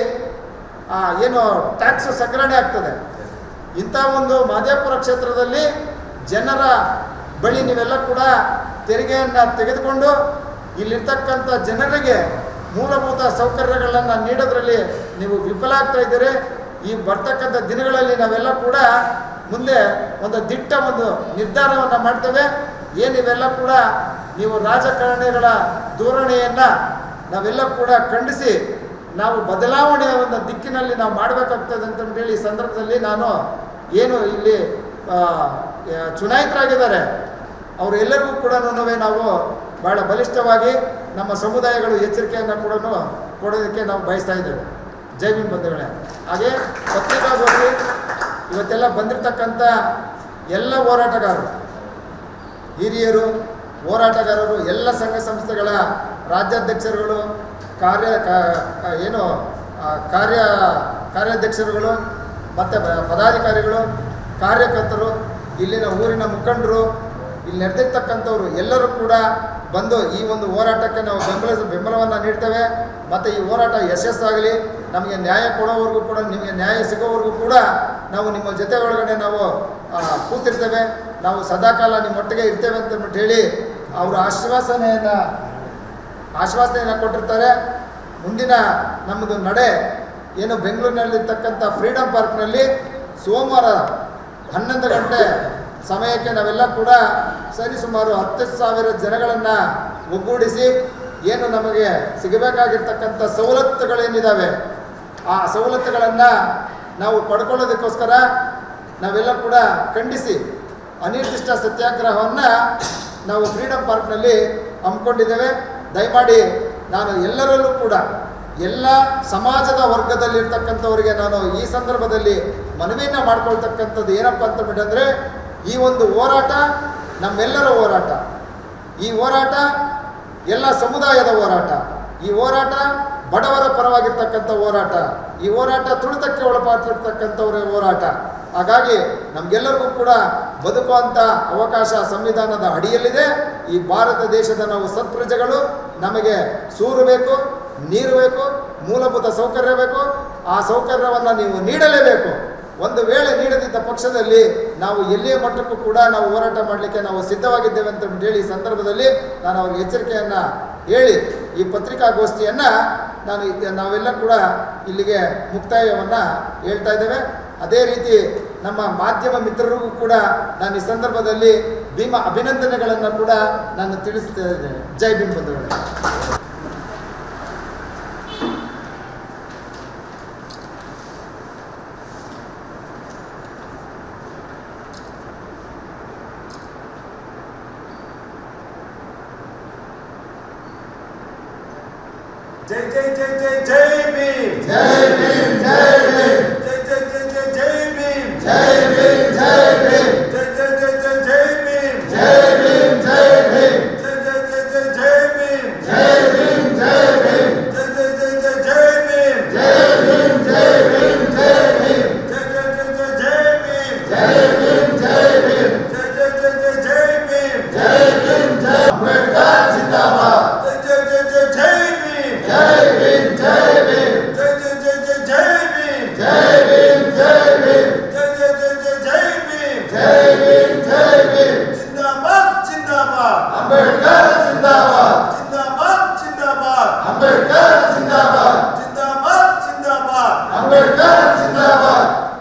ಏನು ಟ್ಯಾಕ್ಸ್ ಸಂಗ್ರಹಣೆ ಆಗ್ತದೆ. ಇಂಥ ಒಂದು ಮಹದೇವಪುರ ಕ್ಷೇತ್ರದಲ್ಲಿ ಜನರ ಬಳಿ ನೀವೆಲ್ಲ ಕೂಡ ತೆರಿಗೆಯನ್ನು ತೆಗೆದುಕೊಂಡು ಇಲ್ಲಿರ್ತಕ್ಕಂಥ ಜನರಿಗೆ ಮೂಲಭೂತ ಸೌಕರ್ಯಗಳನ್ನು ನೀಡೋದ್ರಲ್ಲಿ ನೀವು ವಿಫಲ ಆಗ್ತಾ ಇದ್ದೀರಿ. ಈ ಬರ್ತಕ್ಕಂಥ ದಿನಗಳಲ್ಲಿ ನಾವೆಲ್ಲ ಕೂಡ ಮುಂದೆ ಒಂದು ಒಂದು ನಿರ್ಧಾರವನ್ನು ಮಾಡ್ತೇವೆ. ಏನಿವೆಲ್ಲ ಕೂಡ ನೀವು ರಾಜಕಾರಣಿಗಳ ಧೋರಣೆಯನ್ನು ನಾವೆಲ್ಲ ಕೂಡ ಖಂಡಿಸಿ ನಾವು ಬದಲಾವಣೆಯ ಒಂದು ದಿಕ್ಕಿನಲ್ಲಿ ನಾವು ಮಾಡಬೇಕಾಗ್ತದೆ ಅಂತಂದೇಳಿ ಈ ಸಂದರ್ಭದಲ್ಲಿ ನಾನು ಏನು ಇಲ್ಲಿ ಚುನಾಯಿತರಾಗಿದ್ದಾರೆ ಅವರೆಲ್ಲರಿಗೂ ಕೂಡ ನಾವು ಭಾಳ ಬಲಿಷ್ಠವಾಗಿ ನಮ್ಮ ಸಮುದಾಯಗಳು ಎಚ್ಚರಿಕೆಯನ್ನು ಕೂಡ ಕೊಡೋದಕ್ಕೆ ನಾವು ಬಯಸ್ತಾ ಇದ್ದೇವೆ. ಜೈ ಭೀಮ್ ಬಂಧುಗಳೇ. ಹಾಗೆ ಪತ್ರಿಕಾಗೋಷ್ಠಿ ಇವತ್ತೆಲ್ಲ ಬಂದಿರತಕ್ಕಂಥ ಎಲ್ಲ ಹೋರಾಟಗಾರರು, ಹಿರಿಯರು, ಹೋರಾಟಗಾರರು, ಎಲ್ಲ ಸಂಘ ಸಂಸ್ಥೆಗಳ ರಾಜ್ಯಾಧ್ಯಕ್ಷರುಗಳು, ಕಾರ್ಯಾಧ್ಯಕ್ಷರುಗಳು ಮತ್ತು ಪದಾಧಿಕಾರಿಗಳು, ಕಾರ್ಯಕರ್ತರು, ಇಲ್ಲಿನ ಊರಿನ ಮುಖಂಡರು, ಇಲ್ಲಿ ನಡೆದಿರ್ತಕ್ಕಂಥವ್ರು ಎಲ್ಲರೂ ಕೂಡ ಬಂದು ಈ ಒಂದು ಹೋರಾಟಕ್ಕೆ ನಾವು ಬೆಂಬಲವನ್ನು ನೀಡ್ತೇವೆ. ಮತ್ತು ಈ ಹೋರಾಟ ಯಶಸ್ಸಾಗಲಿ, ನಮಗೆ ನ್ಯಾಯ ಕೊಡೋವರೆಗೂ ಕೂಡ, ನಿಮಗೆ ನ್ಯಾಯ ಸಿಗೋವರೆಗೂ ಕೂಡ ನಾವು ನಿಮ್ಮ ಜೊತೆ ಒಳಗಡೆ ನಾವು ಕೂತಿರ್ತೇವೆ. ನಾವು ಸದಾಕಾಲ ನಿಮ್ಮೊಟ್ಟಿಗೆ ಇರ್ತೇವೆ ಅಂತಂದ್ಬಿಟ್ಟು ಹೇಳಿ ಅವರು ಆಶ್ವಾಸನೆಯನ್ನು ಕೊಟ್ಟಿರ್ತಾರೆ. ಮುಂದಿನ ನಮ್ಮದು ನಡೆ ಏನು ಬೆಂಗಳೂರಿನಲ್ಲಿರ್ತಕ್ಕಂಥ ಫ್ರೀಡಮ್ ಪಾರ್ಕ್ನಲ್ಲಿ ಸೋಮವಾರ 11 ಗಂಟೆ ಸಮಯಕ್ಕೆ ನಾವೆಲ್ಲ ಕೂಡ ಸರಿಸುಮಾರು 10,000 ಜನಗಳನ್ನು ಒಗ್ಗೂಡಿಸಿ ಏನು ನಮಗೆ ಸಿಗಬೇಕಾಗಿರ್ತಕ್ಕಂಥ ಸವಲತ್ತುಗಳೇನಿದ್ದಾವೆ ಆ ಸವಲತ್ತುಗಳನ್ನು ನಾವು ಪಡ್ಕೊಳ್ಳೋದಕ್ಕೋಸ್ಕರ ನಾವೆಲ್ಲ ಕೂಡ ಖಂಡಿಸಿ ಅನಿರ್ದಿಷ್ಟ ಸತ್ಯಾಗ್ರಹವನ್ನು ನಾವು ಫ್ರೀಡಮ್ ಪಾರ್ಕ್ನಲ್ಲಿ ಹಮ್ಮಿಕೊಂಡಿದ್ದೇವೆ. ದಯಮಾಡಿ ನಾನು ಎಲ್ಲರಲ್ಲೂ ಕೂಡ ಎಲ್ಲ ಸಮಾಜದ ವರ್ಗದಲ್ಲಿರ್ತಕ್ಕಂಥವರಿಗೆ ನಾನು ಈ ಸಂದರ್ಭದಲ್ಲಿ ಮನವಿಯನ್ನು ಮಾಡ್ಕೊಳ್ತಕ್ಕಂಥದ್ದು ಏನಪ್ಪ ಅಂತಂದರೆ, ಈ ಒಂದು ಹೋರಾಟ ನಮ್ಮೆಲ್ಲರ ಹೋರಾಟ, ಈ ಹೋರಾಟ ಎಲ್ಲ ಸಮುದಾಯದ ಹೋರಾಟ, ಈ ಹೋರಾಟ ಬಡವರ ಪರವಾಗಿರ್ತಕ್ಕಂಥ ಹೋರಾಟ, ಈ ಹೋರಾಟ ತುಳಿತಕ್ಕೆ ಒಳಪಟ್ಟಿರ್ತಕ್ಕಂಥವರ ಹೋರಾಟ. ಹಾಗಾಗಿ ನಮಗೆಲ್ಲರಿಗೂ ಕೂಡ ಬದುಕುವಂಥ ಅವಕಾಶ ಸಂವಿಧಾನದ ಅಡಿಯಲ್ಲಿದೆ. ಈ ಭಾರತ ದೇಶದ ನಾವು ಸತ್ಪ್ರಜೆಗಳು. ನಮಗೆ ಸೂರು ಬೇಕು, ನೀರು ಬೇಕು, ಮೂಲಭೂತ ಸೌಕರ್ಯ ಬೇಕು. ಆ ಸೌಕರ್ಯವನ್ನು ನೀವು ನೀಡಲೇಬೇಕು. ಒಂದು ವೇಳೆ ನೀಡದಿದ್ದ ಪಕ್ಷದಲ್ಲಿ ನಾವು ಎಲ್ಲಿಯ ಮಟ್ಟಕ್ಕೂ ಕೂಡ ನಾವು ಹೋರಾಟ ಮಾಡಲಿಕ್ಕೆ ನಾವು ಸಿದ್ಧವಾಗಿದ್ದೇವೆ ಅಂತ ಹೇಳಿ ಈ ಸಂದರ್ಭದಲ್ಲಿ ನಾನು ಅವ್ರಿಗೆ ಎಚ್ಚರಿಕೆಯನ್ನು ಹೇಳಿ ಈ ಪತ್ರಿಕಾಗೋಷ್ಠಿಯನ್ನು ನಾವೆಲ್ಲ ಕೂಡ ಇಲ್ಲಿಗೆ ಮುಕ್ತಾಯವನ್ನು ಹೇಳ್ತಾ ಇದ್ದೇವೆ. ಅದೇ ರೀತಿ ನಮ್ಮ ಮಾಧ್ಯಮ ಮಿತ್ರರಿಗೂ ಕೂಡ ನಾನು ಈ ಸಂದರ್ಭದಲ್ಲಿ ಅಭಿನಂದನೆಗಳನ್ನು ಕೂಡ ನಾನು ತಿಳಿಸ್ತಾ ಇದ್ದೇನೆ. ಜೈ ಭೀಮ್ ಬಂಧುಗಳೇ. ಜೈ ಜೈ ಜೈ ಜೈ ಜೈ ಭೀಮ್. ಜೈ ಭೀಮ್, ಜೈ ಭೀಮ್. ಜೈ ಜೈ ಜೈ ಜೈ ಜೈ ಭೀಮ್. ಜೈ ಭೀಮ್, ಜೈ ಭೀಮ್. ಜೈ ಜೈ ಜೈ ಜೈ ಜೈ ಭೀಮ್. ಜೈ ಭೀಮ್, ಜೈ ಭೀಮ್. ಜೈ ಜೈ ಜೈ ಜೈ ಜೈ ಭೀಮ್. ಜೈ ಭೀಮ್, ಜೈ ಭೀಮ್. ಜೈ ಜೈ ಜೈ ಜೈ ಜೈ ಭೀಮ್. ಜೈ ಭೀಮ್, ಜೈ ಭೀಮ್. ಜೈ ಭೀಮ್. ಜೈ ಜೈ ಜೈ ಜೈ ಜೈ ಭೀಮ್. ಜೈ ಭೀಮ್, ಜೈ ಭೀಮ್. ಜೈ ಜೈ ಜೈ ಜೈ ಜೈ ಭೀಮ್. ಜೈ ಭೀಮ್, ಜೈ ಅಂಬೇಡ್ಕರ್ ಜಿಂದಾಬಾದ್. ಜೈ ಜೈ ಜೈ ಜೈ ಜೈ ಭೀಮ್. ಜೈ ಭೀಮ್, ಜೈ ಭೀಮ್. ಜೈ ಜೈ ಜೈ ಜೈ ಜೈ ಭೀಮ್. ಜೈ ಭೀಮ್, ಜೈ ಭೀಮ್. ಜೈ ಜೈ ಜೈ ಜೈ ಜೈ ಭೀಮ್. ಜೈ ಭೀಮ್, ಜೈ ಭೀಮ್. ಜಿಂದಾಬಾದ್ ಜಿಂದಾಬಾದ್. ಅಂಬೇಡ್ಕರ್ ಜಿಂದಾಬಾದ್. ಜಿಂದಾಬಾದ್ ಜಿಂದಾಬಾದ್. ಅಂಬೇಡ್ಕರ್